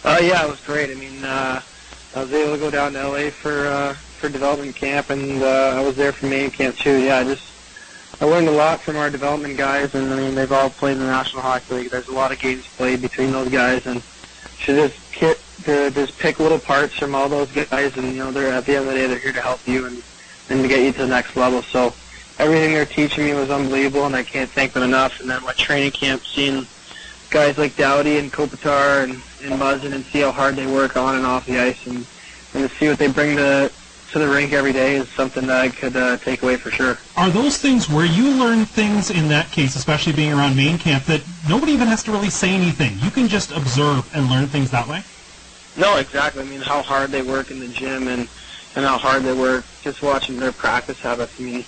Yeah, it was great. I mean, I was able to go down to LA for development camp, and I was there for main camp too. Yeah, I learned a lot from our development guys, and I mean they've all played in the National Hockey League. There's a lot of games played between those guys, and to just pick little parts from all those guys, and they're at the end of the day they're here to help you and to get you to the next level. So everything they're teaching me was unbelievable, and I can't thank them enough. And then my training camp, seeing guys like Dowdy and Kopitar and Muzzin and see how hard they work on and off the ice, and to see what they bring to the rink every day is something that I could take away for sure. Are those things where you learn things in that case, especially being around main camp, that nobody even has to really say anything? You can just observe and learn things that way? No, exactly. I mean, how hard they work in the gym and how hard they work just watching their practice habits. I mean,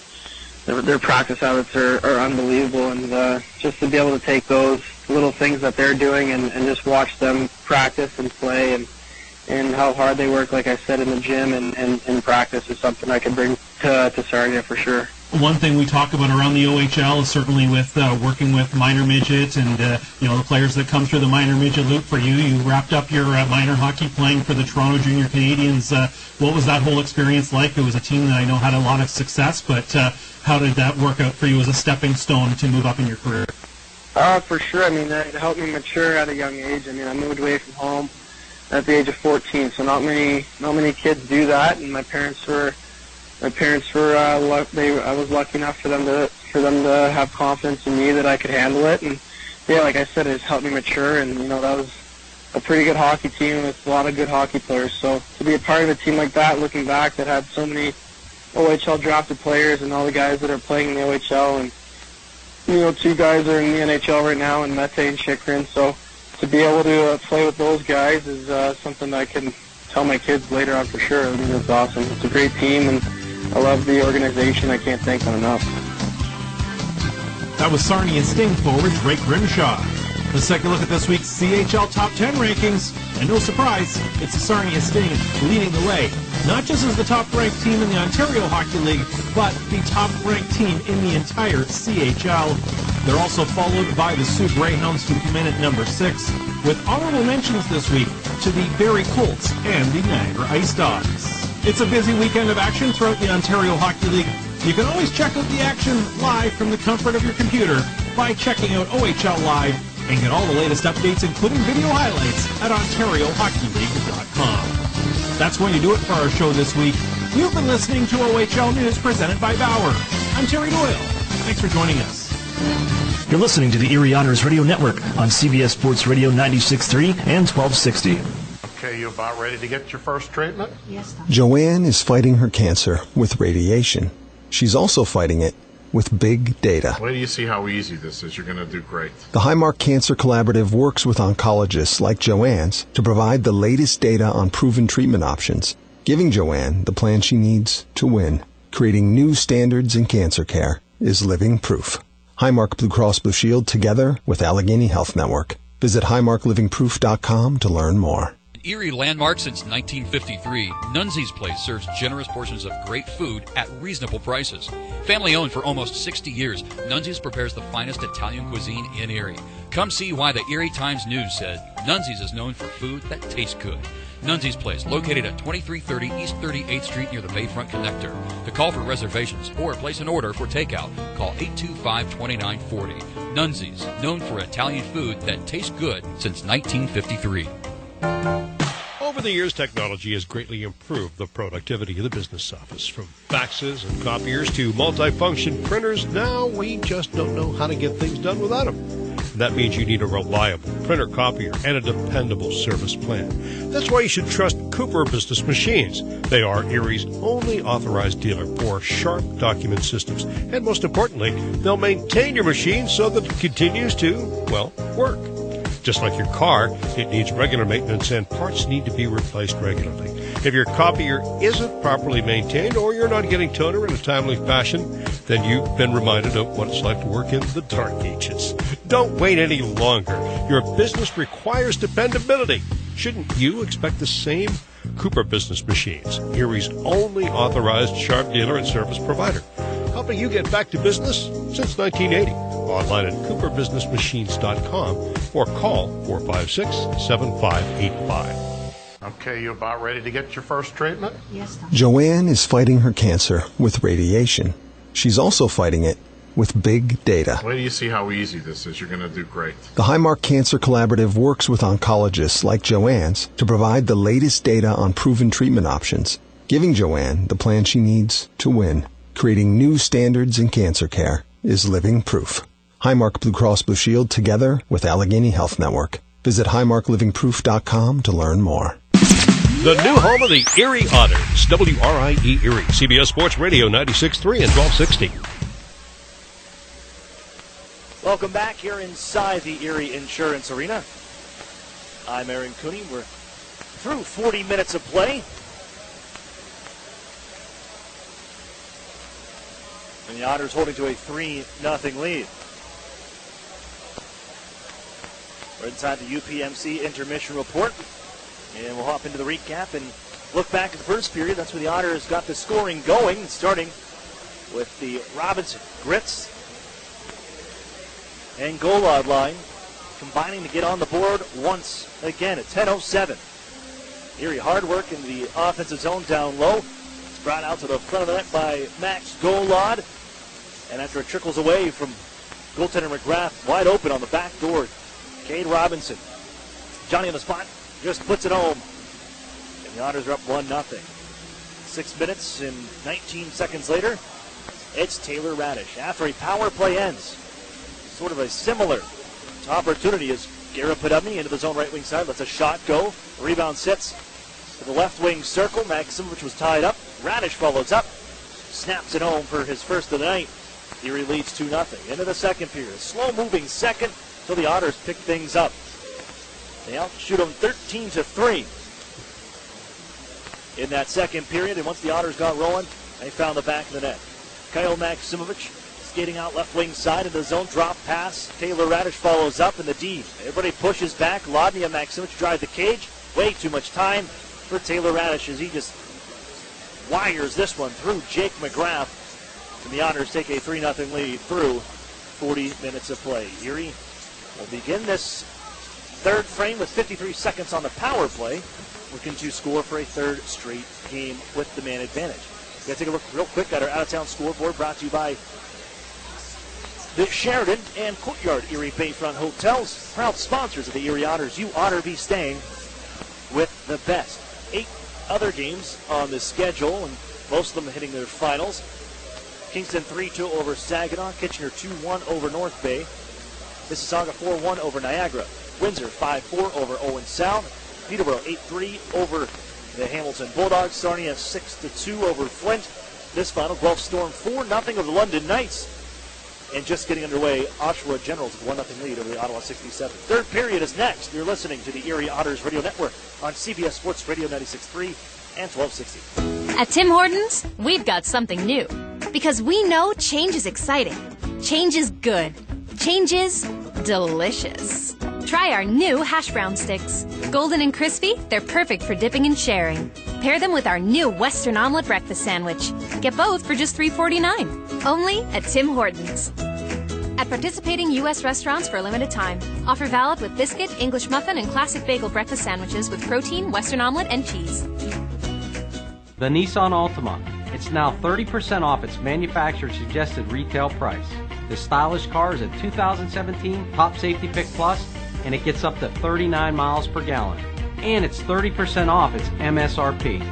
their practice habits are unbelievable, and just to be able to take those little things that they're doing and just watch them practice and play and how hard they work, like I said, in the gym and in practice is something I can bring to Sarnia for sure. One thing we talk about around the OHL is certainly with working with minor midget and the players that come through the minor midget loop for you. You wrapped up your minor hockey playing for the Toronto Junior Canadiens. What was that whole experience like? It was a team that I know had a lot of success, but how did that work out for you as a stepping stone to move up in your career? For sure. I mean, it helped me mature at a young age. I mean, I moved away from home at the age of 14, so not many kids do that. And I was lucky enough for them to have confidence in me that I could handle it, and yeah, like I said, it's helped me mature, and that was a pretty good hockey team with a lot of good hockey players. So to be a part of a team like that, looking back, that had so many OHL drafted players and all the guys that are playing in the OHL, and 2 guys are in the NHL right now, and Mete and Chikrin. So to be able to play with those guys is something that I can tell my kids later on for sure. I mean, it's awesome. It's a great team, and I love the organization. I can't thank them enough. That was Sarnia and Sting forward Drake Grimshaw. Let's take a look at this week's CHL Top 10 rankings. And no surprise, it's the Sarnia Sting leading the way. Not just as the top-ranked team in the Ontario Hockey League, but the top-ranked team in the entire CHL. They're also followed by the Sioux Greyhounds, who come in at number 6, with honorable mentions this week to the Barrie Colts and the Niagara Ice Dogs. It's a busy weekend of action throughout the Ontario Hockey League. You can always check out the action live from the comfort of your computer by checking out OHL Live and get all the latest updates, including video highlights, at OntarioHockeyLeague.com. That's going to do it for our show this week. You've been listening to OHL News presented by Bauer. I'm Terry Doyle. Thanks for joining us. You're listening to the Erie Otters Radio Network on CBS Sports Radio 96.3 and 1260. Okay, you about ready to get your first treatment? Yes, Doctor. Joanne is fighting her cancer with radiation. She's also fighting it with big data. Wait till you see how easy this is. You're going to do great. The Highmark Cancer Collaborative works with oncologists like Joanne's to provide the latest data on proven treatment options, giving Joanne the plan she needs to win. Creating new standards in cancer care is living proof. Highmark Blue Cross Blue Shield together with Allegheny Health Network. Visit highmarklivingproof.com to learn more. Erie landmark since 1953, Nunzi's Place serves generous portions of great food at reasonable prices. Family owned for almost 60 years, Nunzi's prepares the finest Italian cuisine in Erie. Come see why the Erie Times News said Nunzi's is known for food that tastes good. Nunzi's Place, located at 2330 East 38th Street near the Bayfront Connector. To call for reservations or place an order for takeout, call 825-2940. Nunzi's, known for Italian food that tastes good since 1953. Over the years, technology has greatly improved the productivity of the business office. From faxes and copiers to multifunction printers, now we just don't know how to get things done without them. That means you need a reliable printer copier and a dependable service plan. That's why you should trust Cooper Business Machines. They are Erie's only authorized dealer for sharp document systems. And most importantly, they'll maintain your machine so that it continues to, well, work. Just like your car, it needs regular maintenance and parts need to be replaced regularly. If your copier isn't properly maintained or you're not getting toner in a timely fashion, then you've been reminded of what it's like to work in the dark ages. Don't wait any longer. Your business requires dependability. Shouldn't you expect the same? Cooper Business Machines, Erie's only authorized sharp dealer and service provider. Helping you get back to business since 1980. Online at cooperbusinessmachines.com or call 456-7585. Okay, you about ready to get your first treatment? Yes, Doctor. Joanne is fighting her cancer with radiation. She's also fighting it with big data. Wait till you see how easy this is. You're going to do great. The Highmark Cancer Collaborative works with oncologists like Joanne's to provide the latest data on proven treatment options, giving Joanne the plan she needs to win. Creating new standards in cancer care is living proof. Highmark Blue Cross Blue Shield together with Allegheny Health Network. Visit highmarklivingproof.com to learn more. The new home of the Erie Otters, WRIE Erie, CBS Sports Radio 96.3 and 1260. Welcome back here inside the Erie Insurance Arena. I'm Aaron Cooney. We're through 40 minutes of play. And the Otters holding to a 3-0 lead. We're inside the UPMC intermission report. And we'll hop into the recap and look back at the first period. That's where the Otters got the scoring going, starting with the Robinson, Gritz, and Golod line, combining to get on the board once again at 10:07. Erie hard work in the offensive zone down low. It's brought out to the front of the net by Max Golod. And after it trickles away from goaltender McGrath, wide open on the back door, Cade Robinson. Johnny on the spot just puts it home. And the Otters are up 1-0. 6 minutes and 19 seconds later, it's Taylor Radish. After a power play ends, sort of a similar opportunity as Garrett Podubny into the zone right wing side. Lets a shot go. The rebound sits to the left wing circle. Maximovich was tied up. Radish follows up. Snaps it home for his first of the night. Erie leads 2-0. Into the second period. Slow moving second until the Otters pick things up. They outshoot them 13-3 in that second period. And once the Otters got rolling, they found the back of the net. Kyle Maximovich skating out left wing side of the zone. Drop pass. Taylor Radish follows up in the D. Everybody pushes back. Lodny and Maximovich drive the cage. Way too much time for Taylor Radish as he just wires this one through Jake McGrath. And the Otters take a 3-0 lead through 40 minutes of play. Erie will begin this third frame with 53 seconds on the power play, looking to score for a third straight game with the man advantage. We're going to take a look real quick at our out-of-town scoreboard, brought to you by the Sheridan and Courtyard Erie Bayfront Hotels, proud sponsors of the Erie Otters. You ought to be staying with the best. 8 other games on the schedule, and most of them hitting their finals. Kingston 3-2 over Saginaw. Kitchener 2-1 over North Bay. Mississauga 4-1 over Niagara. Windsor 5-4 over Owen Sound. Peterborough 8-3 over the Hamilton Bulldogs. Sarnia 6-2 over Flint. This final, Guelph Storm 4-0 over the London Knights. And just getting underway, Oshawa Generals with 1-0 lead over the Ottawa 67. Third period is next. You're listening to the Erie Otters Radio Network on CBS Sports Radio 96.3 and 1260. At Tim Hortons, we've got something new. Because we know change is exciting. Change is good. Change is delicious. Try our new hash brown sticks. Golden and crispy, they're perfect for dipping and sharing. Pair them with our new Western Omelette Breakfast Sandwich. Get both for just $3.49. Only at Tim Hortons. At participating U.S. restaurants for a limited time. Offer valid with biscuit, English muffin, and classic bagel breakfast sandwiches with protein, Western omelet, and cheese. The Nissan Altima. It's now 30% off its manufacturer's suggested retail price. This stylish car is a 2017 Top Safety Pick Plus, and it gets up to 39 miles per gallon. And it's 30% off its MSRP.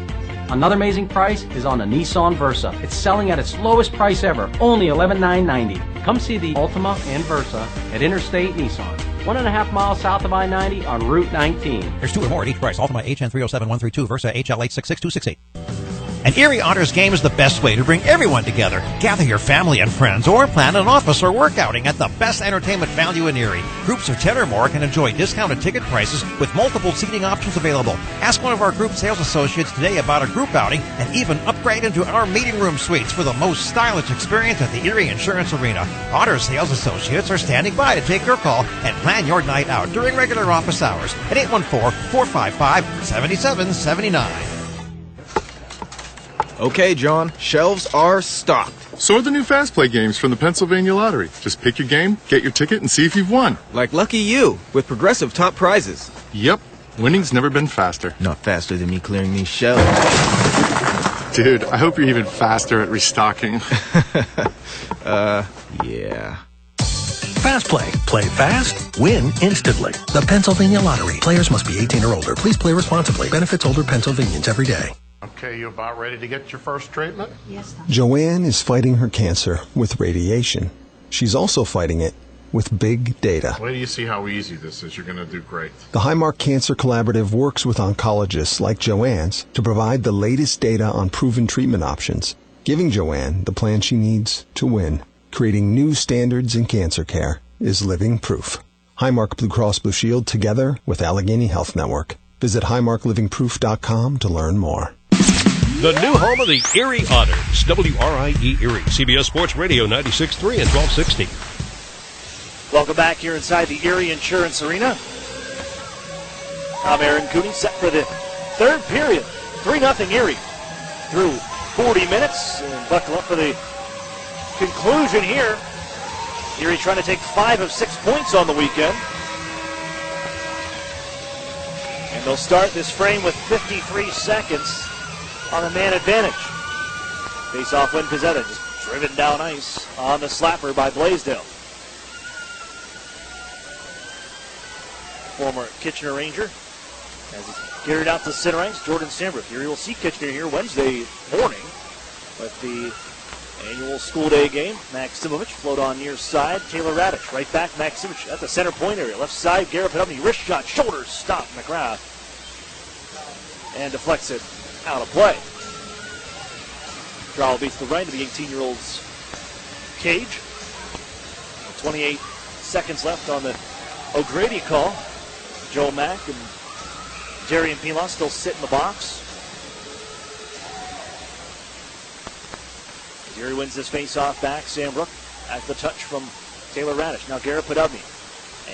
Another amazing price is on the Nissan Versa. It's selling at its lowest price ever, only $11,990. Come see the Altima and Versa at Interstate Nissan, 1.5 miles south of I-90 on Route 19. There's 2 or more at each price. Altima HN 307132, Versa HL866268. An Erie Otters game is the best way to bring everyone together. Gather your family and friends or plan an office or work outing at the best entertainment value in Erie. Groups of 10 or more can enjoy discounted ticket prices with multiple seating options available. Ask one of our group sales associates today about a group outing and even upgrade into our meeting room suites for the most stylish experience at the Erie Insurance Arena. Otters sales associates are standing by to take your call and plan your night out during regular office hours at 814-455-7779. Okay, John, shelves are stocked. So are the new Fast Play games from the Pennsylvania Lottery. Just pick your game, get your ticket, and see if you've won. Like lucky you, with progressive top prizes. Yep, winning's never been faster. Not faster than me clearing these shelves. Dude, I hope you're even faster at restocking. Yeah. Fast Play. Play fast, win instantly. The Pennsylvania Lottery. Players must be 18 or older. Please play responsibly. Benefits older Pennsylvanians every day. Okay, you about ready to get your first treatment? Yes, Dr. Joanne is fighting her cancer with radiation. She's also fighting it with big data. Wait till you see how easy this is. You're going to do great. The Highmark Cancer Collaborative works with oncologists like Joanne's to provide the latest data on proven treatment options, giving Joanne the plan she needs to win. Creating new standards in cancer care is living proof. Highmark Blue Cross Blue Shield together with Allegheny Health Network. Visit highmarklivingproof.com to learn more. The new home of the Erie Otters, WRIE Erie, CBS Sports Radio 96.3 and 1260. Welcome back here inside the Erie Insurance Arena. I'm Aaron Cooney, set for the third period. 3-0 Erie through 40 minutes. And buckle up for the conclusion here. Erie trying to take 5 of 6 points on the weekend. And they'll start this frame with 53 seconds on the man advantage. Face-off win Pizzetta just driven down ice on the slapper by Blaisdell. Former Kitchener Ranger as he's carried out to center ice, Jordan Sambrook. Erie will see Kitchener here Wednesday morning with the Annual school day game. Maximovich float on near side. Taylor Radich right back. Maximovich at the center point area. Left side. Garrett Pedubny wrist shot. Shoulders stop McGrath. And deflects it out of play. Trowell beats the right of the 18-year-old's cage. 28 seconds left on the O'Grady call. Joe Mack and Darian Pilon still sit in the box. Erie wins this face-off back. Sambrook at the touch from Taylor Radich. Now Garrett Pedubny.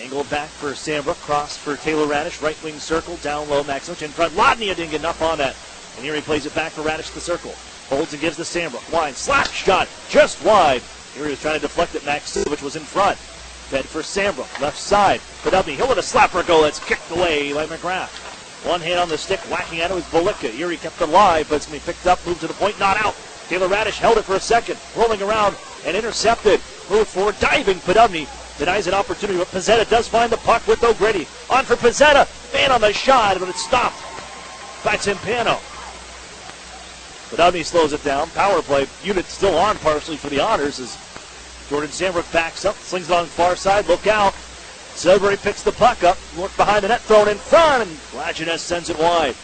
Angled back for Sambrook. Cross for Taylor Radich. Right wing circle. Down low. Maximovich in front. Lodnia didn't get enough on that. And Erie plays it back for Radich to the circle. Holds and gives to Sambrook. Wine. Slap shot. Just wide. Erie was trying to deflect it. Maximovich was in front. Fed for Sambrook. Left side. Pedubny. He'll let a slapper go. That's kicked away by McGrath. One hand on the stick. Whacking at it was Balicka. Erie kept it alive, but it's going to be picked up. Moved to the point. Not out. Taylor Radich held it for a second, rolling around and intercepted. Move forward, diving. Pedubny denies an opportunity, but Pizzetta does find the puck with O'Grady. On for Pizzetta. Man on the shot, but it's stopped by Timpano. Pedubny slows it down. Power play unit still on partially for the Otters as Jordan Sambrook backs up, slings it on the far side. Look out. Sudbury picks the puck up. Look behind the net, thrown in front, and Lajeunesse sends it wide.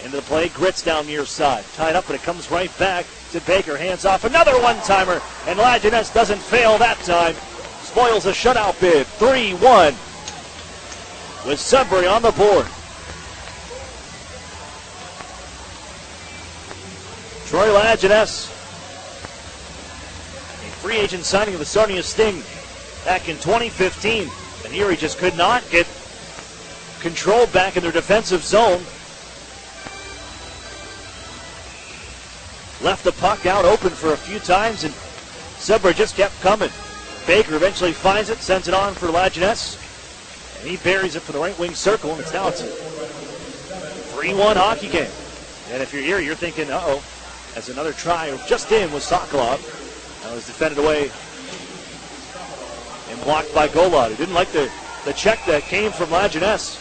Into the play, Grits down near side. Tied up, but it comes right back to Baker. Hands off, another one-timer, and Lajeunesse doesn't fail that time. Spoils a shutout bid, 3-1, with Sudbury on the board. Troy Lajeunesse, a free agent signing of the Sarnia Sting back in 2015, and Erie just could not get control back in their defensive zone. Left the puck out open for a few times, and Sudbury just kept coming. Baker eventually finds it, sends it on for Lajeunesse, and he buries it for the right wing circle, and it's now a 3-1 hockey game. And if you're Erie, you're thinking, uh-oh, as another try just in was Sokolov. That was defended away and blocked by Golod, who didn't like the check that came from Lajeunesse.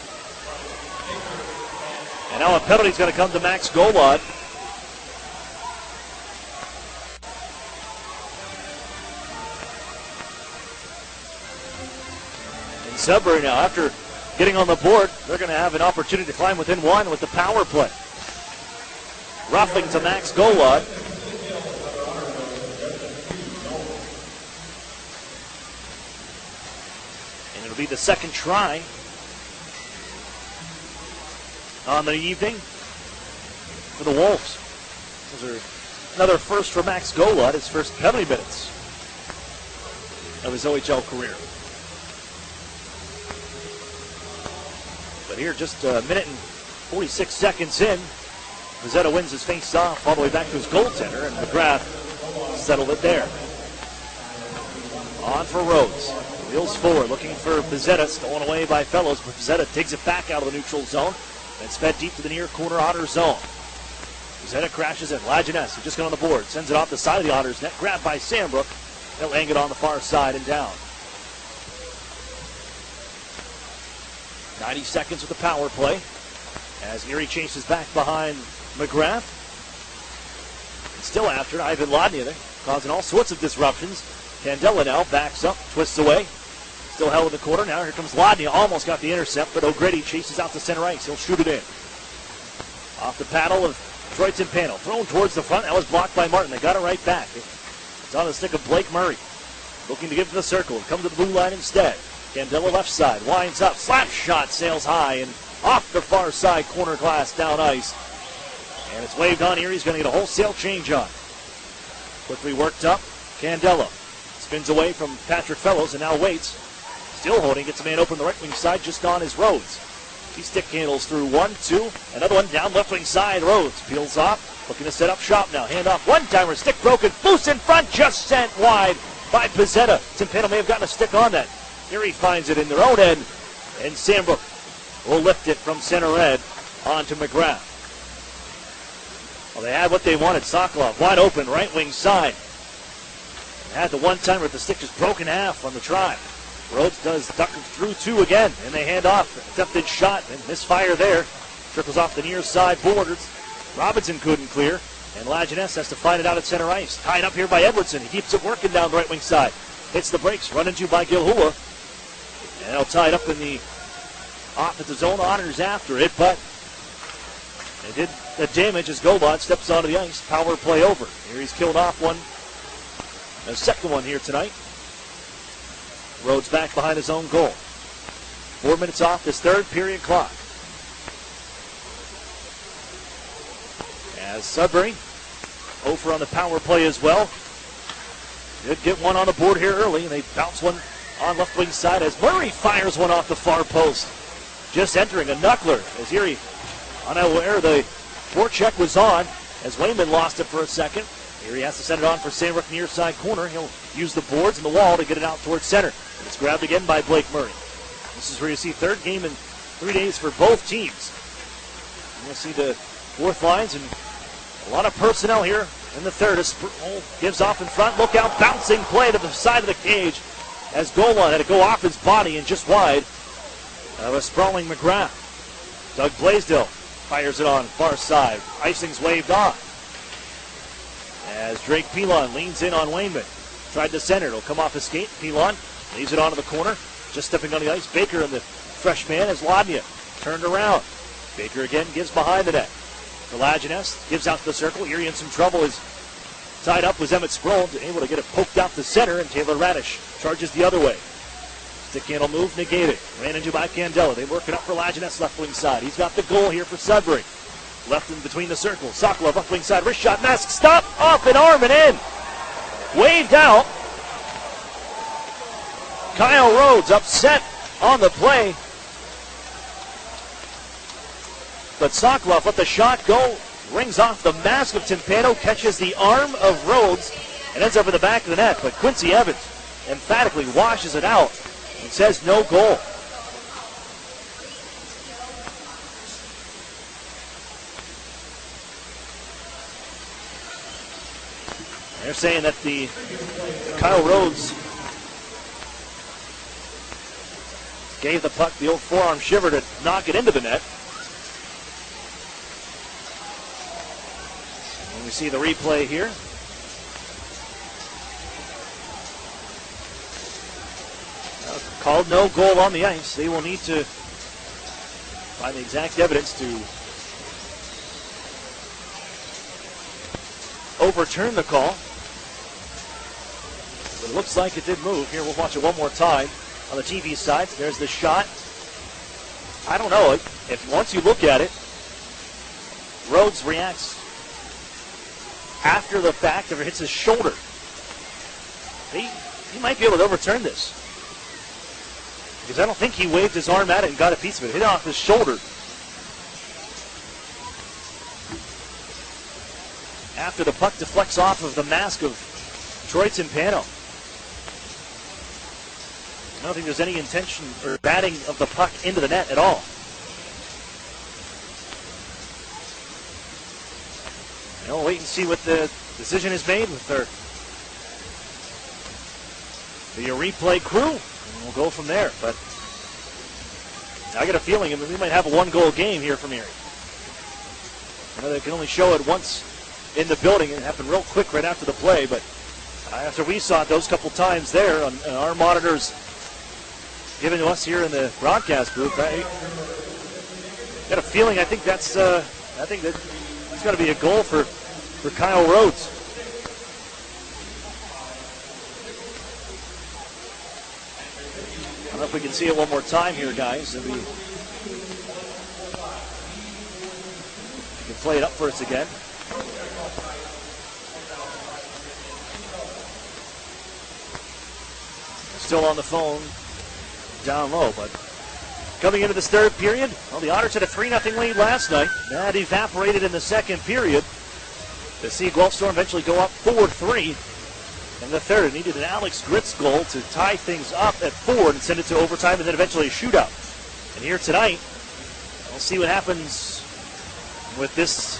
And now a penalty is going to come to Max Golod. Sudbury now, after getting on the board, they're going to have an opportunity to climb within one with the power play. Roughing to Max Golod. And it'll be the second try on the evening for the Wolves. Those are another first for Max Golod, his first penalty minutes of his OHL career. Here, just a minute and 46 seconds in, Pizzetta wins his face-off all the way back to his goaltender, and McGrath settled it there. On for Rhodes. Wheels forward, looking for Pizzetta, stolen away by Fellows, but Pizzetta digs it back out of the neutral zone, and it's fed deep to the near corner Otter zone. Pizzetta crashes in. Lajeunesse, who just got on the board, sends it off the side of the Otters net, grabbed by Sambrook. They'll hang it on the far side and down. 90 seconds with the power play as Erie chases back behind McGrath. And still after Ivan Lodnia, they're causing all sorts of disruptions. Candela now backs up, twists away. Still held in the corner. Now here comes Lodnia. Almost got the intercept, but O'Grady chases out to center ice. He'll shoot it in. Off the paddle of Troy Timpano. Thrown towards the front. That was blocked by Martin. They got it right back. It's on the stick of Blake Murray. Looking to give to the circle and come to the blue line instead. Candela left side, winds up, slap shot, sails high, and off the far side, corner glass, down ice. And it's waved on. Erie's going to get a wholesale change on. Quickly worked up, Candela spins away from Patrick Fellows and now waits. Still holding, gets a man open the right wing side, just on his Rhodes. He stick handles through 1-2, another one down left wing side, Rhodes peels off, looking to set up shop now, hand off, one-timer, stick broken, loose in front, just sent wide by Pizzetta. Timpano may have gotten a stick on that. Erie finds it in their own end, and Sambrook will lift it from center red onto McGrath. Well, they had what they wanted. Sokolov wide open, right wing side. And had the one-timer with the stick just broken half on the try. Rhodes does duck through two again, and they hand off. Attempted shot, and misfire there. Trickles off the near side borders. Robinson couldn't clear, And Lajeunesse has to find it out at center ice. Tied up here by Edwardson. He keeps it working down the right wing side. Hits the brakes, run into by Gilhula. And it'll tie it up in the offensive zone. Otters after it, but they did the damage as Golod steps onto the ice. Power play over. Here he's killed off one. A second one here tonight. Rhodes back behind his own goal. 4 minutes off this third period clock. As Sudbury, over on the power play as well. Did get one on the board here early, and they bounce one on left wing side as Murray fires one off the far post. Just entering a knuckler as Erie, unaware the forecheck was on as Wayman lost it for a second. Erie has to send it on for Sandrook near side corner. He'll use the boards and the wall to get it out towards center. It's grabbed again by Blake Murray. This is where you see third game in 3 days for both teams. You'll see the fourth lines and a lot of personnel here in the third. As Sproul gives off in front. Look out, bouncing play to the side of the cage as Golan had to go off his body and just wide of a sprawling McGrath. Doug Blaisdell fires it on far side. Icing's waved off as Drake Pilon leans in on Wayman. Tried to center. It'll come off his skate. Pilon leaves it onto the corner. Just stepping on the ice. Baker and the fresh man as Ladnia turned around. Baker again gives behind the net. The Lajeunesse gives out to the circle. Erie in some trouble is tied up with Emmett Sproul, able to get it poked out the center, and Taylor Radish charges the other way. Stick handle move negated. Ran into by Candela. They work it up for Lajeunesse left wing side. He's got the goal here for Sudbury. Left in between the circles. Sokolov left wing side. Wrist shot. Mask stop. Off an arm and in. Waved out. Kyle Rhodes upset on the play. But Sokolov let the shot go. Rings off the mask of Timpano. Catches the arm of Rhodes. And ends up in the back of the net. But Quincy Evans emphatically washes it out. And says no goal. They're saying that the Kyle Rhodes gave the puck the old forearm shiver to knock it into the net. And we see the replay here. Called no goal on the ice. They will need to find the exact evidence to overturn the call. But it looks like it did move. Here, we'll watch it one more time on the TV side. There's the shot. I don't know. If once you look at it, Rhodes reacts after the fact, if it hits his shoulder. He might be able to overturn this. Because I don't think he waved his arm at it and got a piece of it. Hit it off his shoulder. After the puck deflects off of the mask of Troy Timpano. I don't think there's any intention or batting of the puck into the net at all. And we'll wait and see what the decision is made with the replay crew. And we'll go from there. But I get a feeling we might have a one-goal game here from Erie. I know they can only show it once in the building, and it happened real quick right after the play. But after we saw it those couple times there on our monitors given to us here in the broadcast booth, I got a feeling. I think that's got to be a goal for Kyle Rhodes. I don't know if we can see it one more time here, guys. And we can play it up for us again. Still on the phone, down low, but coming into this third period, well, the Otters had a 3-0 lead last night. That evaporated in the second period. To see Guelph-Storm eventually go up 4-3 in the third. It needed an Alex Gritz goal to tie things up at 4 and send it to overtime and then eventually a shootout. And here tonight, we'll see what happens with this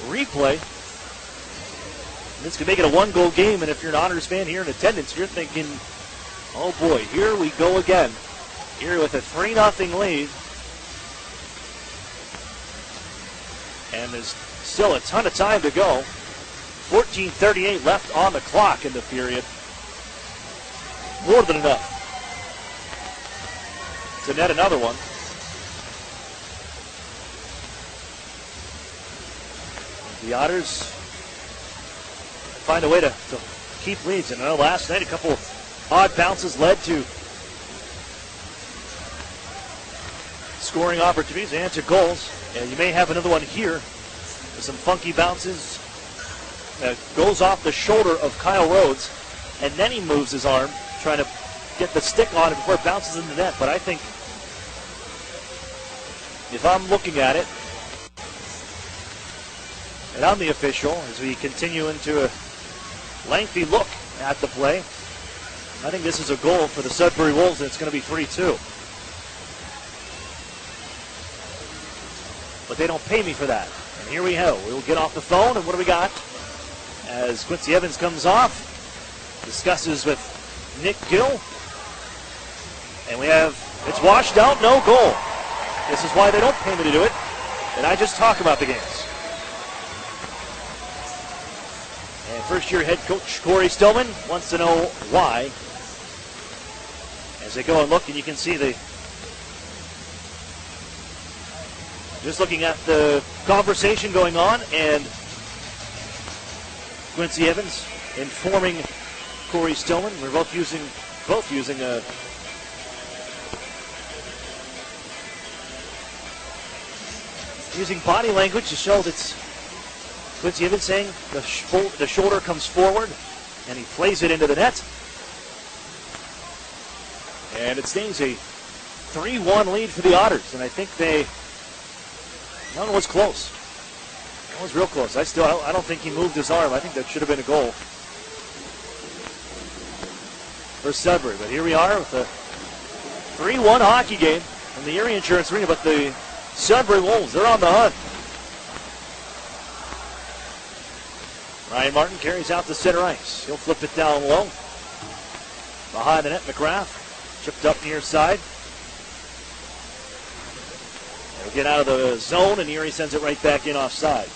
replay. This could make it a one-goal game, and if you're an Otters fan here in attendance, you're thinking, oh boy, here we go again. Here with a 3-0 lead. And there's still a ton of time to go. 14:38 left on the clock in the period. More than enough to net another one. The Otters find a way to keep leads. And last night, a couple odd bounces led to scoring opportunities and to goals. And you may have another one here with some funky bounces. Goes off the shoulder of Kyle Rhodes, and then he moves his arm, trying to get the stick on it before it bounces in the net. But I think if I'm looking at it, and I'm the official, as we continue into a lengthy look at the play, I think this is a goal for the Sudbury Wolves, and it's going to be 3-2. But they don't pay me for that. And here we go. We'll get off the phone, and what do we got? As Quincy Evans comes off, discusses with Nick Gill, and we have, it's washed out, no goal. This is why they don't pay me to do it, and I just talk about the games. And first-year head coach Corey Stillman wants to know why. As they go and look, and you can see just looking at the conversation going on, and Quincy Evans informing Corey Stillman. We're both using body language to show that Quincy Evans saying the shoulder comes forward, and he plays it into the net. And it stays a 3-1 lead for the Otters, and I think that one was close. That was real close. I don't think he moved his arm. I think that should have been a goal for Sudbury. But here we are with a 3-1 hockey game from the Erie Insurance Arena. But the Sudbury Wolves, they're on the hunt. Ryan Martin carries out the center ice. He'll flip it down low. Behind the net, McGrath chipped up near side. They'll get out of the zone, and Erie sends it right back in offside.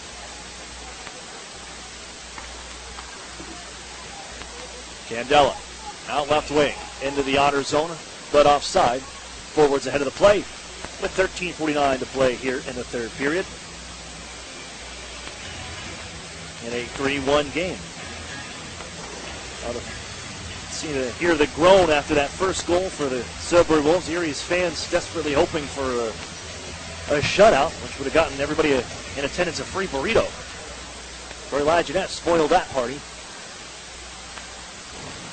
Candela out left wing into the Otter zone, but offside. Forwards ahead of the play with 13:49 to play here in the third period. In a 3-1 game. Hear the groan after that first goal for the Sudbury Wolves. Erie's fans desperately hoping for a shutout, which would have gotten everybody in attendance a free burrito. Corey Lajeunesse spoiled that party.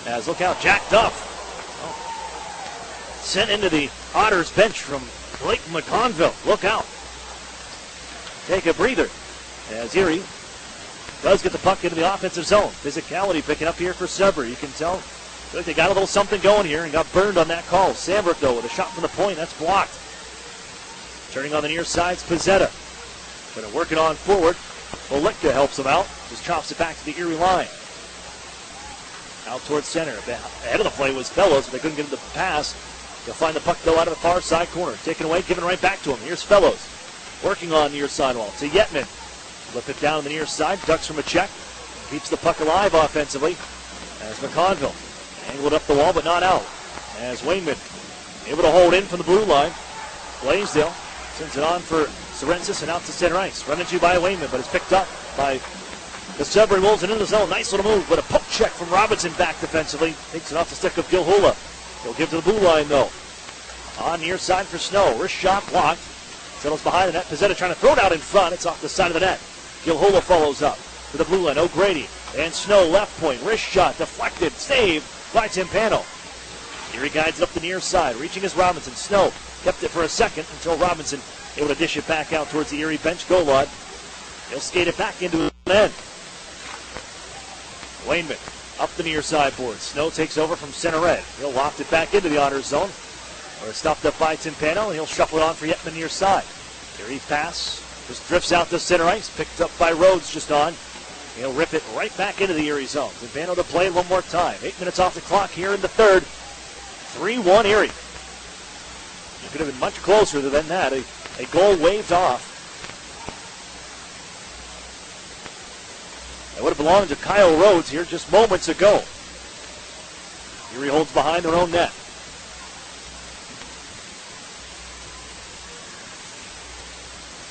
As look out, Jack Duff. Sent into the Otters bench from Blake McConville. Look out. Take a breather. As Erie does get the puck into the offensive zone. Physicality picking up here for Sudbury. You can tell they got a little something going here and got burned on that call. Sandberg, though, with a shot from the point. That's blocked. Turning on the near side's Pizzetta. But working on forward. Olecka helps him out. Just chops it back to the Erie line. Out towards center. Ahead of the play was Fellows, but they couldn't get him the pass. They'll find the puck, though, out of the far side corner. Taken away, given right back to him. Here's Fellows. Working on near sidewall to Yetman. Flip it down on the near side. Ducks from a check. Keeps the puck alive offensively. As McConville angled up the wall, but not out. As Wayman able to hold in from the blue line. Blaisdell sends it on for Sorensis and out to center ice. Run into by Wayman, but it's picked up by the Sudbury Wolves and into the zone. Nice little move, but a poke check from Robinson back defensively. Takes it off the stick of Gilhula. He'll give to the blue line, though. On near side for Snow. Wrist shot blocked. Settles behind the net. Pizzetta trying to throw it out in front. It's off the side of the net. Gilhula follows up to the blue line. O'Grady and Snow left point. Wrist shot deflected. Saved by Timpano. Erie guides it up the near side. Reaching is Robinson. Snow kept it for a second until Robinson able to dish it back out towards the Erie bench. Golod. He'll skate it back into the end. Wayman up the near side board. Snow takes over from center red. He'll loft it back into the Otters zone. Or it's stopped up by Timpano, and he'll shuffle it on for Yetman near side. Erie pass just drifts out to center ice. Picked up by Rhodes just on. He'll rip it right back into the Erie zone. Timpano to play one more time. 8 minutes off the clock here in the third. 3-1 Erie. It could have been much closer than that. A goal waved off. That would have belonged to Kyle Rhodes here just moments ago. Erie holds behind their own net.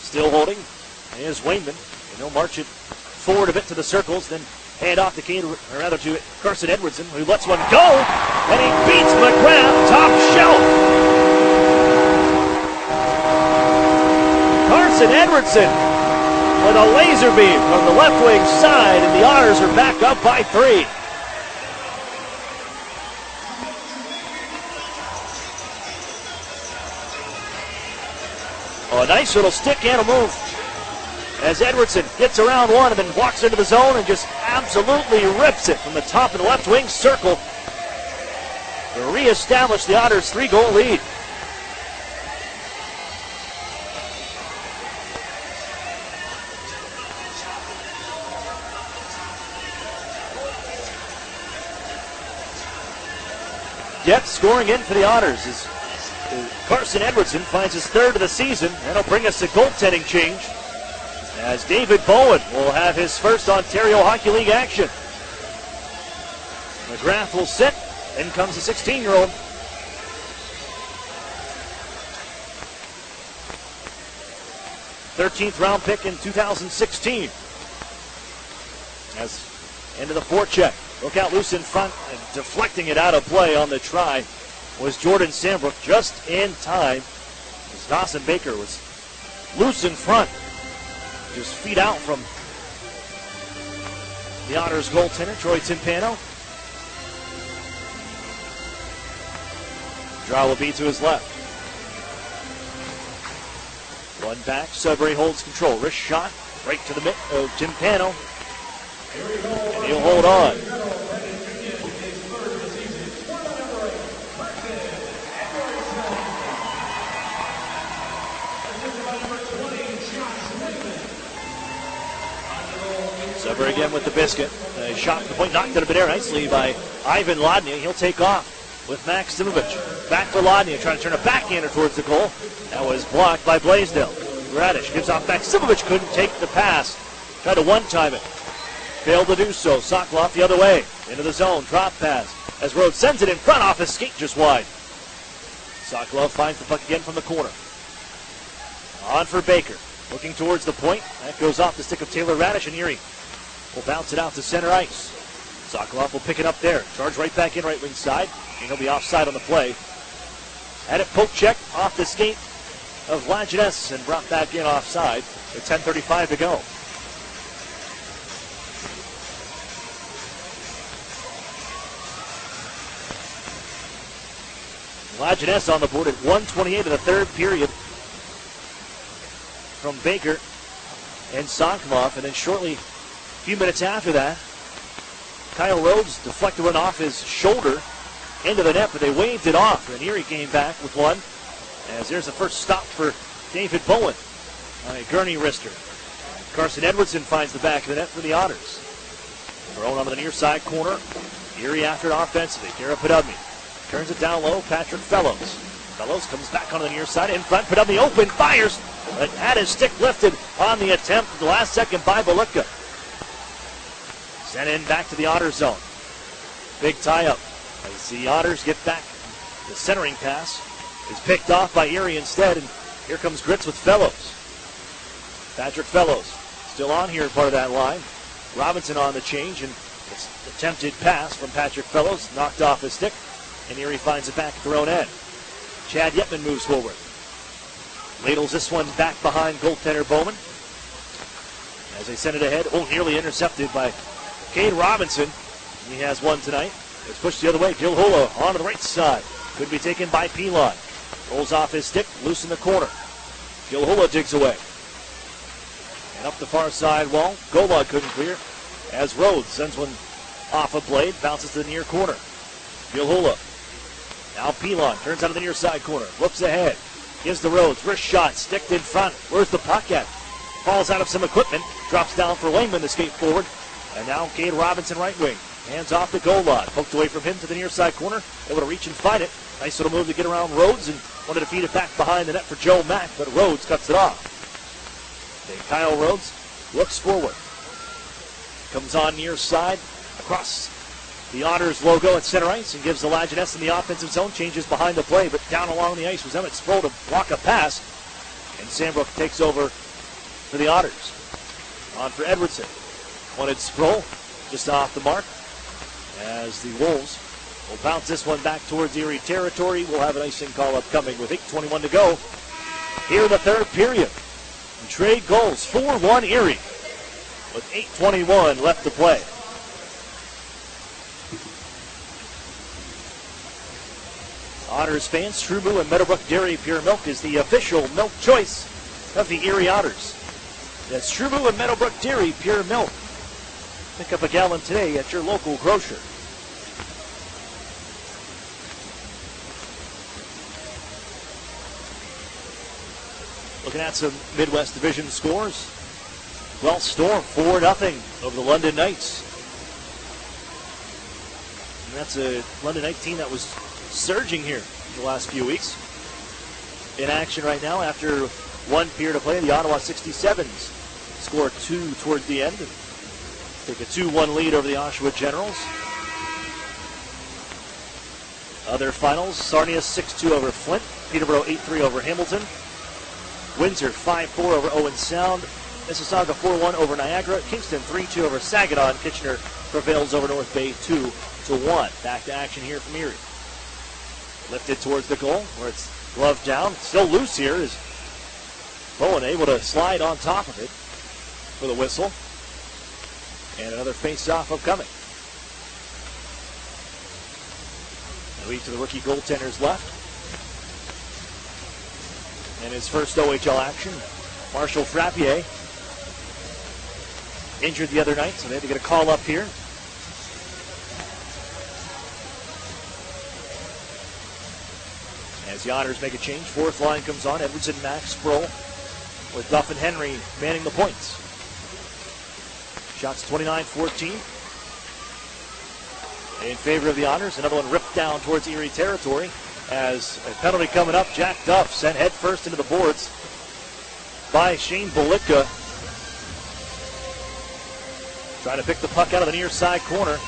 Still holding is Wayman. And he'll march it forward a bit to the circles, then hand off to to Carson Edwardson, who lets one go, and he beats McGrath top shelf. Carson Edwardson with a laser beam from the left wing side, and the Otters are back up by 3. Oh, a nice little stick and a move as Edwardson gets around one and then walks into the zone and just absolutely rips it from the top of the left wing circle to reestablish the Otters' 3-goal lead. Jets scoring in for the Otters as Carson Edwardson finds his 3rd of the season. That'll bring us a goaltending change, as David Bowen will have his first Ontario Hockey League action. McGrath will sit, in comes the 16-year-old. '13th round pick in 2016. As into the forecheck. Look out loose in front, and deflecting it out of play on the try was Jordan Sandbrook, just in time as Dawson Baker was loose in front. Just feet out from the Otters goaltender, Troy Timpano. Draw will be to his left. One back, Sudbury holds control. Wrist shot, right to the mitt of Timpano. And he'll hold on. Sudbury again with the biscuit. A shot from the point, knocked out of midair nicely by Ivan Lodnia. He'll take off with Max Simovich. Back for Lodnia, trying to turn a backhander towards the goal. That was blocked by Blaisdell. Radish gives off back. Simovich couldn't take the pass. Tried to one-time it. Failed to do so. Sokoloff the other way. Into the zone. Drop pass. As Rhodes sends it in front off his skate just wide. Sokoloff finds the puck again from the corner. On for Baker. Looking towards the point. That goes off the stick of Taylor Radish, and Erie will bounce it out to center ice. Sokoloff will pick it up there. Charge right back in right wing side. And he'll be offside on the play. Had it poke check off the skate of Lajeunesse and brought back in offside with 10:35 to go. Lajeunesse on the board at 1:28 of the third period from Baker and Sokoloff, and then shortly, a few minutes after that, Kyle Rhodes deflected one off his shoulder into the net, but they waved it off, and Erie came back with one, as there's the first stop for David Bowen on a gurney wrister. Carson Edwardson finds the back of the net for the Otters. Thrown on the near side corner. Erie after it offensively. Garrett Podubny turns it down low. Patrick Fellows. Fellows comes back on the near side. In front, Podubny open, fires, but had his stick lifted on the attempt at the last second by Balutka. Sent in back to the Otters zone. Big tie-up as the Otters get back. The centering pass is picked off by Erie instead, and here comes Gritz with Fellows. Patrick Fellows still on here, part of that line. Robinson on the change, and it's an attempted pass from Patrick Fellows, knocked off his stick, and Erie finds it back at their own end. Chad Yetman moves forward. Ladles this one back behind goaltender Bowman. As they send it ahead, nearly intercepted by Cade Robinson. He has one tonight. It's pushed the other way. Gilhula onto the right side. Could be taken by Pilon. Rolls off his stick, loose in the corner. Gilhula digs away. And up the far side wall, Golod couldn't clear. As Rhodes sends one off a blade, bounces to the near corner. Gilhula. Now Pilon turns out of the near side corner. Looks ahead. Gives the Rhodes. Wrist shot. Sticked in front. Where's the puck at? Falls out of some equipment. Drops down for Wayman to skate forward. And now Cade Robinson right wing. Hands off to Golod. Poked away from him to the near side corner. Able to reach and find it. Nice little move to get around Rhodes and wanted to feed it back behind the net for Joe Mack, but Rhodes cuts it off. Okay, Kyle Rhodes looks forward. comes on near side, across the Otters logo at center ice, and gives the Lajeunesse in the offensive zone. Changes behind the play, but down along the ice was Emmett Sproul to block a pass. And Sandbrook takes over for the Otters. On for Edwardson. Wanted Sproul just off the mark, as the Wolves will bounce this one back towards Erie territory. We'll have an icing call upcoming with 8:21 to go here in the third period. And trade goals, 4-1 Erie with 8:21 left to play. Otters fans, Trubu and Meadowbrook Dairy Pure Milk is the official milk choice of the Erie Otters. That's Trubu and Meadowbrook Dairy Pure Milk. Pick up a gallon today at your local grocer. Looking at some Midwest Division scores. Well, Storm 4-0 over the London Knights. And that's a London Knight team that was surging here in the last few weeks. In action right now after one period of play, the Ottawa 67s score 2 toward the end. Take a 2-1 lead over the Oshawa Generals. Other finals, Sarnia 6-2 over Flint. Peterborough 8-3 over Hamilton. Windsor 5-4 over Owen Sound. Mississauga 4-1 over Niagara. Kingston 3-2 over Saginaw. And Kitchener prevails over North Bay 2-1. Back to action here from Erie. Lifted towards the goal where it's gloved down. Still loose here is Bowen able to slide on top of it for the whistle. And another face-off upcoming. A lead to the rookie goaltender's left. And his first OHL action, Marshall Frappier. Injured the other night, so they had to get a call up here. As the Otters make a change, fourth line comes on. Edwardson, Max, Sproul, with Duff and Henry manning the points. Shots 29-14 in favor of the Otters. Another one ripped down towards Erie territory as a penalty coming up. Jack Duff sent head first into the boards by Shane Bolitka. Trying to pick the puck out of the near side corner.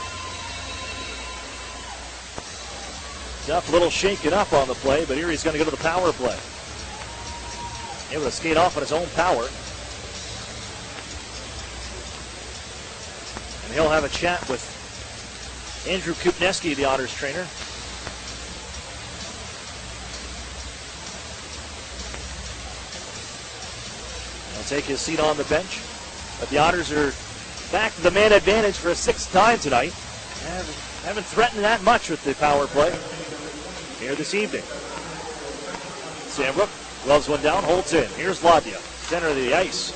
Duff a little shaken up on the play, but Erie's going to go to the power play. Able to skate off on his own power. And he'll have a chat with Andrew Kupneski, the Otters trainer. He'll take his seat on the bench. But the Otters are back to the man advantage for a sixth time tonight. Haven't threatened that much with the power play here this evening. Sandbrook gloves one down, holds in. Here's Ladia, center of the ice.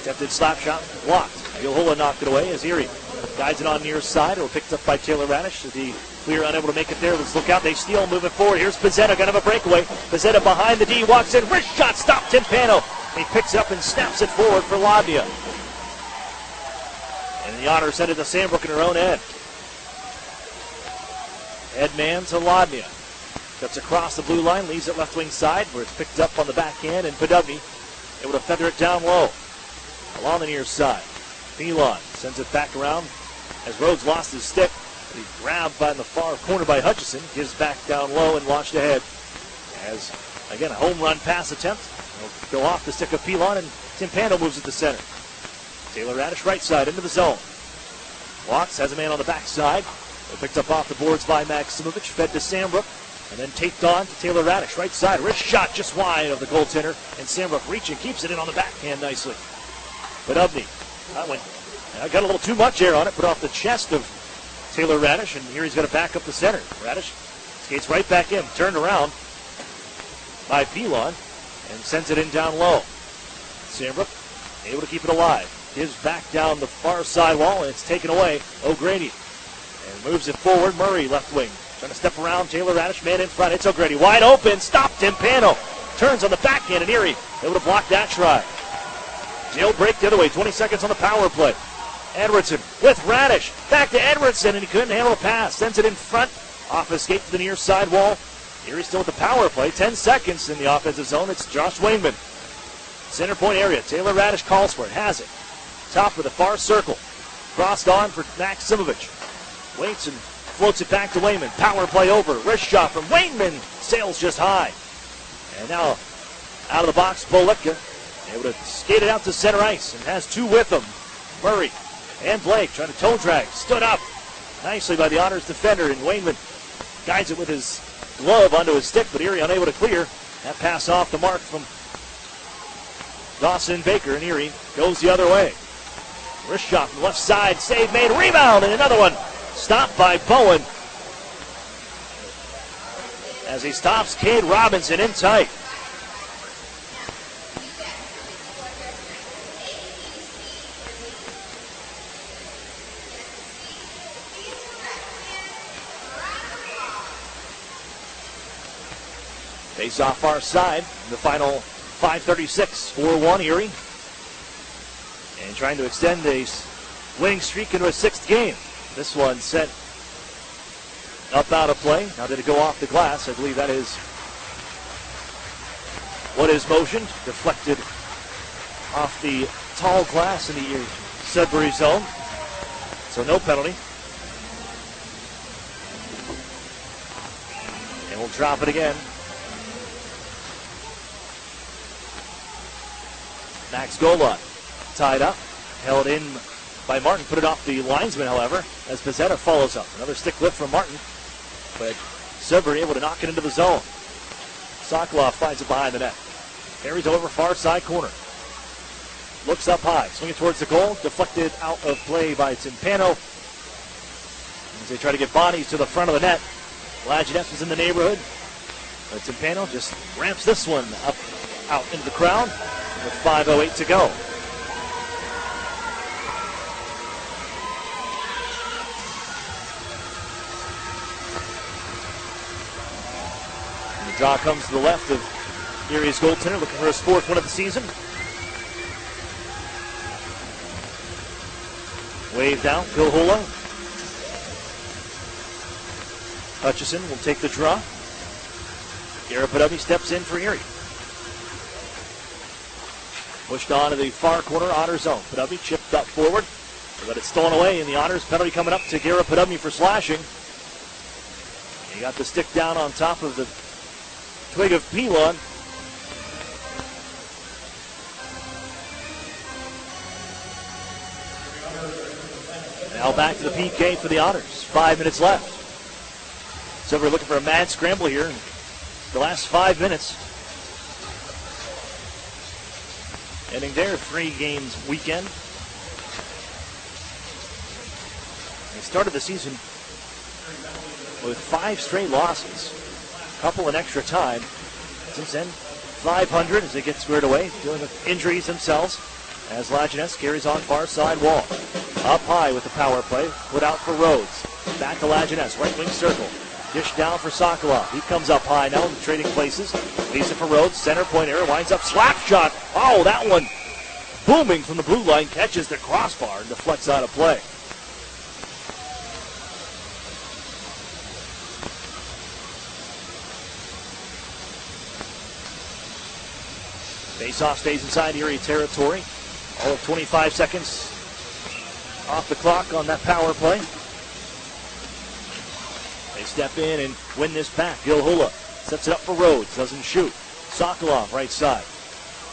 Attempted slap shot, blocked. Yohola knocked it away as Erie guides it on near side. It was picked up by Taylor Radish. The clear unable to make it there. Let's look out. They steal moving forward. Here's Pizzetta, gonna have a breakaway. Pizzetta behind the D, walks in. Wrist shot, stopped. Timpano. He picks up and snaps it forward for Ladia. And the Otters send it to Sandbrook in her own end. Head man to Ladia. Cuts across the blue line, leaves it left wing side where it's picked up on the backhand, and Podubny able to feather it down low along the near side. Phelan sends it back around as Rhodes lost his stick. He grabbed by the far corner by Hutchison, gives back down low and launched ahead. As again a home run pass attempt. It'll go off the stick of Phelan, and Timpano moves it to center. Taylor Radish right side into the zone. Walks, has a man on the backside. Picked up off the boards by Maximovich, fed to Sandbrook, and then taped on to Taylor Radish. Right side, wrist shot just wide of the goaltender, and Sandbrook reaching, keeps it in on the backhand nicely. But Ubney, that went, got a little too much air on it, put off the chest of Taylor Radish, and here he's going to back up the center. Radish skates right back in, turned around by Phelan, and sends it in down low. Sandbrook able to keep it alive. Gives back down the far side wall, and it's taken away. O'Grady. And moves it forward. Murray, left wing. Trying to step around. Taylor Radish, man in front. It's O'Grady. Wide open. Stopped. Timpano turns on the backhand, and Erie able to block that try. Jailbreak the other way. 20 seconds on the power play. Edwardson with Radish. Back to Edwardson, and he couldn't handle the pass. Sends it in front. Off escape to the near side wall. Erie still with the power play. 10 seconds in the offensive zone. It's Josh Wainman. Center point area. Taylor Radish calls for it. Has it. Top of the far circle. Crossed on for Maximovich. Waits and floats it back to Wayman. Power play over. Wrist shot from Wayman. Sails just high. And now out of the box, Bolitka. Able to skate it out to center ice and has two with him. Murray and Blake trying to toe drag. Stood up nicely by the Otters defender, and Wayman guides it with his glove onto his stick, but Erie unable to clear. That pass off the mark from Dawson Baker, and Erie goes the other way. Wrist shot from the left side. Save made. Rebound, and another one. Stopped by Bowen as he stops Cade Robinson in tight. Face off far side. The final 5:36, 4-1 Erie. And trying to extend a winning streak into a sixth game. This one sent up out of play. Now did it go off the glass? I believe that is what is motioned. Deflected off the tall glass in the Sudbury zone. So no penalty. And we'll drop it again. Max Golot tied up, held in by Martin, put it off the linesman, however, as Pizzetta follows up. Another stick lift from Martin, but Sudbury able to knock it into the zone. Sokolov finds it behind the net. Carries over far side corner. Looks up high, swinging towards the goal, deflected out of play by Timpano. As they try to get bodies to the front of the net. Lajeunesse was in the neighborhood, but Timpano just ramps this one up out into the crowd with 5:08 to go. And the draw comes to the left of Erie's goaltender, looking for his fourth win of the season. Waved out, Gilhula. Hutchison will take the draw. Garrett Padubby steps in for Erie. Pushed on to the far corner, Otter zone. Padubby chipped up forward, but it's stolen away, and the Otters penalty coming up to Garrett Padubby for slashing. He got the stick down on top of the twig of Pelon. Now back to the PK for the Otters. 5 minutes left. So we're looking for a mad scramble here in the last 5 minutes. Ending their 3 games weekend. They started the season with 5 straight losses. A couple in extra time. Since then, 500 as they get squared away, dealing with injuries themselves. As Lajeunesse carries on far side wall. Up high with the power play. Put out for Rhodes. Back to Lajeunesse. Right wing circle. Dish down for Sokolov. He comes up high now in trading places. Leaves it for Rhodes. Center point error. Winds up. Slap shot. Oh, that one booming from the blue line. Catches the crossbar and deflects out of play. Face-off stays inside Erie territory. All of 25 seconds off the clock on that power play. They step in and win this back. Gilhula sets it up for Rhodes. Doesn't shoot. Sokolov right side.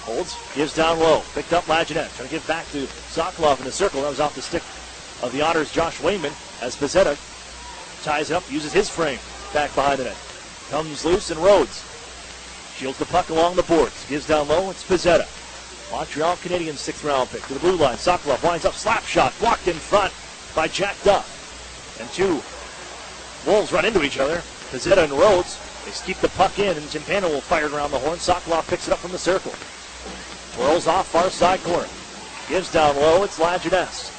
Holds. Gives down low. Picked up Lajeunesse. Trying to give back to Sokolov in the circle. That was off the stick of the Otters' Josh Wayman as Pizzetta ties it up. Uses his frame. Back behind the net. Comes loose and Rhodes shields the puck along the boards. Gives down low. It's Pizzetta. Montreal Canadiens 6th round pick to the blue line. Sokolov winds up, slap shot, blocked in front by Jack Duff. And 2 Wolves run into each other. Pizzetta and Rhodes, they keep the puck in, and Timpano will fire it around the horn. Sokolov picks it up from the circle. Twirls off far side corner. Gives down low, it's Lajeunesse.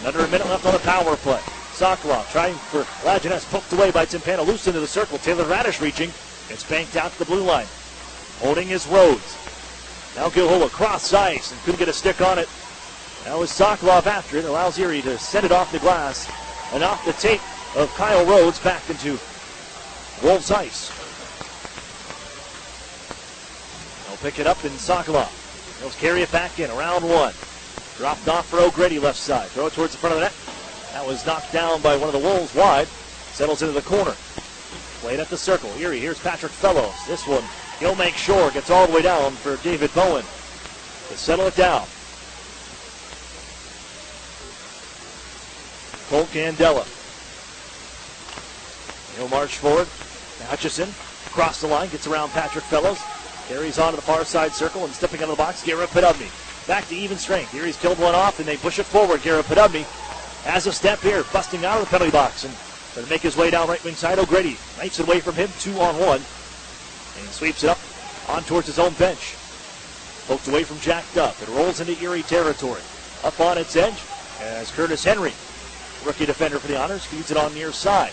Under a minute left on the power play. Sokolov trying for Lajeunesse, poked away by Timpano, loose into the circle. Taylor Radish reaching. It's banked out to the blue line. Holding is Rhodes. Now Gilhula cross ice and couldn't get a stick on it. Now is Sokolov after it. Allows Erie to send it off the glass and off the tape of Kyle Rhodes back into Wolves ice. They'll pick it up in Sokolov. They'll carry it back in. Around 1. Dropped off for O'Grady left side. Throw it towards the front of the net. That was knocked down by one of the Wolves wide. Settles into the corner. Played at the circle. Erie, here's Patrick Fellows. This one, he'll make sure. Gets all the way down for David Bowen to settle it down. Cole Candela. He'll march forward. Hutchison across the line, gets around Patrick Fellows. Carries on to the far side circle and stepping out of the box, Garrett Podubny. Back to even strength. Erie's killed one off and they push it forward. Garrett Podubny has a step here, busting out of the penalty box and going to make his way down right wing side. O'Grady knifes it away from him, 2-on-1, and sweeps it up on towards his own bench. Poked away from Jack Duff. It rolls into Erie territory. Up on its edge as Curtis Henry, rookie defender for the Otters, feeds it on near side.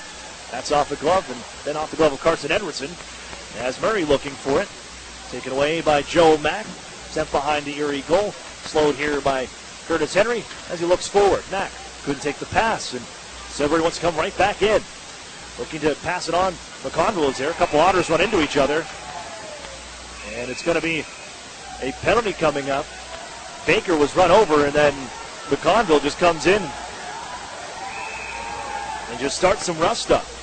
That's off the glove and then off the glove of Carson Edwardson. As Murray looking for it. Taken away by Joe Mack. Sent behind the Erie goal. Slowed here by Curtis Henry as he looks forward. Mack couldn't take the pass, and Sudbury wants to come right back in. Looking to pass it on. McConville is there. A couple Otters run into each other. And it's going to be a penalty coming up. Baker was run over, and then McConville just comes in and just starts some rough stuff.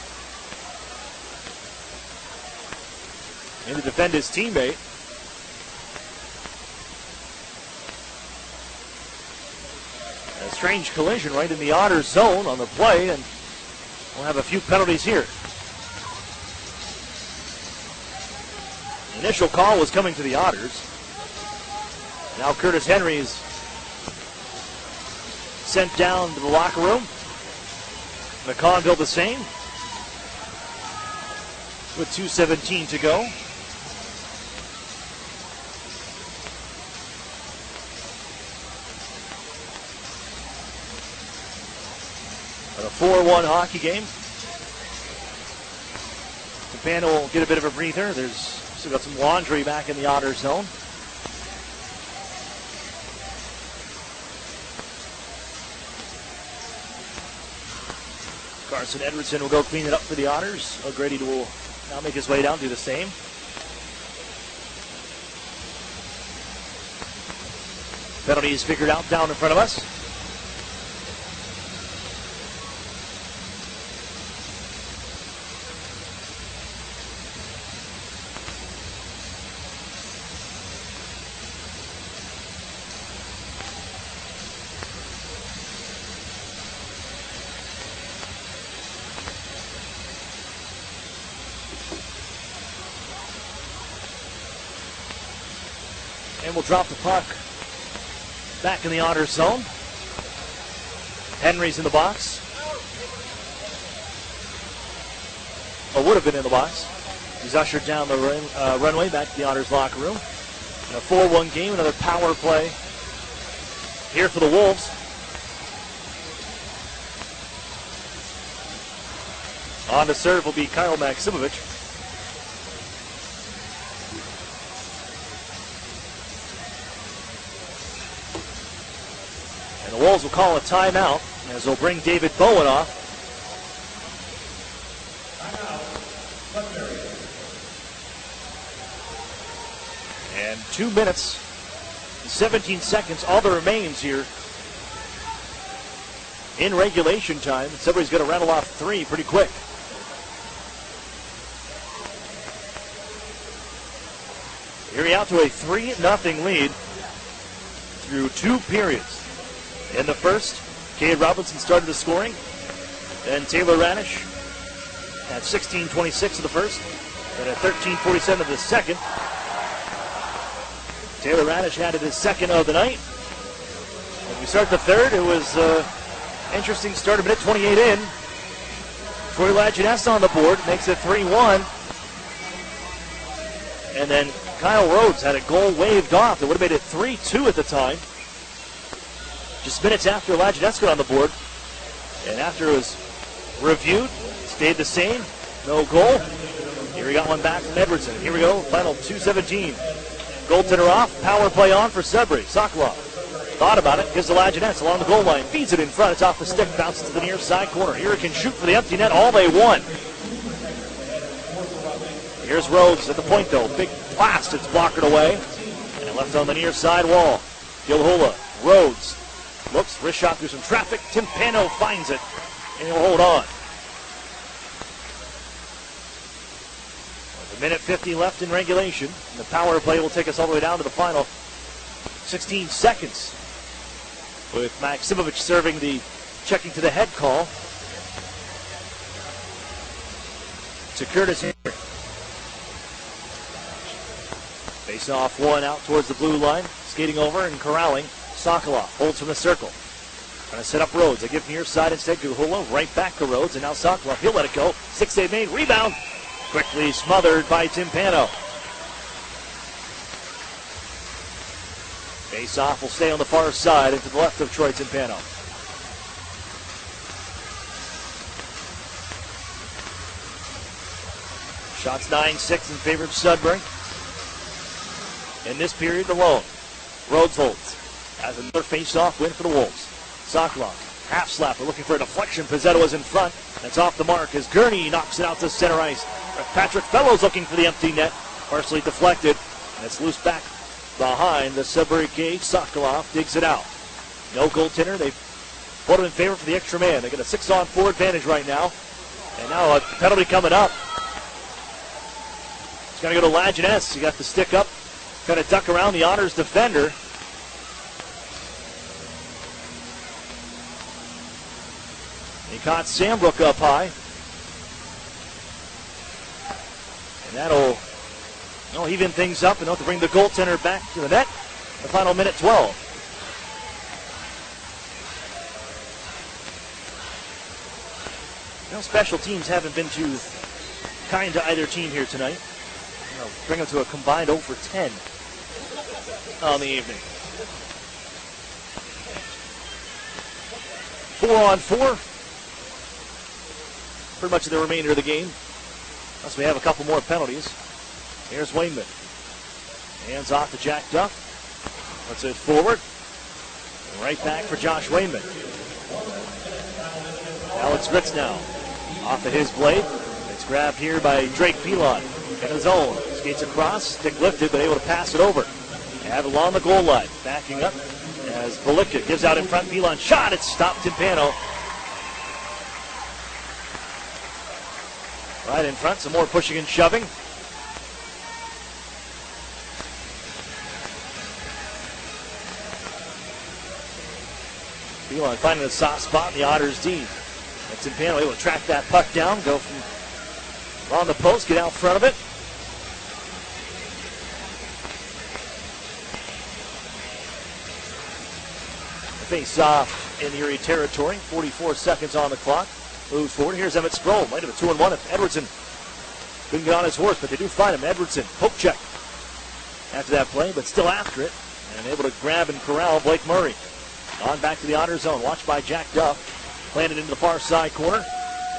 And to defend his teammate. A strange collision right in the Otters zone on the play, and we'll have a few penalties here. The initial call was coming to the Otters. Now Curtis Henry is sent down to the locker room. McConville the same. With 2:17 to go. A 4-1 hockey game. Japan will get a bit of a breather. There's still got some laundry back in the Otter zone. Carson Edwardson will go clean it up for the Otters. O'Grady will now make his way down, do the same. Penalties figured out down in front of us. And we'll drop the puck back in the Otters zone. Henry's in the box. Or would have been in the box. He's ushered down the runway back to the Otters locker room. In a 4-1 game, another power play here for the Wolves. On to serve will be Kyle Maximovich. The Wolves will call a timeout as they'll bring David Bowen off. And 2 minutes, 17 seconds, all that remains here in regulation time. Somebody's going to rattle off 3 pretty quick. Erie out to a 3-0 lead through 2 periods. In the first, Cade Robinson started the scoring. Then Taylor Radish at 16:26 of the first. Then at 13:47 of the second. Taylor Radish added his second of the night. As we start the third, it was an interesting start, a minute 28 in. Troy Lajeunesse on the board, makes it 3-1. And then Kyle Rhodes had a goal waved off. It would have made it 3-2 at the time. Just minutes after Lajeunesse got on the board. And after it was reviewed, stayed the same. No goal. Here we got one back from Edwardson. Here we go, final 2:17. Goaltender off, power play on for Sudbury. Sokolov thought about it, gives to Lajeunesse along the goal line. Feeds it in front, it's off the stick, bounces to the near side corner. Here it can shoot for the empty net all they want. Here's Rhodes at the point though. Big blast, it's blocked away. And left on the near side wall. Gilhula, Rhodes, Looks, wrist shot through some traffic. Timpano finds it, and he'll hold on. With a minute 50 left in regulation. And the power play will take us all the way down to the final 16 seconds. With Maximovich serving the checking to the head call to Curtis. Face off one out towards the blue line. Skating over and corralling. Sokolov holds from the circle. Trying to set up Rhodes. They give near side instead to Hula. Right back to Rhodes. And now Sokolov. He'll let it go. 6-8 made. Rebound. Quickly smothered by Timpano. Face off will stay on the far side and to the left of Troy Timpano. Shots 9-6 in favor of Sudbury. In this period alone, Rhodes holds. Has another face-off win for the Wolves. Sokolov, half slapper, looking for a deflection. Pizzetto is in front. That's off the mark as Gurney knocks it out to center ice. Patrick Fellows looking for the empty net. Partially deflected. And it's loose back behind the Sudbury cage. Sokolov digs it out. No goaltender. They put him in favor for the extra man. They get a 6-on-4 advantage right now. And now a penalty coming up. It's going to go to Lajeunesse. He got the stick up. Kind of duck around the Otters defender. He caught Sambrook up high. And that'll even things up and they'll have to bring the goaltender back to the net. The final minute 12. Special teams haven't been too kind to either team here tonight. Bring them to a combined 0 for 10 on the evening. 4-on-4. Pretty much the remainder of the game. Unless we have a couple more penalties. Here's Wainman. Hands off to Jack Duff. Puts it forward. Right back for Josh Wainman. Alex Ritz now. Off of his blade. It's grabbed here by Drake Pilon. In his own. Skates across. Stick lifted, but able to pass it over. Have it along the goal line. Backing up as Balicka gives out in front. Pilon shot. It's stopped Timpano. Right in front. Some more pushing and shoving. Pilon finding a soft spot in the Otters D. And Timpano able to track that puck down. Go from on the post. Get out front of it. Face off in Erie territory. 44 seconds on the clock. Moves forward. Here's Emmett Sproul. Might have a 2-on-1 if Edwardson couldn't get on his horse, but they do find him. Edwardson, poke check after that play, but still after it. And able to grab and corral Blake Murray. On back to the Otter zone. Watched by Jack Duff. Planted into the far side corner.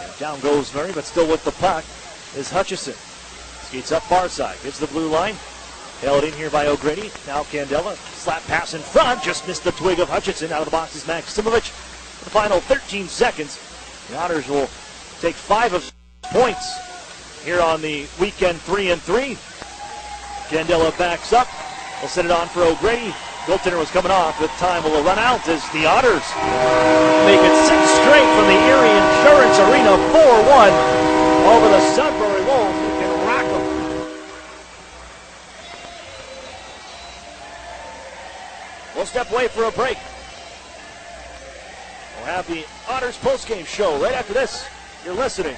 And down goes Murray, but still with the puck is Hutchison. Skates up far side. Gives the blue line. Held in here by O'Grady. Now Candela. Slap pass in front. Just missed the twig of Hutchison. Out of the box is Maximovich. For the final 13 seconds. The Otters will take 5 of points here on the weekend 3-3. Candela backs up. We'll set it on for O'Grady. Goaltender was coming off, but time will run out as the Otters make it 6 straight from the Erie Insurance Arena, 4-1 over the Sudbury Wolves, who can rock them. We'll step away for a break. We'll have the Otters postgame show right after this. You're listening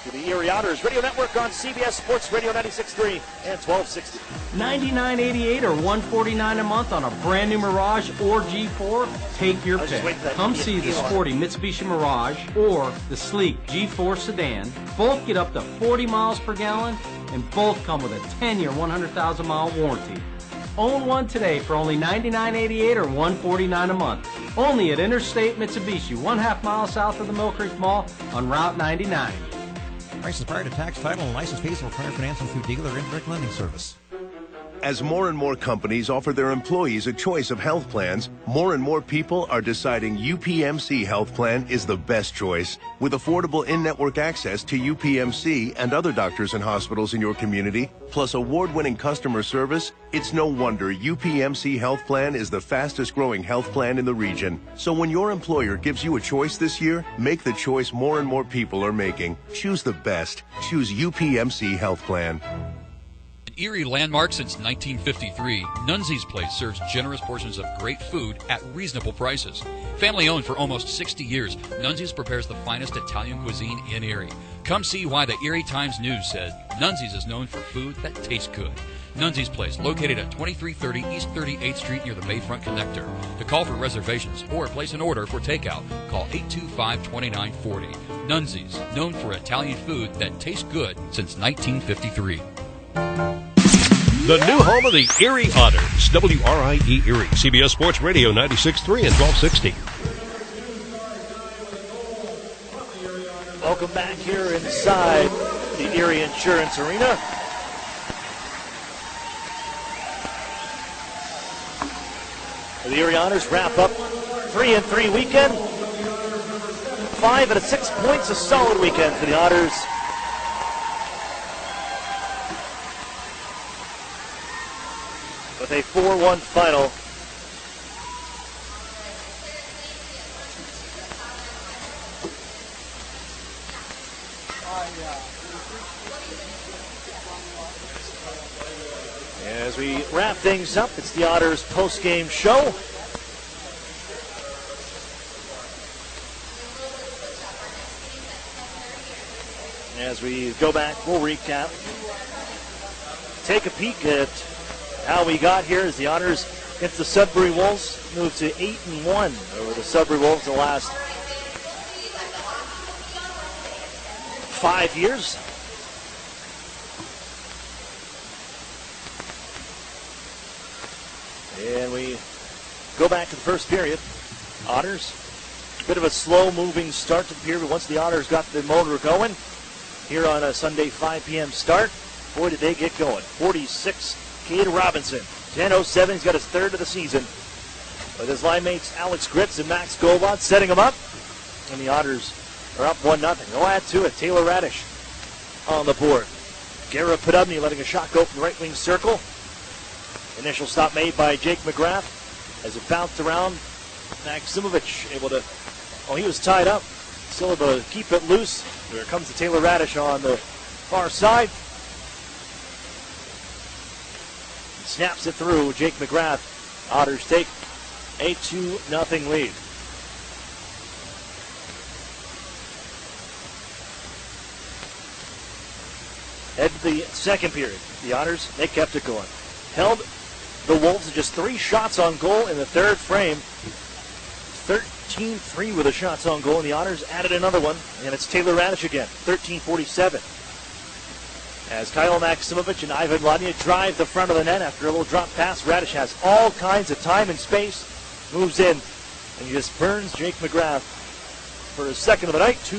to the Erie Otters Radio Network on CBS Sports Radio 96.3 and 1260. $99.88 or $149 a month on a brand new Mirage or G4. Take your pick. Come see the sporty Mitsubishi Mirage or the sleek G4 sedan. Both get up to 40 miles per gallon and both come with a 10-year, 100,000-mile warranty. Own one today for only $99.88 or $149 a month. Only at Interstate Mitsubishi, 1/2 mile south of the Mill Creek Mall on Route 99. Prices prior to tax, title, and license fees will require financing through dealer or indirect lending service. As more and more companies offer their employees a choice of health plans, more and more people are deciding UPMC Health Plan is the best choice. With affordable in-network access to UPMC and other doctors and hospitals in your community, plus award-winning customer service, it's no wonder UPMC Health Plan is the fastest-growing health plan in the region. So when your employer gives you a choice this year, make the choice more and more people are making. Choose the best. Choose UPMC Health Plan. Erie landmark since 1953, Nunzi's Place serves generous portions of great food at reasonable prices. Family owned for almost 60 years, Nunzi's prepares the finest Italian cuisine in Erie. Come see why the Erie Times-News said Nunzi's is known for food that tastes good. Nunzi's Place, located at 2330 East 38th Street near the Bayfront Connector. To call for reservations or place an order for takeout, call 825-2940. Nunzi's, known for Italian food that tastes good since 1953. The new home of the Erie Otters, WRIE Erie, CBS Sports Radio 96.3 and 1260. Welcome back here inside the Erie Insurance Arena. The Erie Otters wrap up 3-3 weekend. 5 out of 6 points, a solid weekend for the Otters. With a 4-1 final. As we wrap things up, it's the Otters post-game show. As we go back, we'll recap. Take a peek at how we got here as the Otters against the Sudbury Wolves moved to 8-1 over the Sudbury Wolves the last 5 years. And we go back to the first period. Otters, a bit of a slow-moving start to the period, but once the Otters got the motor going, here on a Sunday 5 p.m. start, boy, did they get going. 46, Cade Robinson. 10:07, he's got his third of the season. With his line mates Alex Gritz and Max Golbot setting him up. And the Otters are up 1-0. They'll add to it. Taylor Radish on the board. Garrett Podubny letting a shot go from the right wing circle. Initial stop made by Jake McGrath as it bounced around. Maximovich able to, he was tied up. Still able to keep it loose. Here comes the Taylor Radish on the far side. He snaps it through. Jake McGrath. Otters take a 2-0 lead. Head to the second period. The Otters, they kept it going. Held the Wolves to just 3 shots on goal in the third frame. 13-3 with the shots on goal, and the Otters added another one, and it's Taylor Radish again, 13:47. As Kyle Maximovich and Ivan Ladnia drive the front of the net after a little drop pass, Radish has all kinds of time and space, moves in, and he just burns Jake McGrath for his second of the night. 2,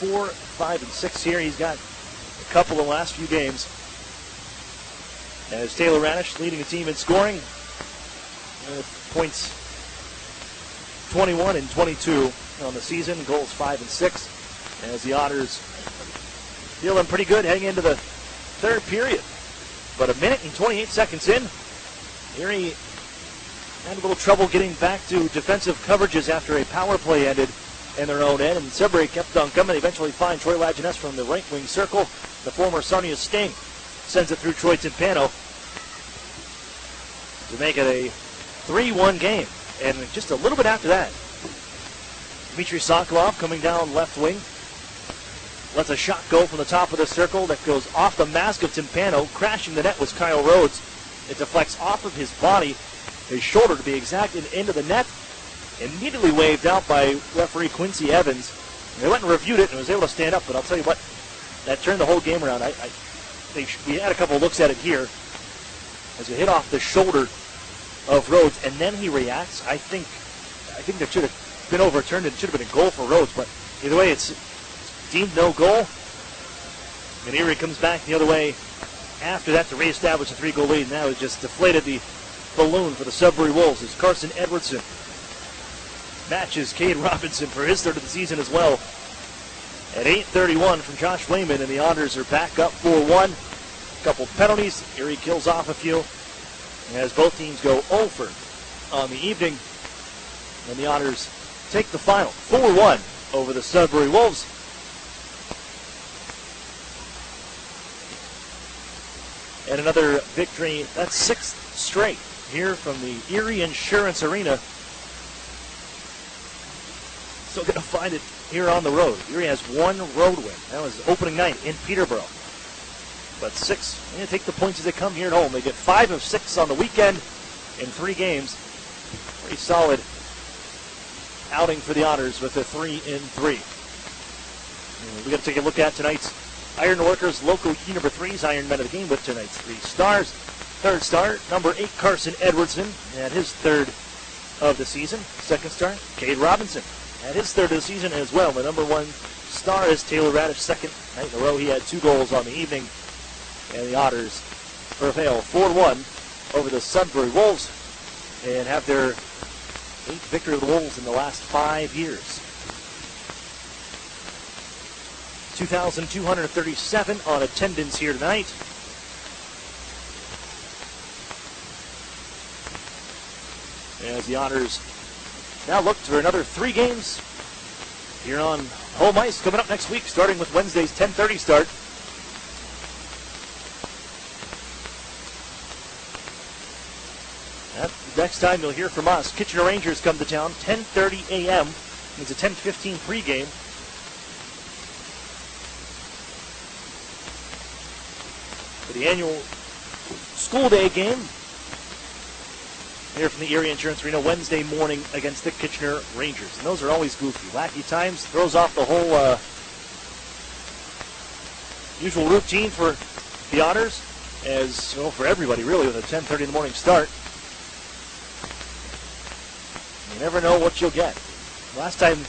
4, 5, and 6 here. He's got a couple in the last few games. As Taylor Radish leading the team in scoring, points 21 and 22 on the season, goals 5 and 6. As the Otters feeling pretty good heading into the third period. But 1 minute and 28 seconds in, Erie had a little trouble getting back to defensive coverages after a power play ended in their own end, and Sudbury kept on coming. They eventually find Troy Lajeunesse from the right wing circle. The former Sarnia Sting sends it through Troy Timpano to make it a 3-1 game. And just a little bit after that, Dmitry Sokolov coming down left wing lets a shot go from the top of the circle that goes off the mask of Timpano. Crashing the net was Kyle Rhodes. It deflects off of his body, his shoulder to be exact, and into the net. Immediately waved out by referee Quincy Evans. They went and reviewed it and was able to stand up, but I'll tell you what, that turned the whole game around. We had a couple of looks at it here as it hit off the shoulder of Rhodes, and then he reacts. I think that should have been overturned. It should have been a goal for Rhodes, but either way, it's deemed no goal. And Erie comes back the other way after that to reestablish a 3-goal lead. Now it just deflated the balloon for the Sudbury Wolves as Carson Edwardson matches Cade Robinson for his third of the season as well. At 8:31 from Josh Lehman, and the Otters are back up 4-1. A couple penalties. Erie kills off a few as both teams go 0 for on the evening. And the Otters take the final 4-1 over the Sudbury Wolves. And another victory, that's 6th straight here from the Erie Insurance Arena. Still going to find it here on the road. Erie has 1 road win. That was opening night in Peterborough. But 6, they're going to take the points as they come here at home. They get 5 of 6 on the weekend in 3 games. Pretty solid outing for the Otters with a 3-3. We're going to take a look at tonight's Iron Workers local key number 3's Iron Men of the game with tonight's 3 stars. Third star, number 8, Carson Edwardson, at his third of the season. Second star, Cade Robinson, at his third of the season as well. The number 1 star is Taylor Radish. Second night in a row, he had 2 goals on the evening. And the Otters prevail 4-1 over the Sudbury Wolves and have their 8th victory of the Wolves in the last 5 years. 2,237 on attendance here tonight. As the Otters now look for another 3 games here on home ice coming up next week, starting with Wednesday's 10:30 start. Next time you'll hear from us, Kitchener Rangers come to town, 10:30 a.m. It's a 10:15 pregame. For the annual school day game here from the Erie Insurance Arena Wednesday morning against the Kitchener Rangers. And those are always goofy. Wacky times, throws off the whole usual routine for the Otters, as well for everybody really, with a 10:30 in the morning start. You never know what you'll get. Last time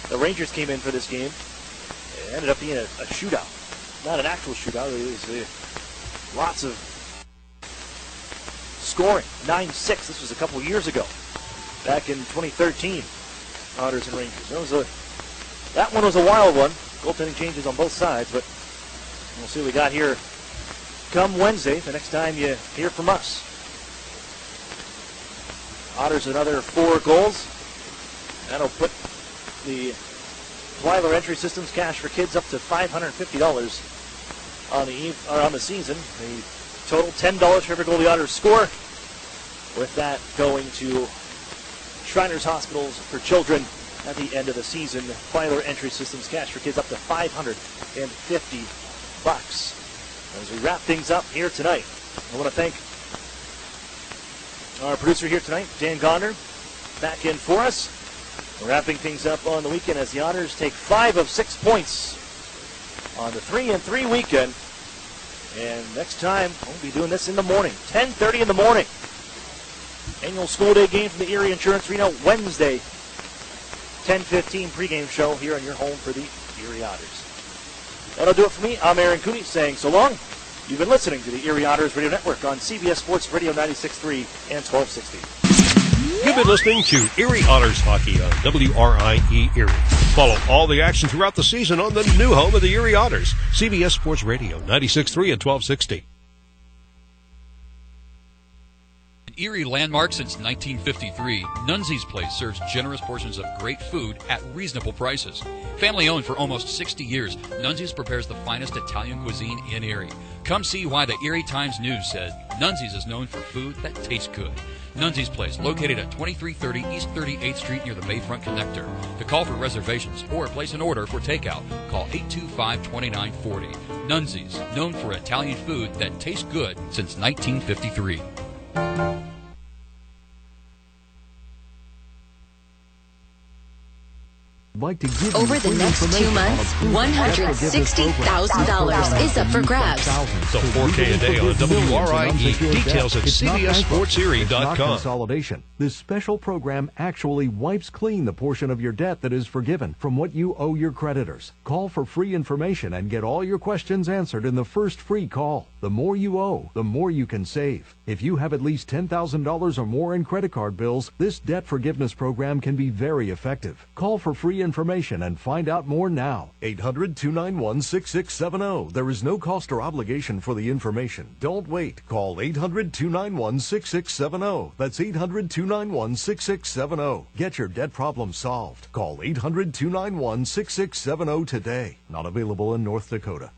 the Rangers came in for this game, it ended up being a shootout. Not an actual shootout. It was lots of scoring. 9-6. This was a couple years ago. Back in 2013. Otters and Rangers. That one was a wild one. Goaltending changes on both sides, but we'll see what we got here come Wednesday, the next time you hear from us. Otters another 4 goals. That'll put the Weiler Entry Systems Cash for Kids up to $550 on the season. The total $10 for every goal the Otters score. With that going to Shriners Hospitals for Children at the end of the season. Weiler Entry Systems Cash for Kids up to $550. As we wrap things up here tonight, I want to thank our producer here tonight, Dan Gonder, back in for us. We're wrapping things up on the weekend as the Otters take 5 of 6 points on the 3-3 weekend. And next time, we'll be doing this in the morning, 10:30 in the morning. Annual school day game from the Erie Insurance Arena, Wednesday, 10:15 pregame show here on your home for the Erie Otters. That'll do it for me. I'm Aaron Cooney saying so long. You've been listening to the Erie Otters Radio Network on CBS Sports Radio 96.3 and 1260. You've been listening to Erie Otters Hockey on WRIE Erie. Follow all the action throughout the season on the new home of the Erie Otters, CBS Sports Radio 96.3 and 1260. Erie landmark since 1953, Nunzi's Place serves generous portions of great food at reasonable prices. Family owned for almost 60 years, Nunzi's prepares the finest Italian cuisine in Erie. Come see why the Erie Times News said Nunzi's is known for food that tastes good. Nunzi's Place, located at 2330 East 38th Street near the Bayfront Connector. To call for reservations or place an order for takeout, call 825-2940. Nunzi's, known for Italian food that tastes good since 1953. like to give Over the next 2 months, $160,000 is up for grabs. So 4K a day on WRIE. Details at CBSSportsErie.com. Consolidation. This special program actually wipes clean the portion of your debt that is forgiven from what you owe your creditors. Call for free information and get all your questions answered in the first free call. The more you owe, the more you can save. If you have at least $10,000 or more in credit card bills, this debt forgiveness program can be very effective. Call for free information and find out more now. 800-291-6670. There is no cost or obligation for the information. Don't wait. Call 800-291-6670. That's 800-291-6670. Get your debt problem solved. Call 800-291-6670 today. Not available in North Dakota.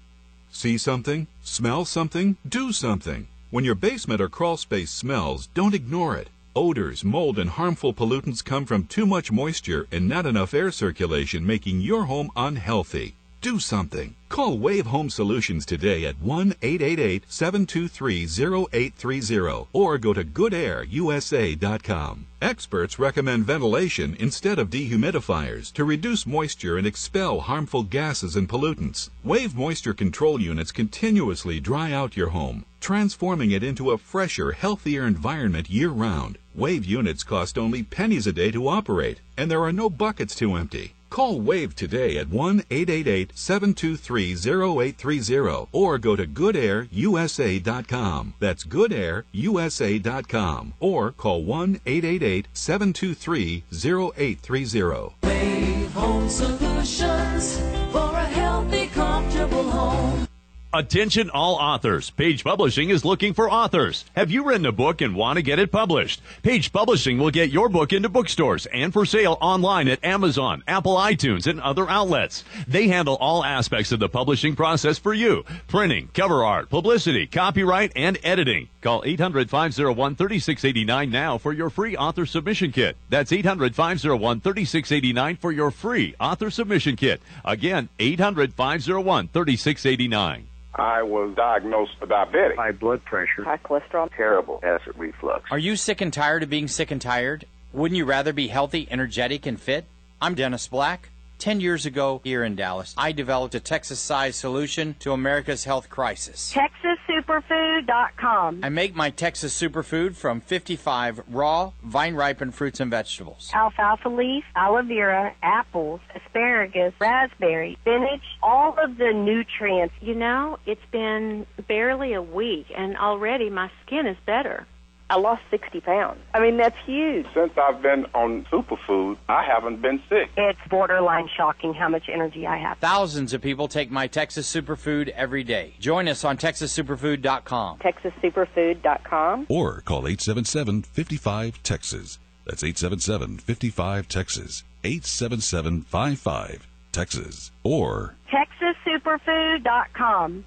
See something? Smell something? Do something. When your basement or crawl space smells, don't ignore it. Odors, mold, and harmful pollutants come from too much moisture and not enough air circulation, making your home unhealthy. Do something. Call Wave Home Solutions today at 1-888-723-0830 or go to GoodAirUSA.com. Experts recommend ventilation instead of dehumidifiers to reduce moisture and expel harmful gases and pollutants. Wave moisture control units continuously dry out your home, transforming it into a fresher, healthier environment year-round. Wave units cost only pennies a day to operate, and there are no buckets to empty. Call Wave today at 1-888-723-0830 or go to GoodAirUSA.com. That's GoodAirUSA.com or call 1-888-723-0830. Wave Home Solutions for a healthy, comfortable home. Attention all authors. Page Publishing is looking for authors. Have you written a book and want to get it published? Page Publishing will get your book into bookstores and for sale online at Amazon, Apple iTunes, and other outlets. They handle all aspects of the publishing process for you. Printing, cover art, publicity, copyright, and editing. Call 800-501-3689 now for your free author submission kit. That's 800-501-3689 for your free author submission kit. Again, 800-501-3689. I was diagnosed with diabetic. High blood pressure. High cholesterol. Terrible acid reflux. Are you sick and tired of being sick and tired? Wouldn't you rather be healthy, energetic, and fit? I'm Dennis Black. 10 years ago, here in Dallas, I developed a Texas-sized solution to America's health crisis. TexasSuperfood.com. I make my Texas Superfood from 55 raw, vine-ripened fruits and vegetables. Alfalfa leaf, aloe vera, apples, asparagus, raspberry, spinach, all of the nutrients. You know, it's been barely a week, and already my skin is better. I lost 60 pounds. I mean, that's huge. Since I've been on superfood, I haven't been sick. It's borderline shocking how much energy I have. Thousands of people take my Texas Superfood every day. Join us on TexasSuperfood.com. TexasSuperfood.com. Or call 877-55-TEXAS. That's 877-55-TEXAS. 877-55-TEXAS. Or TexasSuperfood.com.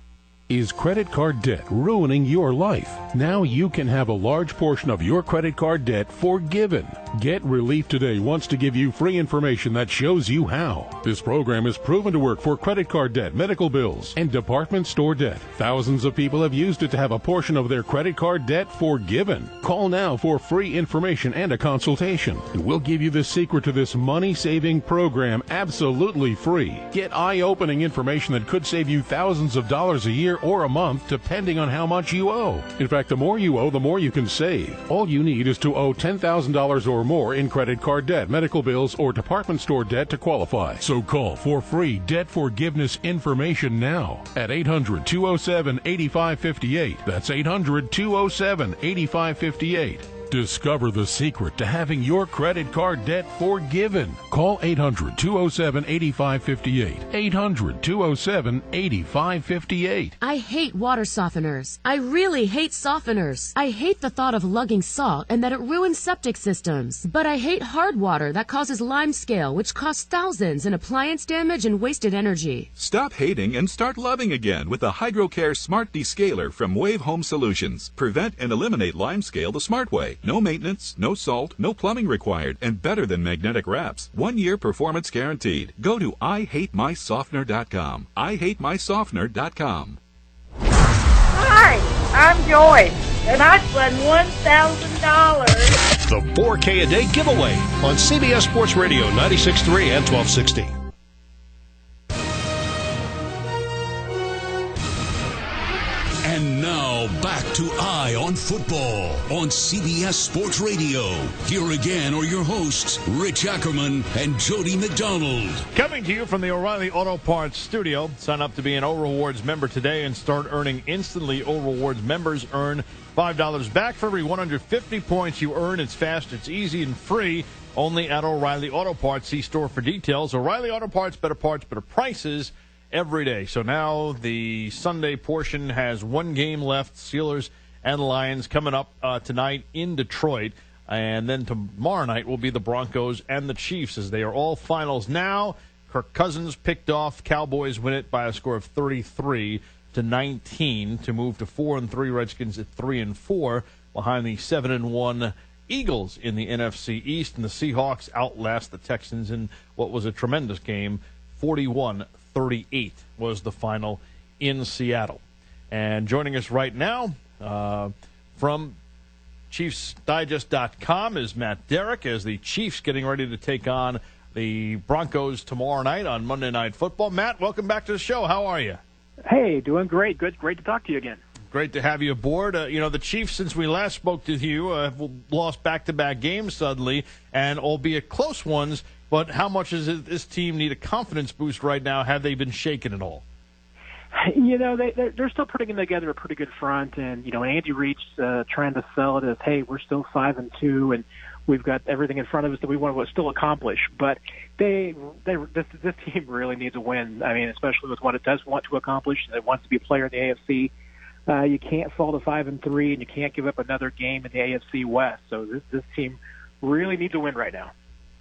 Is credit card debt ruining your life? Now you can have a large portion of your credit card debt forgiven. Get Relief Today wants to give you free information that shows you how. This program is proven to work for credit card debt, medical bills, and department store debt. Thousands of people have used it to have a portion of their credit card debt forgiven. Call now for free information and a consultation, and we'll give you the secret to this money-saving program absolutely free. Get eye-opening information that could save you thousands of dollars a year or a month, depending on how much you owe. In fact, the more you owe, the more you can save. All you need is to owe $10,000 or more in credit card debt, medical bills, or department store debt to qualify. So call for free debt forgiveness information now at 800-207-8558. That's 800-207-8558. Discover the secret to having your credit card debt forgiven. Call 800-207-8558. 800-207-8558. I hate water softeners. I really hate softeners. I hate the thought of lugging salt and that it ruins septic systems. But I hate hard water that causes lime scale, which costs thousands in appliance damage and wasted energy. Stop hating and start loving again with the HydroCare Smart Descaler from Wave Home Solutions. Prevent and eliminate lime scale the smart way. No maintenance, no salt, no plumbing required, and better than magnetic wraps. 1 year performance guaranteed. Go to IHateMySoftener.com. IHateMySoftener.com. Hi, I'm Joyce, and I won $1,000. the 4K a day giveaway on CBS Sports Radio 96.3 and 1260. And now back to Eye on Football on CBS Sports Radio. Here again are your hosts, Rich Ackerman and Jody McDonald. Coming to you from the O'Reilly Auto Parts studio. Sign up to be an O Rewards member today and start earning instantly. O Rewards members earn $5 back for every 150 points you earn. It's fast, it's easy, and free. Only at O'Reilly Auto Parts. See store for details. O'Reilly Auto Parts, better prices every day. So now the Sunday portion has one game left. Steelers and Lions coming up tonight in Detroit. And then tomorrow night will be the Broncos and the Chiefs, as they are all finals now. Kirk Cousins picked off. Cowboys win it by a score of 33-19 to move to 4-3. Redskins at 3-4 behind the 7-1 Eagles in the NFC East. And the Seahawks outlast the Texans in what was a tremendous game. 41-38 was the final in Seattle. And joining us right now from ChiefsDigest.com is Matt Derrick, as the Chiefs getting ready to take on the Broncos tomorrow night on Monday Night Football. Matt, welcome back to the show. How are you? Hey, doing great. Good. Great to talk to you again. Great to have you aboard. The Chiefs, since we last spoke to you, have lost back-to-back games suddenly, and albeit close ones. But how much does this team need a confidence boost right now? Have they been shaken at all? They're still putting together a pretty good front, and Andy Reid's trying to sell it as, hey, we're still 5-2, and we've got everything in front of us that we want to still accomplish. But this team really needs a win. I mean, especially with what it does want to accomplish. It wants to be a player in the AFC. You can't fall to 5-3, and you can't give up another game in the AFC West. So this team really needs a win right now.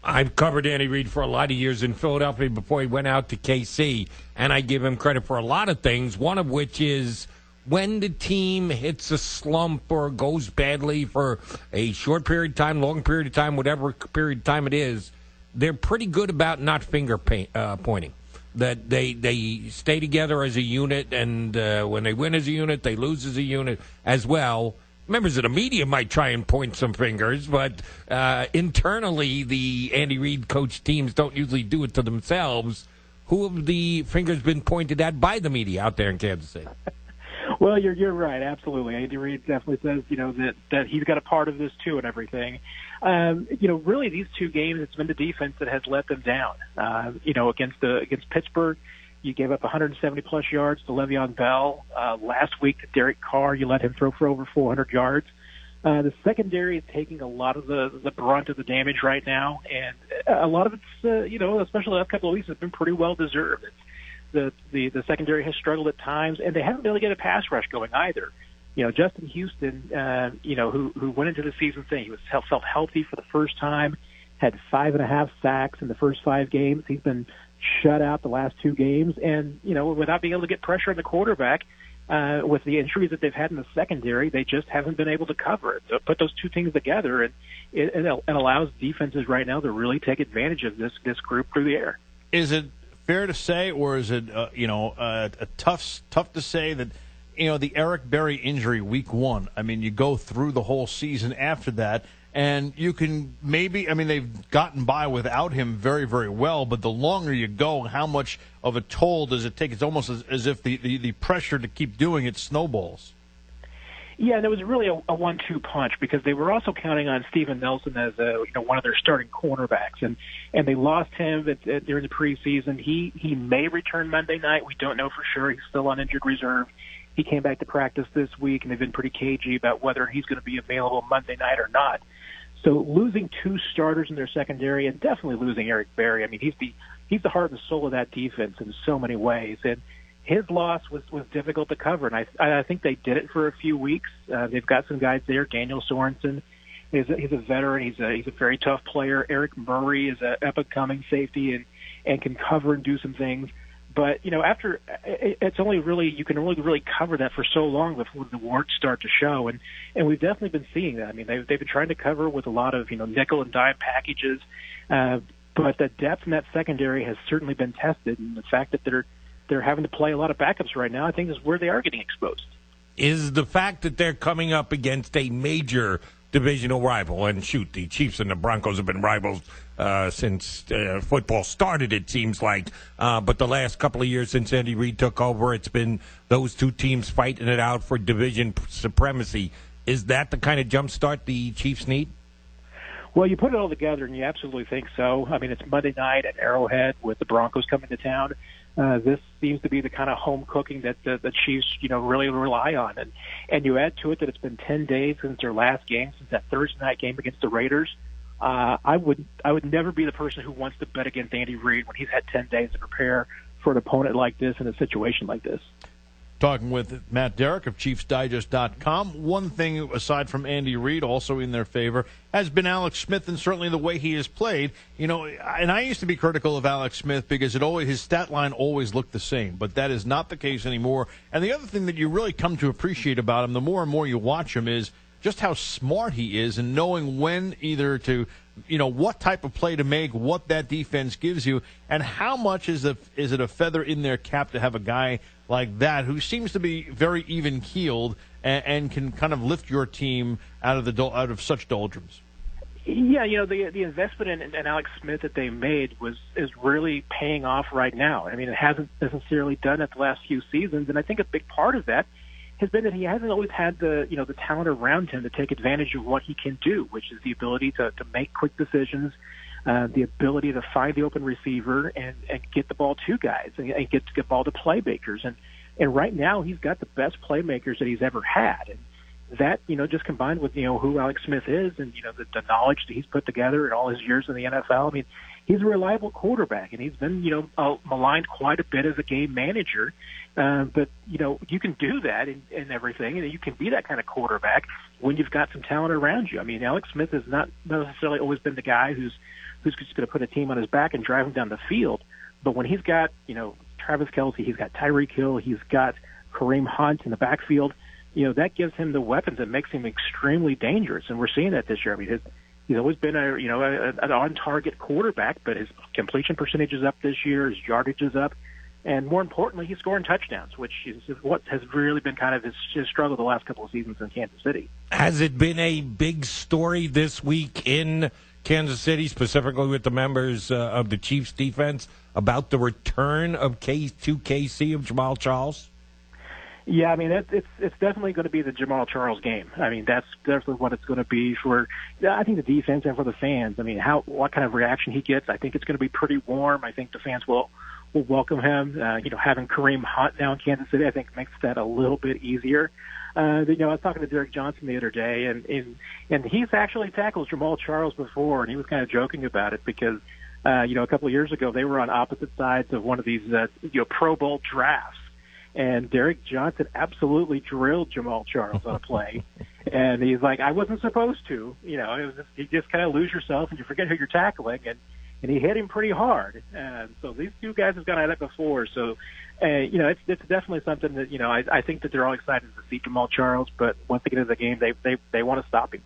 I've covered Andy Reid for a lot of years in Philadelphia before he went out to KC, and I give him credit for a lot of things, one of which is when the team hits a slump or goes badly for a short period of time, long period of time, whatever period of time it is, they're pretty good about not finger pointing. That they stay together as a unit, and when they win as a unit, they lose as a unit as well. Members of the media might try and point some fingers, but internally, the Andy Reid coach teams don't usually do it to themselves. Who have the fingers been pointed at by the media out there in Kansas City? Well, you're right, absolutely. Andy Reid definitely says that he's got a part of this too and everything. Really these two games, it's been the defense that has let them down. Against Pittsburgh, you gave up 170-plus yards to Le'Veon Bell. Last week to Derek Carr, you let him throw for over 400 yards. The secondary is taking a lot of the brunt of the damage right now, and a lot of it's, especially the last couple of weeks, has been pretty well deserved. The secondary has struggled at times, and they haven't really got a pass rush going either. Justin Houston, who went into the season saying he felt healthy for the first time, had 5.5 sacks in the first 5 games. He's been shut out the last 2 games, and without being able to get pressure on the quarterback, with the injuries that they've had in the secondary, they just haven't been able to cover it. So put those two things together, and it allows defenses right now to really take advantage of this group through the air. Is it fair to say, or is it tough to say that the Eric Berry injury week 1? I mean, you go through the whole season after that. And you can they've gotten by without him very, very well, but the longer you go, how much of a toll does it take? It's almost as if the pressure to keep doing it snowballs. Yeah, and it was really a 1-2 punch, because they were also counting on Steven Nelson as one of their starting cornerbacks, and they lost him during the preseason. He may return Monday night. We don't know for sure. He's still on injured reserve. He came back to practice this week, and they've been pretty cagey about whether he's going to be available Monday night or not. So losing 2 starters in their secondary, and definitely losing Eric Berry. I mean, he's the heart and soul of that defense in so many ways. And his loss was difficult to cover, and I think they did it for a few weeks. They've got some guys there. Daniel Sorensen, he's a veteran. He's a very tough player. Eric Murray is an up-and-coming safety and can cover and do some things. But after it's only really, you can only really cover that for so long before the warts start to show, and we've definitely been seeing that. I mean, they've been trying to cover with a lot of nickel and dime packages, but the depth in that secondary has certainly been tested, and the fact that they're having to play a lot of backups right now, I think, is where they are getting exposed. Is the fact that they're coming up against a major divisional rival. And shoot, the Chiefs and the Broncos have been rivals since football started, it seems like. But the last couple of years since Andy Reid took over, it's been those two teams fighting it out for division supremacy. Is that the kind of jump start the Chiefs need? Well, you put it all together, and you absolutely think so. I mean, it's Monday night at Arrowhead with the Broncos coming to town. This seems to be the kind of home cooking that the Chiefs, really rely on. And you add to it that it's been 10 days since their last game, since that Thursday night game against the Raiders. I would never be the person who wants to bet against Andy Reid when he's had 10 days to prepare for an opponent like this in a situation like this. Talking with Matt Derrick of ChiefsDigest.com. One thing, aside from Andy Reid, also in their favor, has been Alex Smith, and certainly the way he has played. And I used to be critical of Alex Smith because his stat line always looked the same, but that is not the case anymore. And the other thing that you really come to appreciate about him, the more and more you watch him, is just how smart he is in knowing when either to, what type of play to make, what that defense gives you, and how much is it a feather in their cap to have a guy like that who seems to be very even-keeled and can kind of lift your team out of such doldrums. Yeah, the investment in Alex Smith that they made is really paying off right now. I mean, it hasn't necessarily done it the last few seasons, and I think a big part of that has been that he hasn't always had the talent around him to take advantage of what he can do, which is the ability to make quick decisions, the ability to find the open receiver and get the ball to guys and get the ball to playmakers. And right now he's got the best playmakers that he's ever had. And that, just combined with, who Alex Smith is and, the knowledge that he's put together in all his years in the NFL. I mean, he's a reliable quarterback, and he's been, maligned quite a bit as a game manager. But, you can do that and everything, and you can be that kind of quarterback when you've got some talent around you. I mean, Alex Smith has not necessarily always been the guy who's just going to put a team on his back and drive him down the field. But when he's got, Travis Kelce, he's got Tyreek Hill, he's got Kareem Hunt in the backfield, that gives him the weapons that makes him extremely dangerous. And we're seeing that this year. I mean, he's always been an on-target quarterback, but his completion percentage is up this year, his yardage is up, and more importantly, he's scoring touchdowns, which is what has really been kind of his struggle the last couple of seasons in Kansas City. Has it been a big story this week in Kansas City, specifically with the members of the Chiefs defense, about the return of KC of Jamal Charles? Yeah, I mean, it's definitely going to be the Jamal Charles game. I mean, that's definitely what it's going to be for, I think, the defense and for the fans. I mean, what kind of reaction he gets, I think it's going to be pretty warm. I think the fans will welcome him. Having Kareem Hunt now in Kansas City, I think makes that a little bit easier. I was talking to Derek Johnson the other day, and he's actually tackled Jamal Charles before, and he was kind of joking about it because, a couple of years ago, they were on opposite sides of one of these, Pro Bowl drafts. And Derek Johnson absolutely drilled Jamal Charles on a play. And he's like, I wasn't supposed to. It was you just kind of lose yourself and you forget who you're tackling. And he hit him pretty hard. So these two guys have gone at it before. So, it's definitely something that, I think that they're all excited to see Jamal Charles. But once they get into the game, they want to stop him.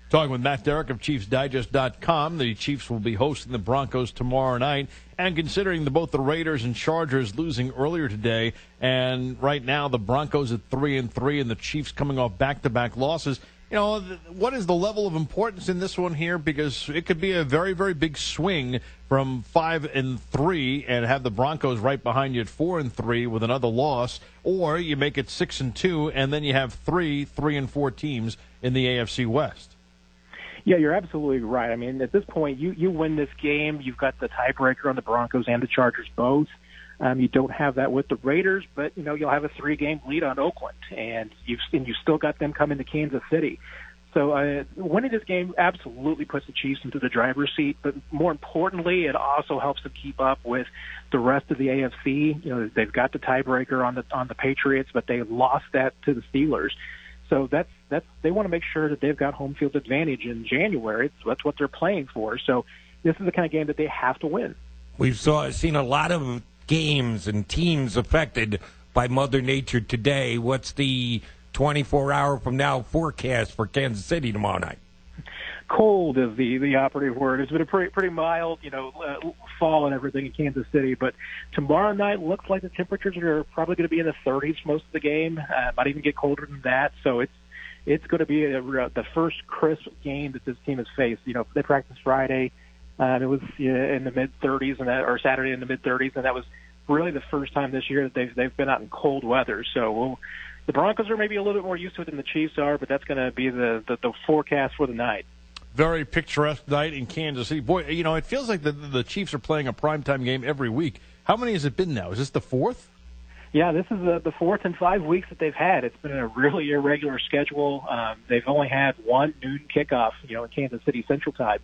Talking with Matt Derrick of ChiefsDigest.com, the Chiefs will be hosting the Broncos tomorrow night. And considering both the Raiders and Chargers losing earlier today, and right now the Broncos at 3-3 and the Chiefs coming off back-to-back losses, what is the level of importance in this one here? Because it could be a very, very big swing from 5-3 and have the Broncos right behind you at 4-3 with another loss, or you make it 6-2 and then you have 3-4 teams in the AFC West. Yeah, you're absolutely right. I mean, at this point, you win this game. You've got the tiebreaker on the Broncos and the Chargers both. You don't have that with the Raiders, but, you'll have a 3-game lead on Oakland, and you've still got them coming to Kansas City. So winning this game absolutely puts the Chiefs into the driver's seat, but more importantly, it also helps them keep up with the rest of the AFC. They've got the tiebreaker on the Patriots, but they lost that to the Steelers. So they want to make sure that they've got home field advantage in January. That's what they're playing for. So this is the kind of game that they have to win. We've seen a lot of games and teams affected by Mother Nature today. What's the 24-hour from now forecast for Kansas City tomorrow night? Cold is the operative word. It's been a pretty mild, fall and everything in Kansas City. But tomorrow night looks like the temperatures are probably going to be in the 30s most of the game. Might even get colder than that. So it's it's going to be the first crisp game that this team has faced. They practiced Friday. It was in the mid-30s, or Saturday in the mid-30s, and that was really the first time this year that they've been out in cold weather. So the Broncos are maybe a little bit more used to it than the Chiefs are, but that's going to be the forecast for the night. Very picturesque night in Kansas City. Boy, it feels like the Chiefs are playing a primetime game every week. How many has it been now? Is this the fourth? Yeah, this is the fourth in 5 weeks that they've had. It's been a really irregular schedule. They've only had one noon kickoff, in Kansas City Central Time,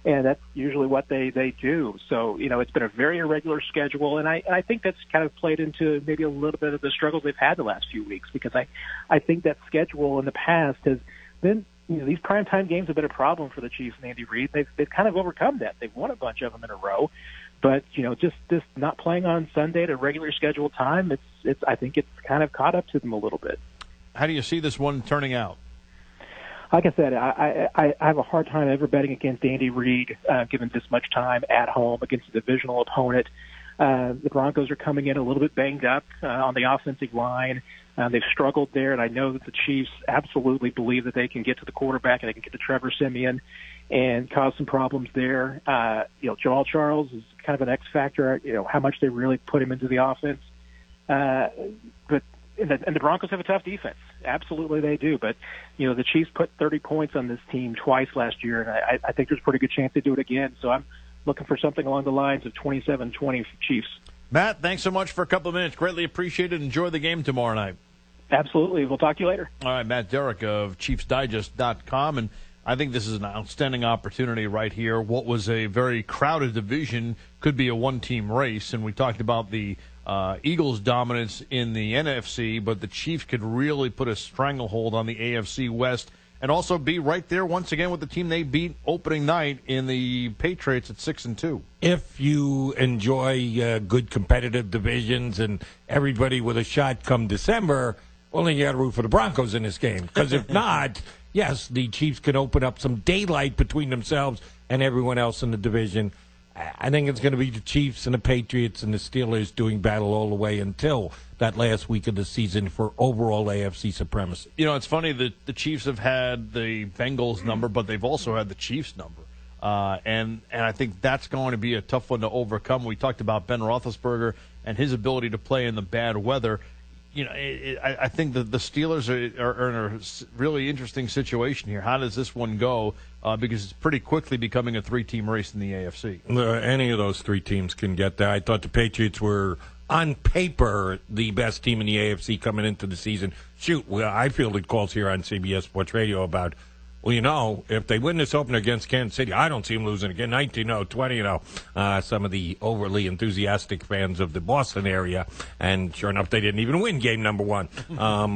and that's usually what they do. So, it's been a very irregular schedule, and I think that's kind of played into maybe a little bit of the struggles they've had the last few weeks, because I think that schedule in the past has been, these primetime games have been a problem for the Chiefs and Andy Reid. They've kind of overcome that. They've won a bunch of them in a row. But, just not playing on Sunday at a regular scheduled time, I think it's kind of caught up to them a little bit. How do you see this one turning out? Like I said, I have a hard time ever betting against Andy Reid, given this much time at home against a divisional opponent. The Broncos are coming in a little bit banged up on the offensive line. They've struggled there, and I know that the Chiefs absolutely believe that they can get to the quarterback and they can get to Trevor Siemian and cause some problems there. Jamal Charles is kind of an X factor, how much they really put him into the offense. But the Broncos have a tough defense. Absolutely they do. But, the Chiefs put 30 points on this team twice last year, and I think there's a pretty good chance they do it again. So I'm looking for something along the lines of 27-20 Chiefs. Matt, thanks so much for a couple of minutes. Greatly appreciated. Enjoy the game tomorrow night. Absolutely. We'll talk to you later. All right, Matt Derrick of ChiefsDigest.com, and I think this is an outstanding opportunity right here. What was a very crowded division could be a one-team race, and we talked about the Eagles' dominance in the NFC, but the Chiefs could really put a stranglehold on the AFC West and also be right there once again with the team they beat opening night in the Patriots at 6-2. If you enjoy good competitive divisions and everybody with a shot come December, well, then you got to root for the Broncos in this game. Because if not, yes, the Chiefs can open up some daylight between themselves and everyone else in the division. I think it's going to be the Chiefs and the Patriots and the Steelers doing battle all the way until that last week of the season for overall AFC supremacy. It's funny that the Chiefs have had the Bengals number, but they've also had the Chiefs number. And I think that's going to be a tough one to overcome. We talked about Ben Roethlisberger and his ability to play in the bad weather. I think that the Steelers are in a really interesting situation here. How does this one go? Because it's pretty quickly becoming a three-team race in the AFC. Any of those three teams can get there. I thought the Patriots were, on paper, the best team in the AFC coming into the season. I fielded calls here on CBS Sports Radio about, if they win this opener against Kansas City, I don't see them losing again. 19-0, 20-0. Some of the overly enthusiastic fans of the Boston area, and sure enough, they didn't even win game number one.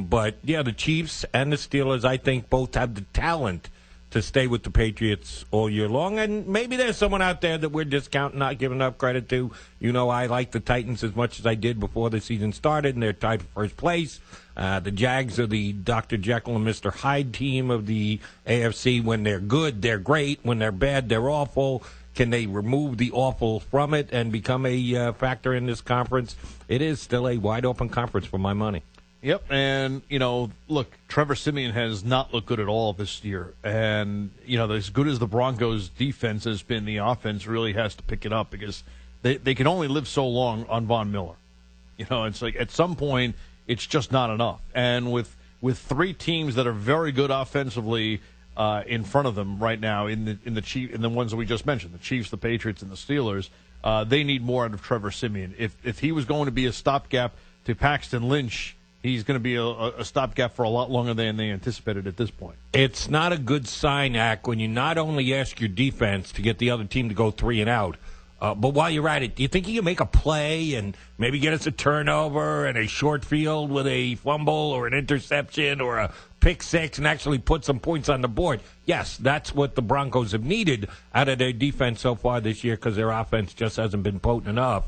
But, the Chiefs and the Steelers, I think, both have the talent to stay with the Patriots all year long. And maybe there's someone out there that we're discounting, not giving enough credit to. I like the Titans as much as I did before the season started, and they're tied for first place. The Jags are the Dr. Jekyll and Mr. Hyde team of the AFC. When they're good, they're great. When they're bad, they're awful. Can they remove the awful from it and become a factor in this conference? It is still a wide-open conference for my money. Yep, and, look, Trevor Siemian has not looked good at all this year. And, as good as the Broncos' defense has been, the offense really has to pick it up because they can only live so long on Von Miller. It's like at some point it's just not enough. And with three teams that are very good offensively in front of them right now in the ones that we just mentioned, the Chiefs, the Patriots, and the Steelers, they need more out of Trevor Siemian. If he was going to be a stopgap to Paxton Lynch, he's going to be a stopgap for a lot longer than they anticipated at this point. It's not a good sign, Ack, when you not only ask your defense to get the other team to go 3 and out, but while you're at it, do you think you can make a play and maybe get us a turnover and a short field with a fumble or an interception or a pick six and actually put some points on the board? Yes, that's what the Broncos have needed out of their defense so far this year because their offense just hasn't been potent enough.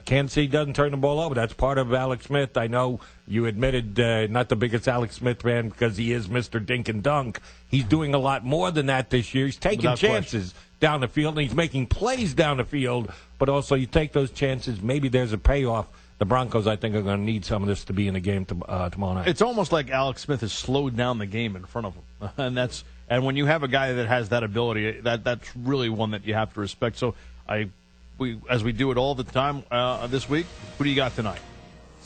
Kansas City doesn't turn the ball over. That's part of Alex Smith. I know you admitted not the biggest Alex Smith fan because he is Mr. Dink and Dunk. He's doing a lot more than that this year. He's taking chances down the field, and he's making plays down the field. But also, you take those chances, maybe there's a payoff. The the Broncos, I think, are going to need some of this to be in the game tomorrow night. It's almost like Alex Smith has slowed down the game in front of him, and when you have a guy that has that ability, that's really one that you have to respect. So as we do it all the time this week, who do you got tonight?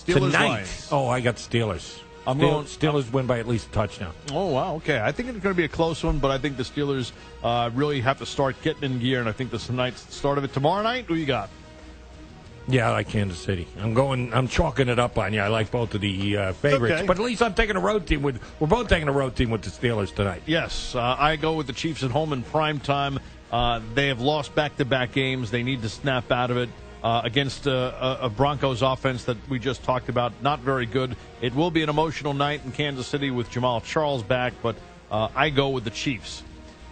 Steelers, Lions. Oh, I got the Steelers. Steelers win by at least a touchdown. Oh, wow, okay. I think it's going to be a close one, but I think the Steelers really have to start getting in gear, and I think tonight's the start of it. Tomorrow night, who you got? Yeah, I like Kansas City. I'm chalking it up on you. I like both of the favorites, okay. But at least I'm taking a road team we're both taking a road team with the Steelers tonight. Yes, I go with the Chiefs at home in prime time. They have lost back-to-back games. They need to snap out of it against a Broncos offense that we just talked about. Not very good. It will be an emotional night in Kansas City with Jamal Charles back, but I go with the Chiefs.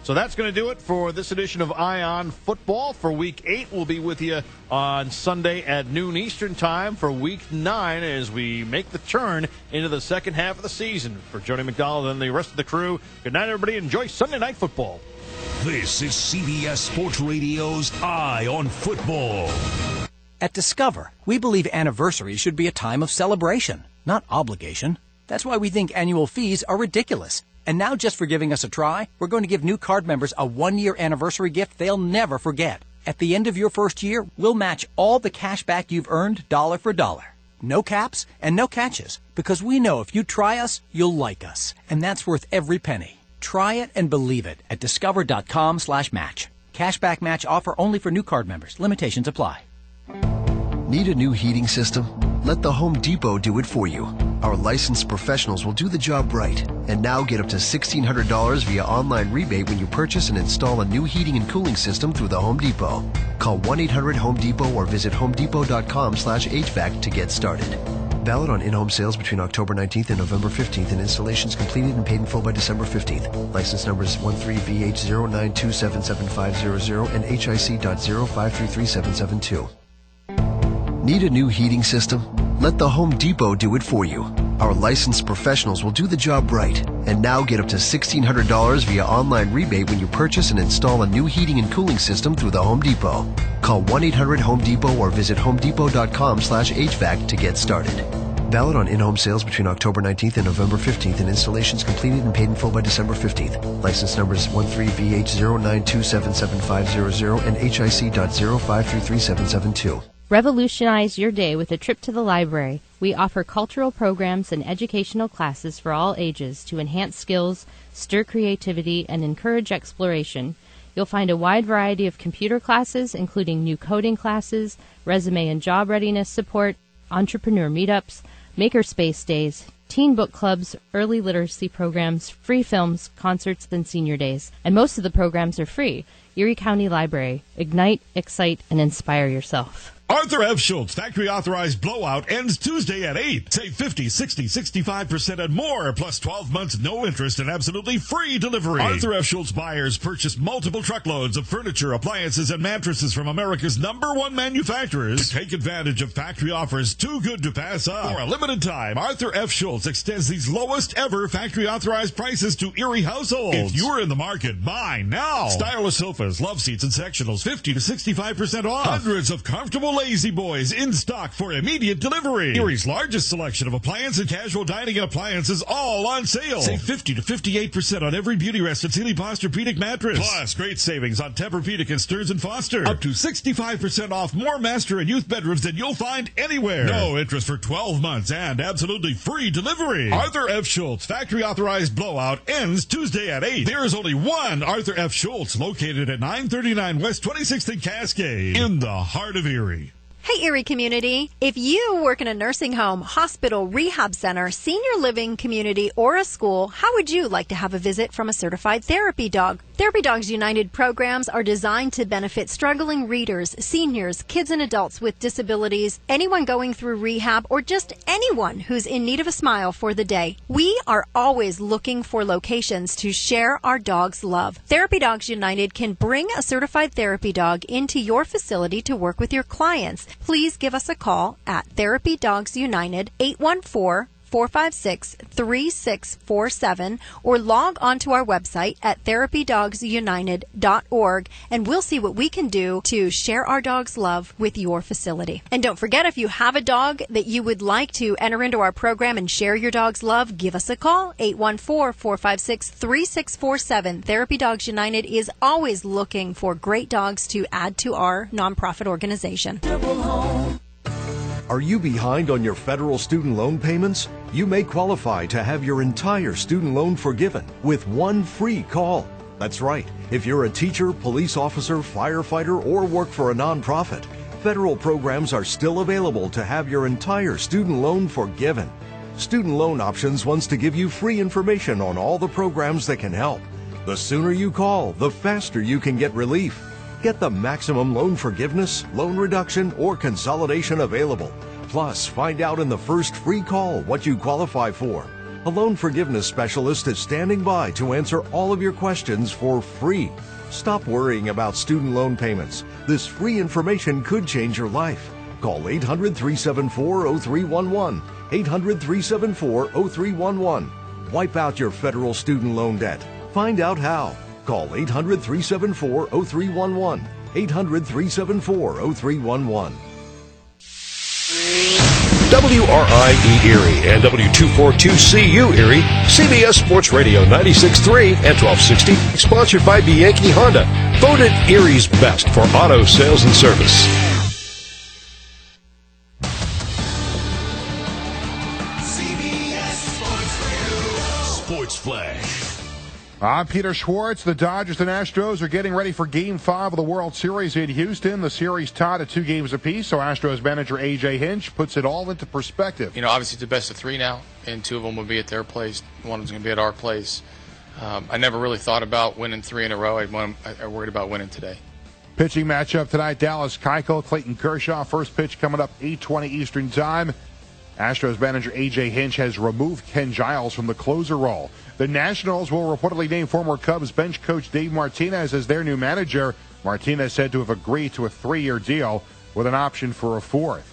So that's going to do it for this edition of Eye on Football. For Week 8, we'll be with you on Sunday at noon Eastern Time for Week 9 as we make the turn into the second half of the season. For Jody McDonald and the rest of the crew, good night, everybody. Enjoy Sunday Night Football. This is CBS Sports Radio's Eye on Football. At Discover, we believe anniversaries should be a time of celebration, not obligation. That's why we think annual fees are ridiculous. And now, just for giving us a try, we're going to give new card members a one-year anniversary gift they'll never forget. At the end of your first year, we'll match all the cash back you've earned dollar for dollar. No caps and no catches, because we know if you try us, you'll like us. And that's worth every penny. Try it and believe it at discover.com/match. Cashback match offer only for new card members. Limitations apply. Need a new heating system? Let the Home Depot do it for you. Our licensed professionals will do the job right. And now get up to $1,600 via online rebate when you purchase and install a new heating and cooling system through the Home Depot. Call 1-800-HOME-DEPOT or visit homedepot.com/HVAC to get started. Valid on in-home sales between October 19th and November 15th and installations completed and paid in full by December 15th. License numbers 13VH092775000 and HIC.0533772. Need a new heating system? Let the Home Depot do it for you. Our licensed professionals will do the job right. And now get up to $1,600 via online rebate when you purchase and install a new heating and cooling system through the Home Depot. Call 1-800-HOME-DEPOT or visit homedepot.com/HVAC to get started. Valid on in-home sales between October 19th and November 15th and installations completed and paid in full by December 15th. License numbers 13VH092775000 and HIC.0533772. Revolutionize your day with a trip to the library. We offer cultural programs and educational classes for all ages to enhance skills, stir creativity, and encourage exploration. You'll find a wide variety of computer classes, including new coding classes, resume and job readiness support, entrepreneur meetups, makerspace days, teen book clubs, early literacy programs, free films, concerts, and senior days. And most of the programs are free. Erie County Library. Ignite, excite, and inspire yourself. Arthur F. Schultz Factory Authorized Blowout ends Tuesday at 8. Save 50, 60, 65% and more, plus 12 months no interest and absolutely free delivery. Arthur F. Schultz buyers purchase multiple truckloads of furniture, appliances, and mattresses from America's #1 manufacturers. To take advantage of factory offers too good to pass up. For a limited time, Arthur F. Schultz extends these lowest ever factory authorized prices to Erie households. If you're in the market, buy now. Stylish sofas, love seats, and sectionals, 50 to 65% off. Hundreds of comfortable Lazy Boys in stock for immediate delivery. Erie's largest selection of appliance and casual dining and appliances all on sale. Save 50 to 58% on every Beauty Rest and Sealy Posturepedic mattress. Plus, great savings on Tempur-Pedic and Stearns & Foster. Up to 65% off more master and youth bedrooms than you'll find anywhere. No interest for 12 months and absolutely free delivery. Arthur F. Schultz Factory Authorized Blowout ends Tuesday at 8. There is only one Arthur F. Schultz located at 939 West 26th and Cascade in the heart of Erie. Hey, Erie community. If you work in a nursing home, hospital, rehab center, senior living community, or a school, how would you like to have a visit from a certified therapy dog? Therapy Dogs United programs are designed to benefit struggling readers, seniors, kids and adults with disabilities, anyone going through rehab, or just anyone who's in need of a smile for the day. We are always looking for locations to share our dog's love. Therapy Dogs United can bring a certified therapy dog into your facility to work with your clients. Please give us a call at Therapy Dogs United, 814 1-800-456-3647 or log on to our website at therapydogsunited.org, and we'll see what we can do to share our dog's love with your facility. And don't forget, if you have a dog that you would like to enter into our program and share your dog's love, give us a call, 814-456-3647. Therapy Dogs United is always looking for great dogs to add to our nonprofit organization. Are you behind on your federal student loan payments? You may qualify to have your entire student loan forgiven with one free call. That's right. If you're a teacher, police officer, firefighter, or work for a nonprofit, federal programs are still available to have your entire student loan forgiven. Student Loan Options wants to give you free information on all the programs that can help. The sooner you call, the faster you can get relief. Get the maximum loan forgiveness, loan reduction, or consolidation available. Plus, find out in the first free call what you qualify for. A loan forgiveness specialist is standing by to answer all of your questions for free. Stop worrying about student loan payments. This free information could change your life. Call 800-374-0311. 800-374-0311. Wipe out your federal student loan debt. Find out how. Call 800-374-0311. 800-374-0311. WRIE Erie and W242CU Erie, CBS Sports Radio 96.3 and 1260, sponsored by Bianchi Honda, voted Erie's best for auto sales and service. CBS Sports Radio. Sports Flash. I'm Peter Schwartz. The Dodgers and Astros are getting ready for Game 5 of the World Series in Houston. The series tied at 2 games apiece, so Astros manager A.J. Hinch puts it all into perspective. You know, obviously it's a best of 3 now, and 2 of them will be at their place. One of them's going to be at our place. I never really thought about winning 3 in a row. I worried about winning today. Pitching matchup tonight, Dallas Keuchel, Clayton Kershaw. First pitch coming up 8:20 Eastern Time. Astros manager A.J. Hinch has removed Ken Giles from the closer role. The Nationals will reportedly name former Cubs bench coach Dave Martinez as their new manager. Martinez said to have agreed to a 3-year deal with an option for a 4th.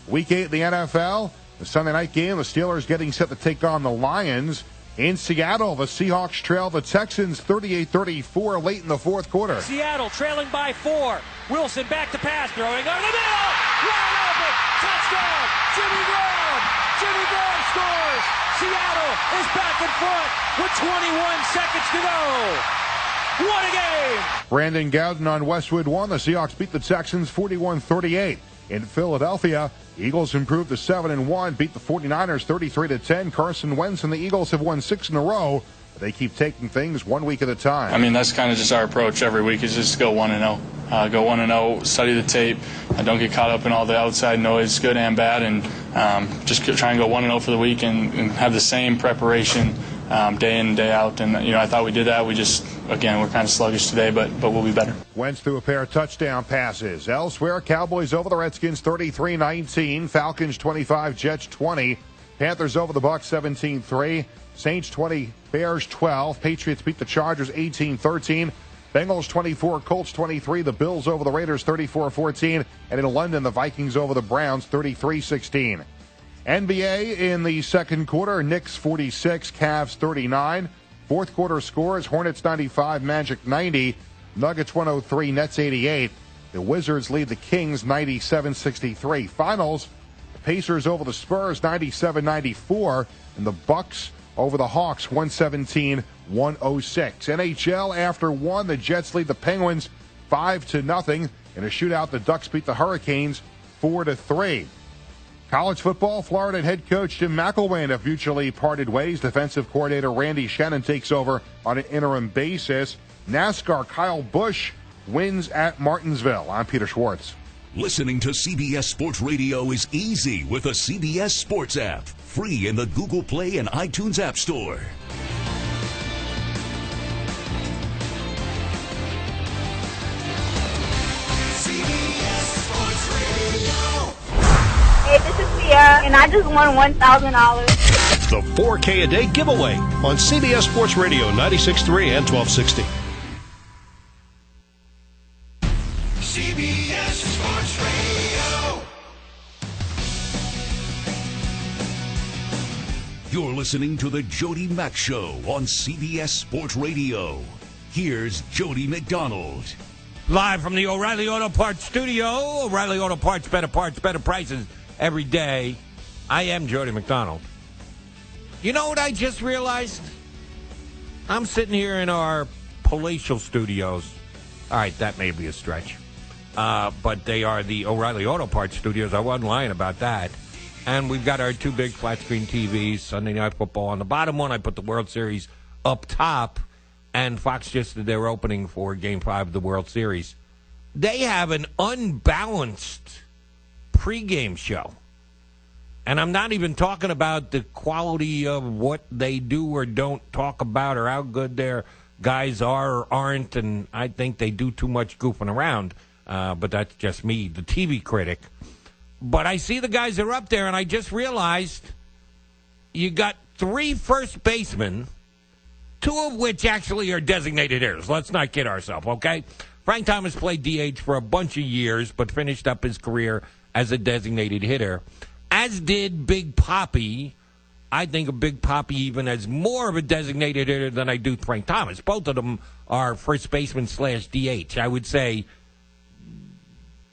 Week 8 in the NFL, the Sunday night game, the Steelers getting set to take on the Lions. In Seattle, the Seahawks trail the Texans 38-34 late in the fourth quarter. Seattle trailing by 4. Wilson back to pass, throwing over the middle. Wide open. Touchdown. Jimmy Graham. Jimmy Graham scores. Seattle is back in front with 21 seconds to go. What a game. Brandon Gowden on Westwood 1. The Seahawks beat the Texans 41-38. In Philadelphia, Eagles improved to 7-1, beat the 49ers 33-10. Carson Wentz and the Eagles have won 6 in a row. They keep taking things 1 week at a time. I mean, that's kind of just our approach every week is just go 1-0. Go 1-0, study the tape. Don't get caught up in all the outside noise, good and bad, and just try and go 1-0 for the week and have the same preparation day in and day out. And, you know, I thought we did that. We just, again, we're kind of sluggish today, but we'll be better. Wentz threw a pair of touchdown passes. Elsewhere, Cowboys over the Redskins 33-19. Falcons 25, Jets 20. Panthers over the Bucs 17-3. Saints 20, Bears 12. Patriots beat the Chargers 18-13. Bengals 24, Colts 23. The Bills over the Raiders 34-14. And in London, the Vikings over the Browns 33-16. NBA in the second quarter, Knicks 46, Cavs 39. Fourth quarter scores, Hornets 95, Magic 90. Nuggets 103, Nets 88. The Wizards lead the Kings 97-63. Finals, the Pacers over the Spurs 97-94. And the Bucks over the Hawks 117-106. NHL after 1, the Jets lead the Penguins 5-0. In a shootout, the Ducks beat the Hurricanes 4-3. College football, Florida head coach Jim McElwain have mutually parted ways. Defensive coordinator Randy Shannon takes over on an interim basis. NASCAR, Kyle Busch wins at Martinsville. I'm Peter Schwartz. Listening to CBS Sports Radio is easy with the CBS Sports app. Free in the Google Play and iTunes App Store. CBS Sports Radio. Hey, this is Tia, and I just won $1,000. The 4K a day giveaway on CBS Sports Radio 96.3 and 1260. CBS Sports Radio. You're listening to the Jody Mack Show on CBS Sports Radio. Here's Jody McDonald. Live from the O'Reilly Auto Parts studio. O'Reilly Auto Parts, better prices every day. I am Jody McDonald. You know what I just realized? I'm sitting here in our palatial studios. All right, that may be a stretch. But they are the O'Reilly Auto Parts studios. I wasn't lying about that. And we've got our two big flat-screen TVs, Sunday Night Football. On the bottom one, I put the World Series up top. And Fox just did their opening for Game 5 of the World Series. They have an unbalanced pregame show. And I'm not even talking about the quality of what they do or don't talk about or how good their guys are or aren't. And I think they do too much goofing around. But that's just me, the TV critic. But I see the guys that are up there, and I just realized you got 3 first basemen, 2 of which actually are designated hitters. Let's not kid ourselves, okay? Frank Thomas played DH for a bunch of years, but finished up his career as a designated hitter, as did Big Papi. I think of Big Papi even as more of a designated hitter than I do Frank Thomas. Both of them are first baseman / DH. I would say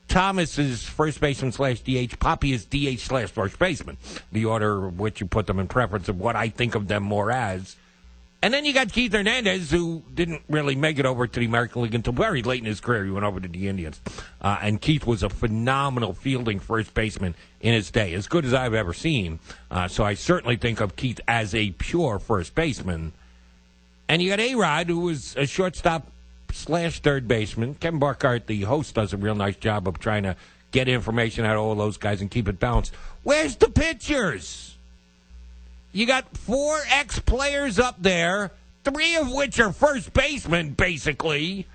Thomas is first baseman / DH. Papi is DH / first baseman. The order of which you put them in preference of what I think of them more as. And then you got Keith Hernandez, who didn't really make it over to the American League until very late in his career. He went over to the Indians. And Keith was a phenomenal fielding first baseman in his day, as good as I've ever seen. So I certainly think of Keith as a pure first baseman. And you got A-Rod, who was a shortstop / third baseman. Kevin Barkart, the host, does a real nice job of trying to get information out of all those guys and keep it balanced. Where's the pitchers? You got 4 ex-players up there, 3 of which are first basemen, basically,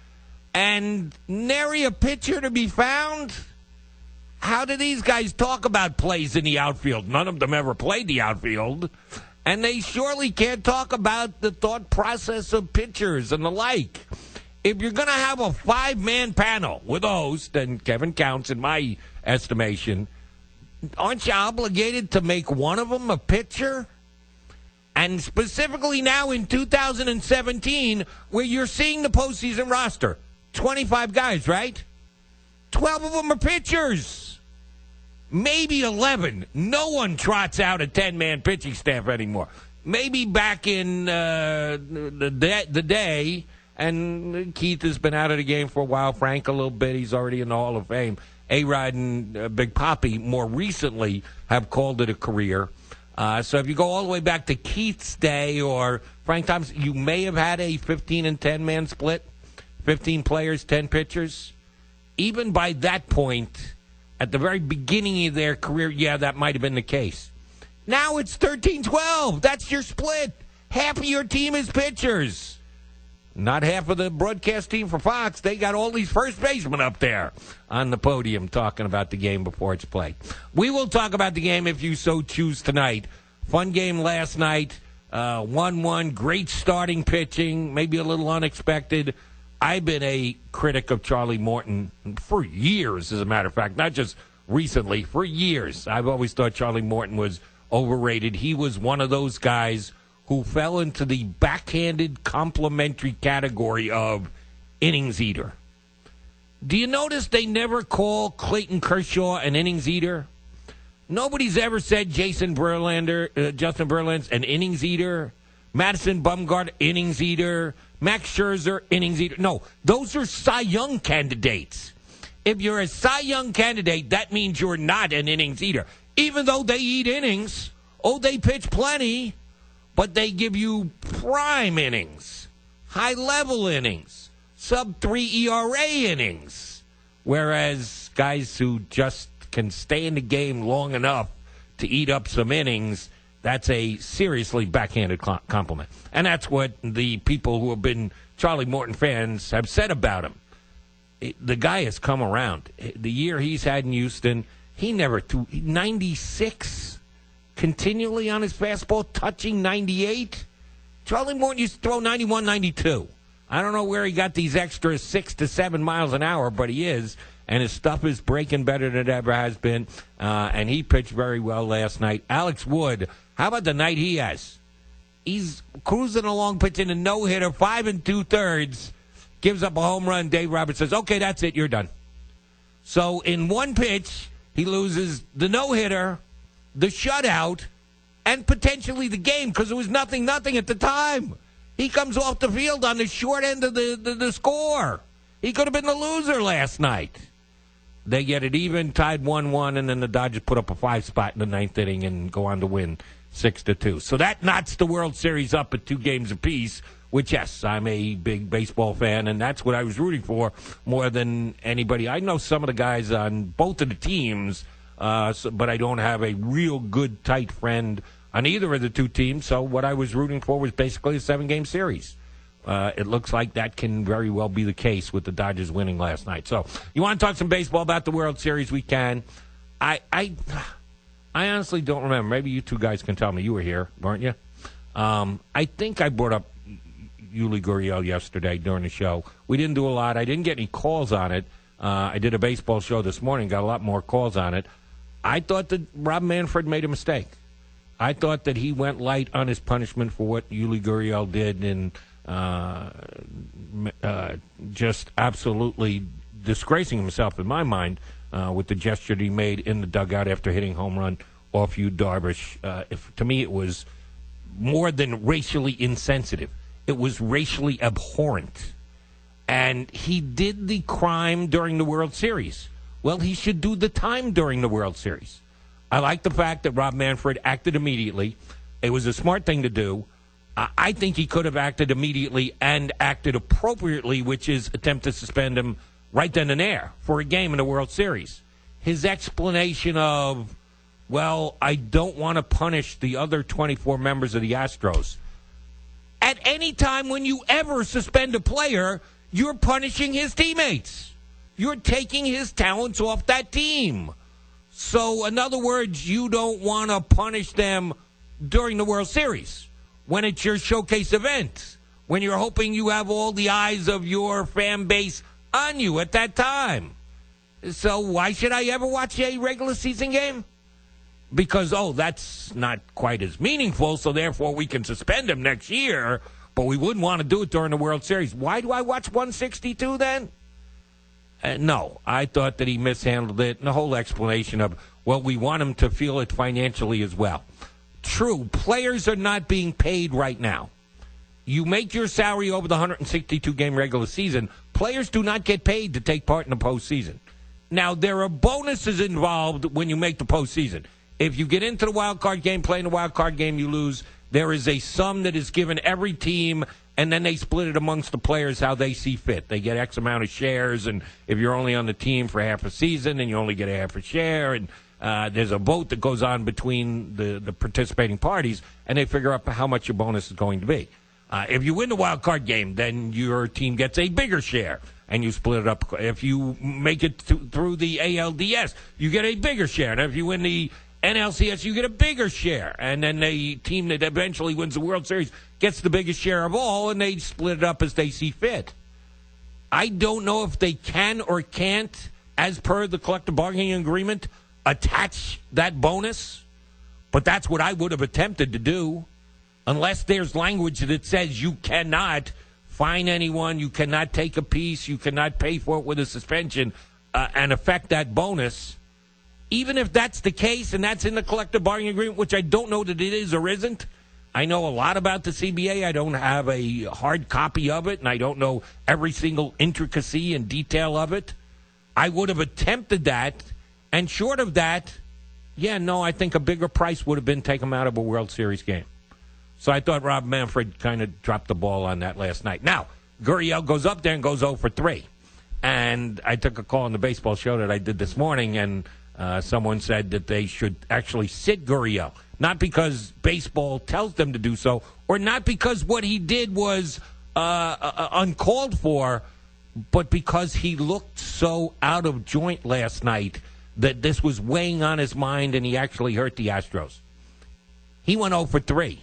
and nary a pitcher to be found. How do these guys talk about plays in the outfield? None of them ever played the outfield, and they surely can't talk about the thought process of pitchers and the like. If you're going to have a 5-man panel with a host, and Kevin counts in my estimation, aren't you obligated to make one of them a pitcher? And specifically now in 2017, where you're seeing the postseason roster, 25 guys, right? 12 of them are pitchers. Maybe 11. No one trots out a 10-man pitching staff anymore. Maybe back in the day, and Keith has been out of the game for a while. Frank a little bit. He's already in the Hall of Fame. A-Rod and Big Papi more recently have called it a career. So if you go all the way back to Keith's day or Frank Thomas, you may have had a 15 and 10-man split, 15 players, 10 pitchers. Even by that point, at the very beginning of their career, yeah, that might have been the case. Now it's 13-12. That's your split. Half of your team is pitchers. Not half of the broadcast team for Fox. They got all these first basemen up there on the podium talking about the game before it's played. We will talk about the game if you so choose tonight. Fun game last night. 1-1. Great starting pitching. Maybe a little unexpected. I've been a critic of Charlie Morton for years, as a matter of fact. Not just recently. For years. I've always thought Charlie Morton was overrated. He was one of those guys who fell into the backhanded complimentary category of innings eater. Do you notice they never call Clayton Kershaw an innings eater? Nobody's ever said Justin Verlander's an innings eater. Madison Bumgarner, innings eater. Max Scherzer, innings eater. No, those are Cy Young candidates. If you're a Cy Young candidate, that means you're not an innings eater. Even though they eat innings, they pitch plenty, but they give you prime innings, high-level innings, sub-3 ERA innings, whereas guys who just can stay in the game long enough to eat up some innings, that's a seriously backhanded compliment. And that's what the people who have been Charlie Morton fans have said about him. The guy has come around. The year he's had in Houston, he never threw 96 continually on his fastball, touching 98. Charlie Morton used to throw 91, 92. I don't know where he got these extra 6 to 7 miles an hour, but he is. And his stuff is breaking better than it ever has been. And he pitched very well last night. Alex Wood How about the night he has? He's cruising along, pitching a no-hitter, 5 2/3, gives up a home run. Dave Roberts says, okay, that's it, you're done. So in one pitch, he loses the no-hitter, the shutout, and potentially the game because it was 0-0 at the time. He comes off the field on the short end of the score. He could have been the loser last night. They get it even, tied 1-1, and then the Dodgers put up a 5-spot in the ninth inning and go on to win 6-2. So that knots the World Series up at 2 games apiece, which, yes, I'm a big baseball fan, and that's what I was rooting for more than anybody. I know some of the guys on both of the teams, but I don't have a real good, tight friend on either of the 2 teams, so what I was rooting for was basically a 7-game series. It looks like that can very well be the case with the Dodgers winning last night. So you want to talk some baseball about the World Series? We can. I honestly don't remember. Maybe you 2 guys can tell me. You were here, weren't you? I think I brought up Yuli Gurriel yesterday during the show. We didn't do a lot. I didn't get any calls on it. I did a baseball show this morning, got a lot more calls on it. I thought that Rob Manfred made a mistake. I thought that he went light on his punishment for what Yuli Gurriel did and just absolutely disgracing himself, in my mind, with the gesture that he made in the dugout after hitting home run off Yu Darvish. To me, it was more than racially insensitive. It was racially abhorrent. And he did the crime during the World Series. Well, he should do the time during the World Series. I like the fact that Rob Manfred acted immediately. It was a smart thing to do. I think he could have acted immediately and acted appropriately, which is attempt to suspend him right then and there for a game in the World Series. His explanation of, well, I don't want to punish the other 24 members of the Astros. At any time when you ever suspend a player, you're punishing his teammates. You're taking his talents off that team. So, in other words, you don't want to punish them during the World Series when it's your showcase event, when you're hoping you have all the eyes of your fan base on you at that time. So why should I ever watch a regular season game? Because, that's not quite as meaningful, so therefore we can suspend him next year, but we wouldn't want to do it during the World Series. Why do I watch 162 then? No, I thought that he mishandled it, and the whole explanation of, well, we want him to feel it financially as well. True, players are not being paid right now. You make your salary over the 162-game regular season. Players do not get paid to take part in the postseason. Now, there are bonuses involved when you make the postseason. If you get into the wild card game, play in the wild card game, you lose. There is a sum that is given every team, and then they split it amongst the players how they see fit. They get X amount of shares, and if you're only on the team for half a season, then you only get a half a share, and there's a vote that goes on between the participating parties, and they figure out how much your bonus is going to be. If you win the wild card game, then your team gets a bigger share, and you split it up. If you make it through the ALDS, you get a bigger share. And if you win the NLCS, you get a bigger share. And then the team that eventually wins the World Series gets the biggest share of all, and they split it up as they see fit. I don't know if they can or can't, as per the collective bargaining agreement, attach that bonus, but that's what I would have attempted to do, unless there's language that says you cannot fine anyone, you cannot take a piece, you cannot pay for it with a suspension and affect that bonus. Even if that's the case and that's in the collective bargaining agreement, which I don't know that it is or isn't, I know a lot about the CBA. I don't have a hard copy of it, and I don't know every single intricacy and detail of it. I would have attempted that. And short of that, I think a bigger price would have been take him out of a World Series game. So I thought Rob Manfred kind of dropped the ball on that last night. Now, Gurriel goes up there and goes 0 for 3. And I took a call on the baseball show that I did this morning, and someone said that they should actually sit Gurriel. Not because baseball tells them to do so, or not because what he did was uncalled for, but because he looked so out of joint last night that this was weighing on his mind, and he actually hurt the Astros. He went 0 for 3.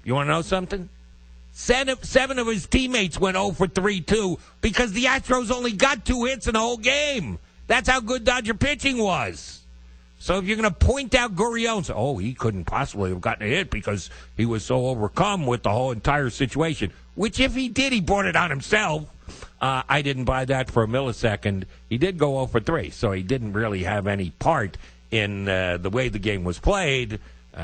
You want to know something? 7 of his teammates went 0 for 3, too, because the Astros only got 2 hits in the whole game. That's how good Dodger pitching was. So if you're going to point out Gurriel and say, oh, he couldn't possibly have gotten a hit because he was so overcome with the whole entire situation, which if he did, he brought it on himself. I didn't buy that for a millisecond. He did go 0 for 3, so he didn't really have any part in the way the game was played.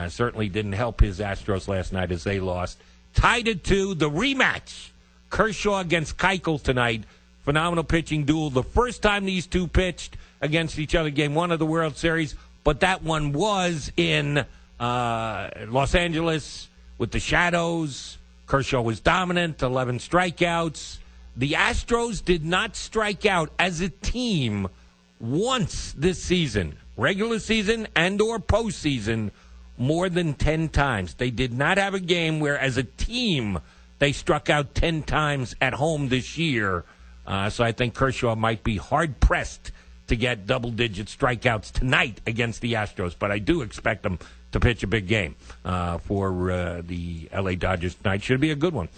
Certainly didn't help his Astros last night as they lost. Tied it to the rematch. Kershaw against Keuchel tonight. Phenomenal pitching duel. The first time these two pitched against each other, game 1 of the World Series, but that one was in Los Angeles with the Shadows. Kershaw was dominant, 11 strikeouts. The Astros did not strike out as a team once this season, regular season and or postseason, more than 10 times. They did not have a game where, as a team, they struck out 10 times at home this year. So I think Kershaw might be hard-pressed to get double-digit strikeouts tonight against the Astros. But I do expect them to pitch a big game for the L.A. Dodgers tonight. Should be a good one.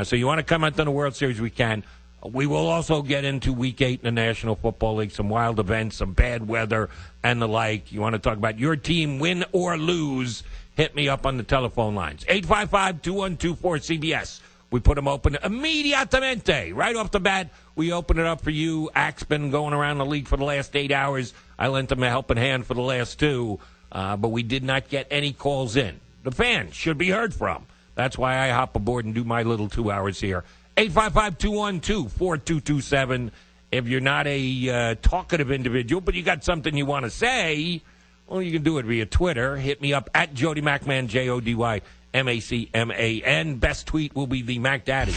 So you want to comment on the World Series, we can. We will also get into Week 8 in the National Football League, some wild events, some bad weather, and the like. You want to talk about your team, win or lose, hit me up on the telephone lines. 855-2124-CBS. We put them open immediatamente. Right off the bat, we open it up for you. Ack's been going around the league for the last 8 hours. I lent him a helping hand for the last 2, but we did not get any calls in. The fans should be heard from. That's why I hop aboard and do my little 2 hours here. 855-212-4227. If you're not a talkative individual, but you got something you want to say, well, you can do it via Twitter. Hit me up at Jody Macman, JodyMacMan. Best tweet will be the Mac Daddy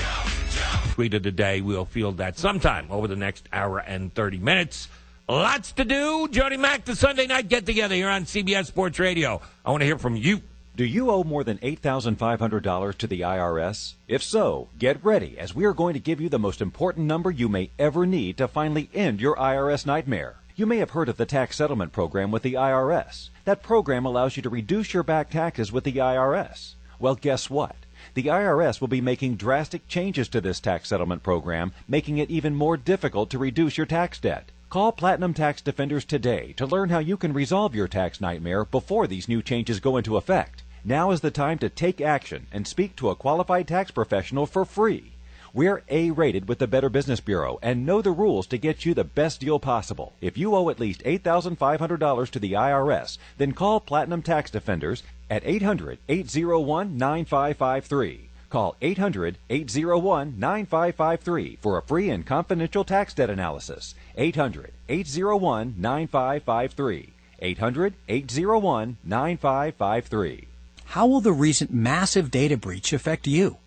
tweet of the day. We'll field that sometime over the next hour and 30 minutes. Lots to do. Jody Mac, the Sunday night get-together here on CBS Sports Radio. I want to hear from you. Do you owe more than $8,500 to the IRS? If so, get ready, as we are going to give you the most important number you may ever need to finally end your IRS nightmare. You may have heard of the tax settlement program with the IRS. That program allows you to reduce your back taxes with the IRS. Well, guess what? The IRS will be making drastic changes to this tax settlement program, making it even more difficult to reduce your tax debt. Call Platinum Tax Defenders today to learn how you can resolve your tax nightmare before these new changes go into effect. Now is the time to take action and speak to a qualified tax professional for free. We're A-rated with the Better Business Bureau and know the rules to get you the best deal possible. If you owe at least $8,500 to the IRS, then call Platinum Tax Defenders at 800-801-9553. Call 800-801-9553 for a free and confidential tax debt analysis. 800-801-9553. 800-801-9553. How will the recent massive data breach affect you?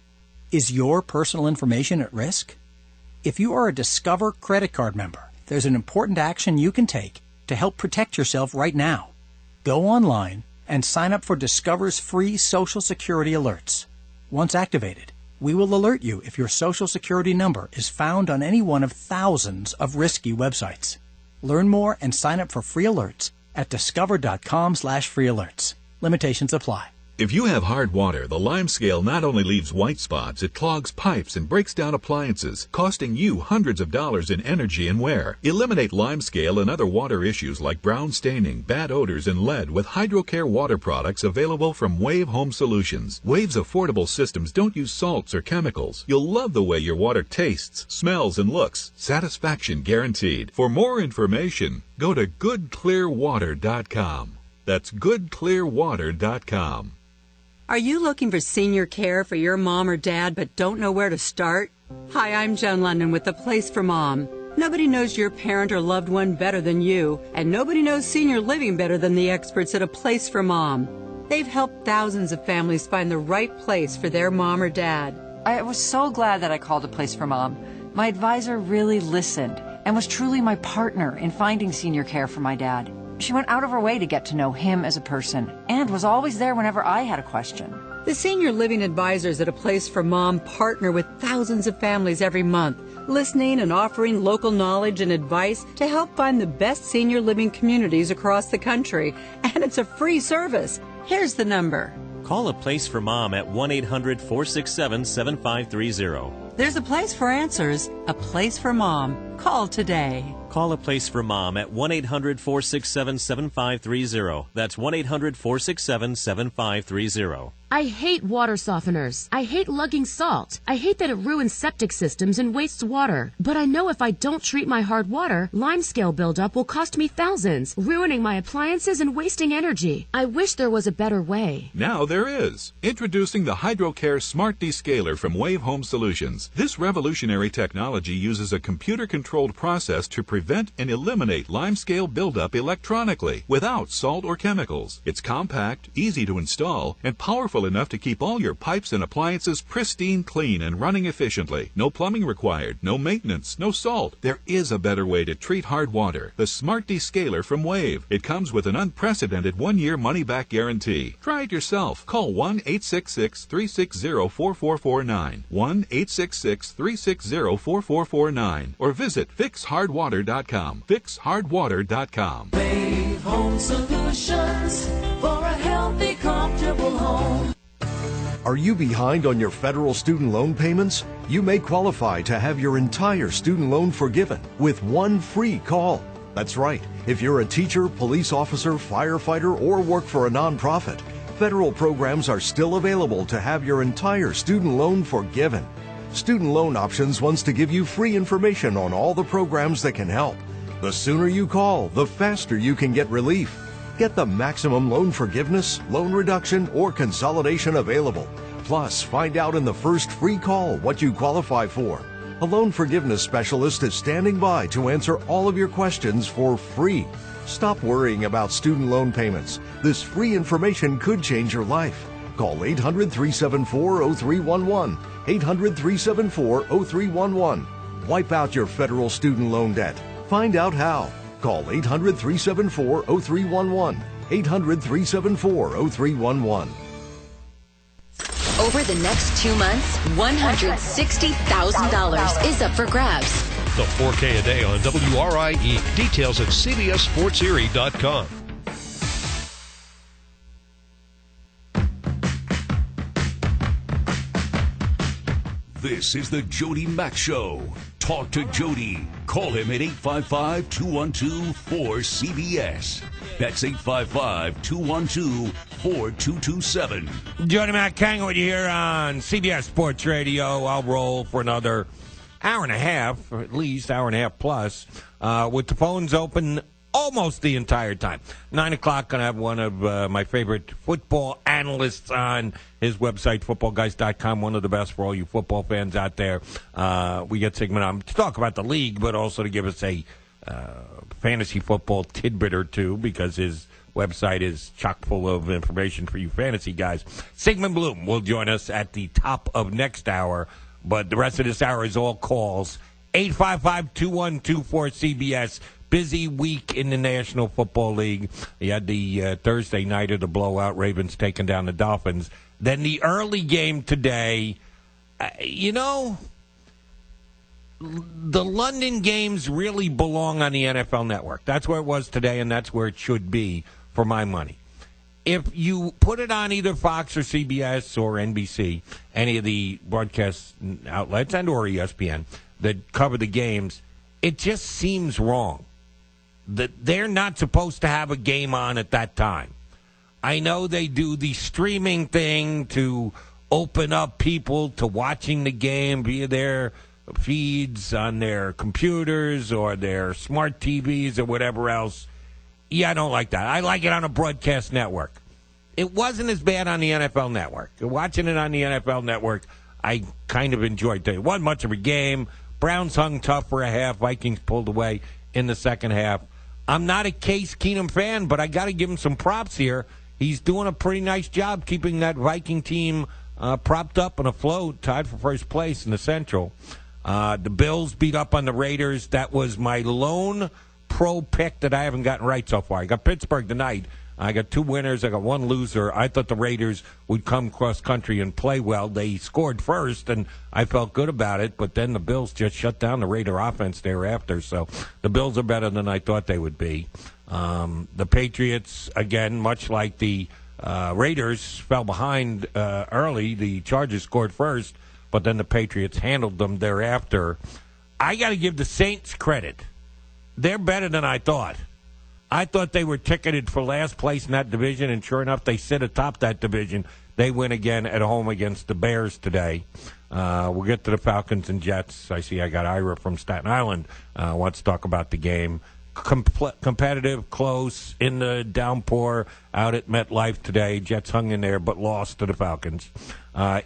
Is your personal information at risk? If you are a Discover credit card member, there's an important action you can take to help protect yourself right now. Go online and sign up for Discover's free Social Security alerts. Once activated, we will alert you if your Social Security number is found on any one of thousands of risky websites. Learn more and sign up for free alerts at discover.com/free alerts. Limitations apply. If you have hard water, the lime scale not only leaves white spots, it clogs pipes and breaks down appliances, costing you hundreds of dollars in energy and wear. Eliminate lime scale and other water issues like brown staining, bad odors, and lead with HydroCare water products available from Wave Home Solutions. Wave's affordable systems don't use salts or chemicals. You'll love the way your water tastes, smells, and looks. Satisfaction guaranteed. For more information, go to goodclearwater.com. That's goodclearwater.com. Are you looking for senior care for your mom or dad but don't know where to start? Hi, I'm Joan London with The Place for Mom. Nobody knows your parent or loved one better than you, and nobody knows senior living better than the experts at A Place for Mom. They've helped thousands of families find the right place for their mom or dad. I was so glad that I called A Place for Mom. My advisor really listened and was truly my partner in finding senior care for my dad. She went out of her way to get to know him as a person and was always there whenever I had a question. The senior living advisors at A Place for Mom partner with thousands of families every month, listening and offering local knowledge and advice to help find the best senior living communities across the country. And it's a free service. Here's the number. Call A Place for Mom at 1-800-467-7530. There's a place for answers, a place for mom. Call today. Call A Place for Mom at 1-800-467-7530. That's 1-800-467-7530. I hate water softeners. I hate lugging salt. I hate that it ruins septic systems and wastes water. But I know if I don't treat my hard water, limescale buildup will cost me thousands, ruining my appliances and wasting energy. I wish there was a better way. Now there is. Introducing the HydroCare Smart Descaler from Wave Home Solutions. This revolutionary technology uses a computer-controlled process to prevent and eliminate limescale buildup electronically without salt or chemicals. It's compact, easy to install, and powerful enough to keep all your pipes and appliances pristine clean and running efficiently. No plumbing required, no maintenance, no salt. There is a better way to treat hard water. The Smart Descaler from Wave. It comes with an unprecedented 1-year money-back guarantee. Try it yourself. Call 1-866-360-4449. 1-866-360-4449. Or visit fixhardwater.com. Fixhardwater.com. Wave Home Solutions for a healthy, comfortable home. Are you behind on your federal student loan payments? You may qualify to have your entire student loan forgiven with one free call. That's right. If you're a teacher, police officer, firefighter, or work for a nonprofit, federal programs are still available to have your entire student loan forgiven. Student Loan Options wants to give you free information on all the programs that can help. The sooner you call, the faster you can get relief. Get the maximum loan forgiveness, loan reduction, or consolidation available. Plus, find out in the first free call what you qualify for. A loan forgiveness specialist is standing by to answer all of your questions for free. Stop worrying about student loan payments. This free information could change your life. Call 800-374-0311. 800-374-0311. Wipe out your federal student loan debt. Find out how. Call 800-374-0311. 800-374-0311. Over the next 2 months, $160,000 is up for grabs. The 4K a day on WRIE. Details at cbssportserie.com. This is the Jody Mack Show. Talk to Jody. Call him at 855-212-4CBS. That's 855-212-4227. Jody Mack hanging with you here on CBS Sports Radio. I'll roll for another hour and a half, or at least hour and a half plus, with the phones open almost the entire time. 9 o'clock, going to have one of my favorite football analysts on his website, footballguys.com, one of the best for all you football fans out there. We get Sigmund on to talk about the league, but also to give us a fantasy football tidbit or two, because his website is chock full of information for you fantasy guys. Sigmund Bloom will join us at the top of next hour, but the rest of this hour is all calls. 855-212-4CBS. Busy week in the National Football League. You had the Thursday night of the blowout, Ravens taking down the Dolphins. Then the early game today, the London games really belong on the NFL Network. That's where it was today, and that's where it should be for my money. If you put it on either Fox or CBS or NBC, any of the broadcast outlets and or ESPN that cover the games, it just seems wrong that they're not supposed to have a game on at that time. I know they do the streaming thing to open up people to watching the game via their feeds on their computers or their smart TVs or whatever else. Yeah, I don't like that. I like it on a broadcast network. It wasn't as bad on the NFL Network. Watching it on the NFL Network, I kind of enjoyed it. It wasn't much of a game. Browns hung tough for a half. Vikings pulled away in the second half. I'm not a Case Keenum fan, but I got to give him some props here. He's doing a pretty nice job keeping that Viking team propped up and afloat, tied for first place in the Central. The Bills beat up on the Raiders. That was my lone pro pick that I haven't gotten right so far. I got Pittsburgh tonight. I got two winners. I got one loser. I thought the Raiders would come cross country and play well. They scored first, and I felt good about it. But then the Bills just shut down the Raider offense thereafter. So the Bills are better than I thought they would be. The Patriots, again, much like the Raiders fell behind early. The Chargers scored first, but then the Patriots handled them thereafter. I got to give the Saints credit. They're better than I thought. I thought they were ticketed for last place in that division, and sure enough, they sit atop that division. They win again at home against the Bears today. We'll get to the Falcons and Jets. I see I got Ira from Staten Island wants to talk about the game. Competitive, close, in the downpour out at MetLife today. Jets hung in there but lost to the Falcons.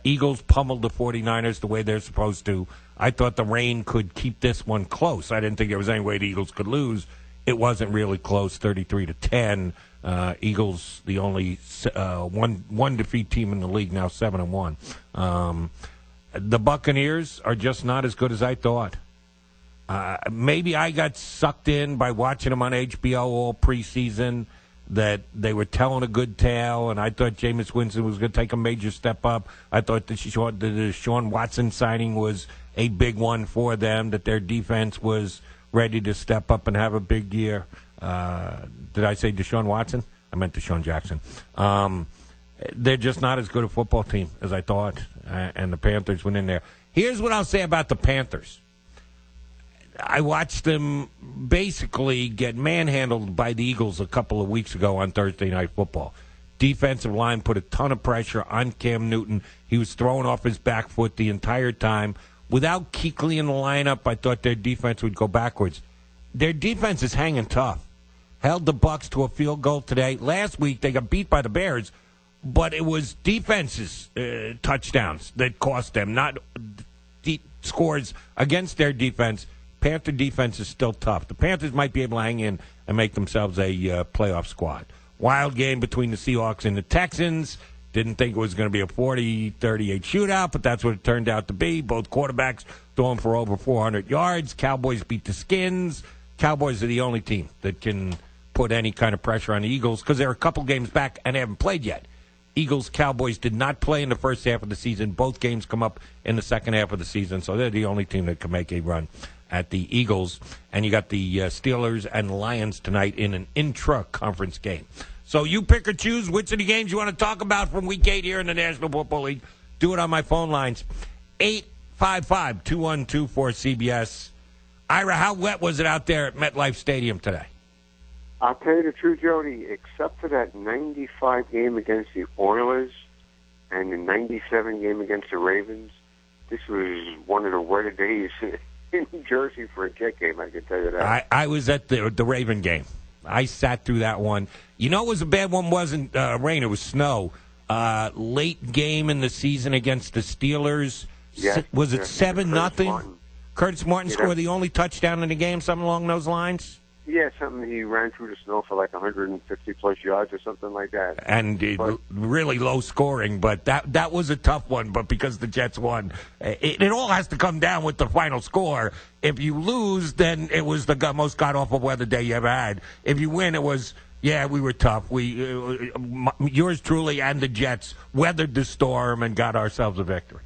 Eagles pummeled the 49ers the way they're supposed to. I thought the rain could keep this one close. I didn't think there was any way the Eagles could lose. It wasn't really close, 33-10. Eagles, the only one defeat team in the league, now 7-1. The Buccaneers are just not as good as I thought. Maybe I got sucked in by watching them on HBO all preseason, that they were telling a good tale, and I thought Jameis Winston was going to take a major step up. I thought the Deshaun Watson signing was a big one for them, that their defense was ready to step up and have a big year. Did I say Deshaun Watson? I meant Deshaun Jackson. They're just not as good a football team as I thought, and the Panthers went in there. Here's what I'll say about the Panthers. I watched them basically get manhandled by the Eagles a couple of weeks ago on Thursday Night Football. Defensive line put a ton of pressure on Cam Newton. He was throwing off his back foot the entire time. Without Kuechly in the lineup, I thought their defense would go backwards. Their defense is hanging tough. Held the Bucks to a field goal today. Last week they got beat by the Bears, but it was defenses touchdowns that cost them, not scores against their defense. Panther defense is still tough. The Panthers might be able to hang in and make themselves a playoff squad. Wild game between the Seahawks and the Texans. Didn't think it was going to be a 40-38 shootout, but that's what it turned out to be. Both quarterbacks throwing for over 400 yards. Cowboys beat the Skins. Cowboys are the only team that can put any kind of pressure on the Eagles because they're a couple games back and they haven't played yet. Eagles-Cowboys did not play in the first half of the season. Both games come up in the second half of the season, so they're the only team that can make a run at the Eagles. And you got the Steelers and Lions tonight in an intra-conference game. So you pick or choose which of the games you want to talk about from Week 8 here in the National Football League. Do it on my phone lines, 855-2124-CBS. Ira, how wet was it out there at MetLife Stadium today? I'll tell you the truth, Jody, except for that 95 game against the Oilers and the 97 game against the Ravens, this was one of the wetter days in New Jersey for a Jet game, I can tell you that. I was at the Raven game. I sat through that one. You know, it was a bad one. Wasn't rain; it was snow. Late game in the season against the Steelers. Yes, was it 7-0? Curtis Martin Yeah, scored the only touchdown in the game, something along those lines. Yeah, something. He ran through the snow for like 150-plus yards or something like that. And really low scoring, but that was a tough one. But because the Jets won, it all has to come down with the final score. If you lose, then it was the most god-awful weather day you ever had. If you win, it was, yeah, we were tough. Yours truly and the Jets weathered the storm and got ourselves a victory.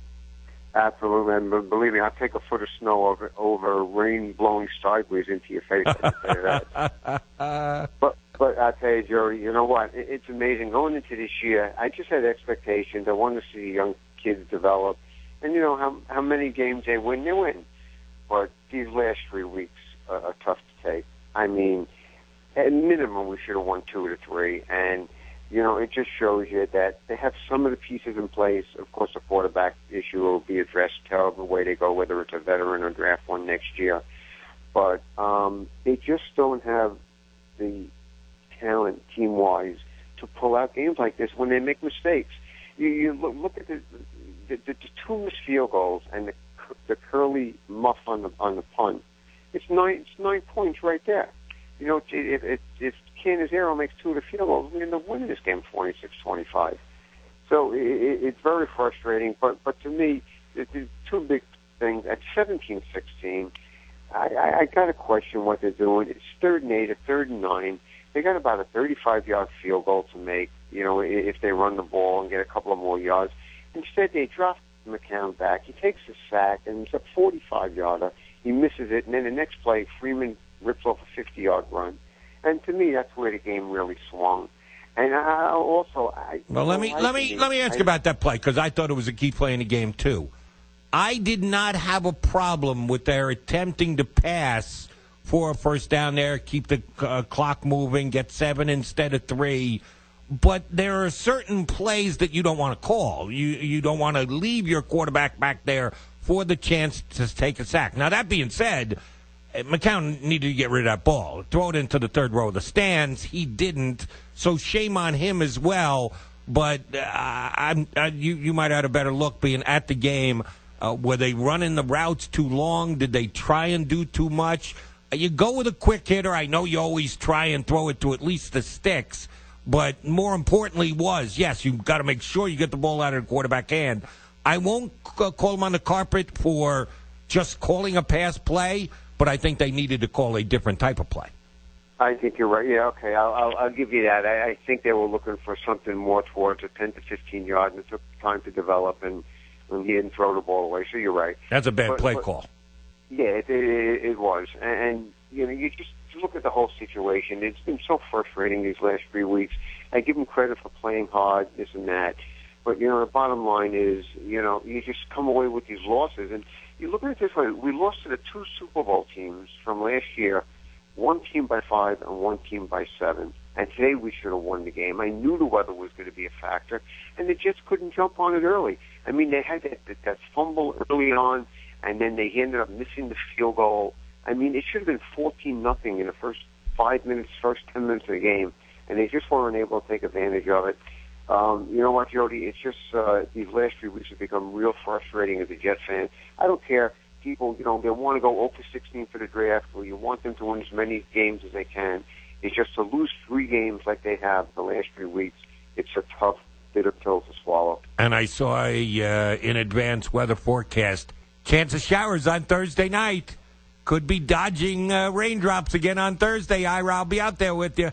Absolutely, and believe me, I'll take a foot of snow over rain blowing sideways into your face. I can tell you that. But I tell you, Jerry, you know what? It's amazing going into this year. I just had expectations. I wanted to see young kids develop, and you know how many games they win. But these last 3 weeks are tough to take. I mean, at minimum, we should have won 2 of the 3, and. You know, it just shows you that they have some of the pieces in place. Of course, the quarterback issue will be addressed however way they go, whether it's a veteran or draft one next year. But they just don't have the talent, team-wise, to pull out games like this when they make mistakes. You look at the 2 missed field goals and the curly muff on the punt. It's 9 points right there. You know, if Canizero makes 2 of the field goals, we end up winning this game 26-25. So it's very frustrating. But to me, the 2 big things at 17-16, I got to question what they're doing. It's 3rd and 8, or 3rd and 9. They got about a 35-yard field goal to make. You know, if they run the ball and get a couple of more yards. Instead, they drop McCown back. He takes a sack and it's a 45-yarder. He misses it, and then the next play, Freeman rips off a 50-yard run. And to me, that's where the game really swung. And let me ask you about that play, because I thought it was a key play in the game too. I did not have a problem with their attempting to pass for a first down there, keep the clock moving, get 7 instead of 3. But there are certain plays that you don't want to call. You don't want to leave your quarterback back there for the chance to take a sack. Now, that being said, McCown needed to get rid of that ball. Throw it into the third row of the stands. He didn't. So shame on him as well. But you might have had a better look being at the game. Were they running the routes too long? Did they try and do too much? You go with a quick hitter. I know you always try and throw it to at least the sticks. But more importantly yes, you've got to make sure you get the ball out of the quarterback hand. I won't call him on the carpet for just calling a pass play, but I think they needed to call a different type of play. I think you're right. Yeah, okay, I'll give you that. I think they were looking for something more towards a 10 to 15 yards, and it took time to develop, and he didn't throw the ball away. So you're right. That's a bad play call. Yeah, it was, and you just look at the whole situation. It's been so frustrating these last 3 weeks. I give them credit for playing hard, this and that, but the bottom line is, you just come away with these losses, and you look at it this way: we lost to the 2 Super Bowl teams from last year. One team by 5 and one team by 7. And today we should have won the game. I knew the weather was going to be a factor, and the Jets couldn't jump on it early. I mean, they had that fumble early on, and then they ended up missing the field goal. I mean, it should have been 14-0 in the first 5 minutes, first 10 minutes of the game, and they just weren't able to take advantage of it. You know what, Jody? It's just these last 3 weeks have become real frustrating as a Jets fan. I don't care. People, they want to go 0-16 for the draft, or you want them to win as many games as they can. It's just to lose 3 games like they have the last 3 weeks, it's a tough, bitter pill to swallow. And I saw in advance weather forecast, chance of showers on Thursday night. Could be dodging raindrops again on Thursday. Ira, I'll be out there with you.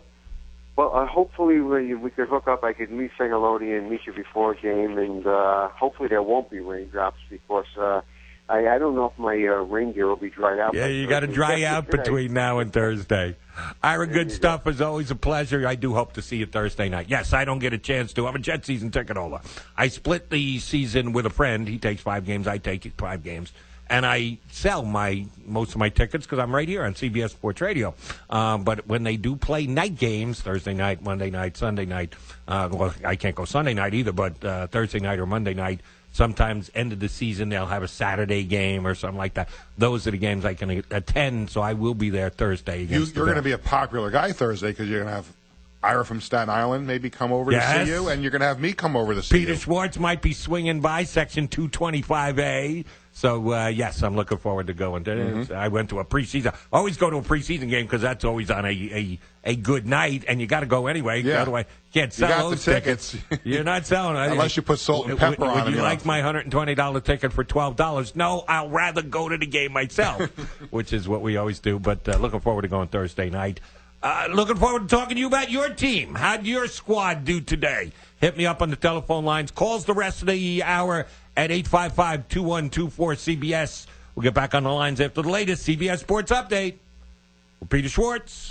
Well, hopefully we could hook up. I could meet say hello to you and meet you before a game, and hopefully there won't be raindrops because I don't know if my rain gear will be dried out. Yeah, you got to dry out between now and Thursday. Ira, good stuff. As always, a pleasure. I do hope to see you Thursday night. Yes, I don't get a chance to. I'm a Jet season ticket holder. I split the season with a friend. He takes 5 games. I take 5 games. And I sell most of my tickets because I'm right here on CBS Sports Radio. But when they do play night games, Thursday night, Monday night, Sunday night, well, I can't go Sunday night either, but Thursday night or Monday night, sometimes end of the season they'll have a Saturday game or something like that. Those are the games I can attend, so I will be there Thursday. You're going to be a popular guy Thursday because you're going to have Ira from Staten Island maybe come over to see you, and you're going to have me come over to see you. Peter Schwartz might be swinging by Section 225A. So, yes, I'm looking forward to going to it. I went to a preseason. I always go to a preseason game because that's always on a good night, and you got to go anyway. Yeah. Otherwise, you can't sell got those the tickets. You're not selling it. Unless you put salt and pepper on them. Would you like my $120 ticket for $12? No, I'll rather go to the game myself, which is what we always do. But looking forward to going Thursday night. Looking forward to talking to you about your team. How'd your squad do today? Hit me up on the telephone lines. Calls the rest of the hour at 855-2124-CBS. We'll get back on the lines after the latest CBS Sports Update. With Peter Schwartz.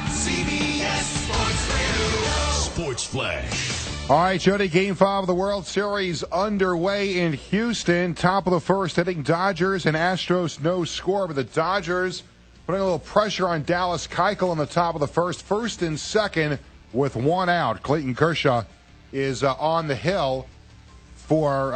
CBS Sports Radio. Sports Flash. All right, Jody, Game 5 of the World Series underway in Houston. Top of the first inning, Dodgers and Astros no score, but the Dodgers putting a little pressure on Dallas Keuchel on the top of the first and second with 1 out. Clayton Kershaw is on the hill for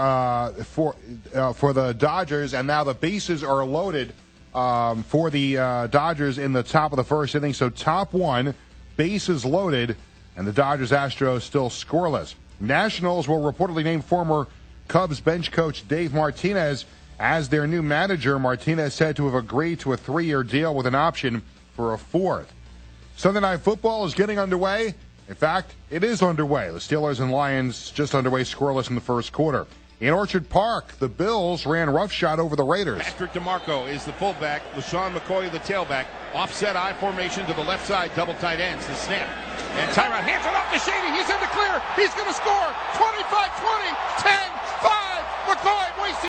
the Dodgers, and now the bases are loaded for the Dodgers in the top of the first inning. So top 1, bases loaded, and the Dodgers-Astros still scoreless. Nationals will reportedly name former Cubs bench coach Dave Martinez as their new manager. Martinez said to have agreed to a 3-year deal with an option for a 4th. Sunday Night Football is getting underway. In fact, it is underway. The Steelers and Lions just underway scoreless in the first quarter. In Orchard Park, the Bills ran roughshod over the Raiders. Patrick DeMarco is the fullback. LaShawn McCoy the tailback. Offset I formation to the left side. Double tight ends. The snap. And Tyrod hands it off to Shady. He's in the clear. He's going to score. 25-20. 10.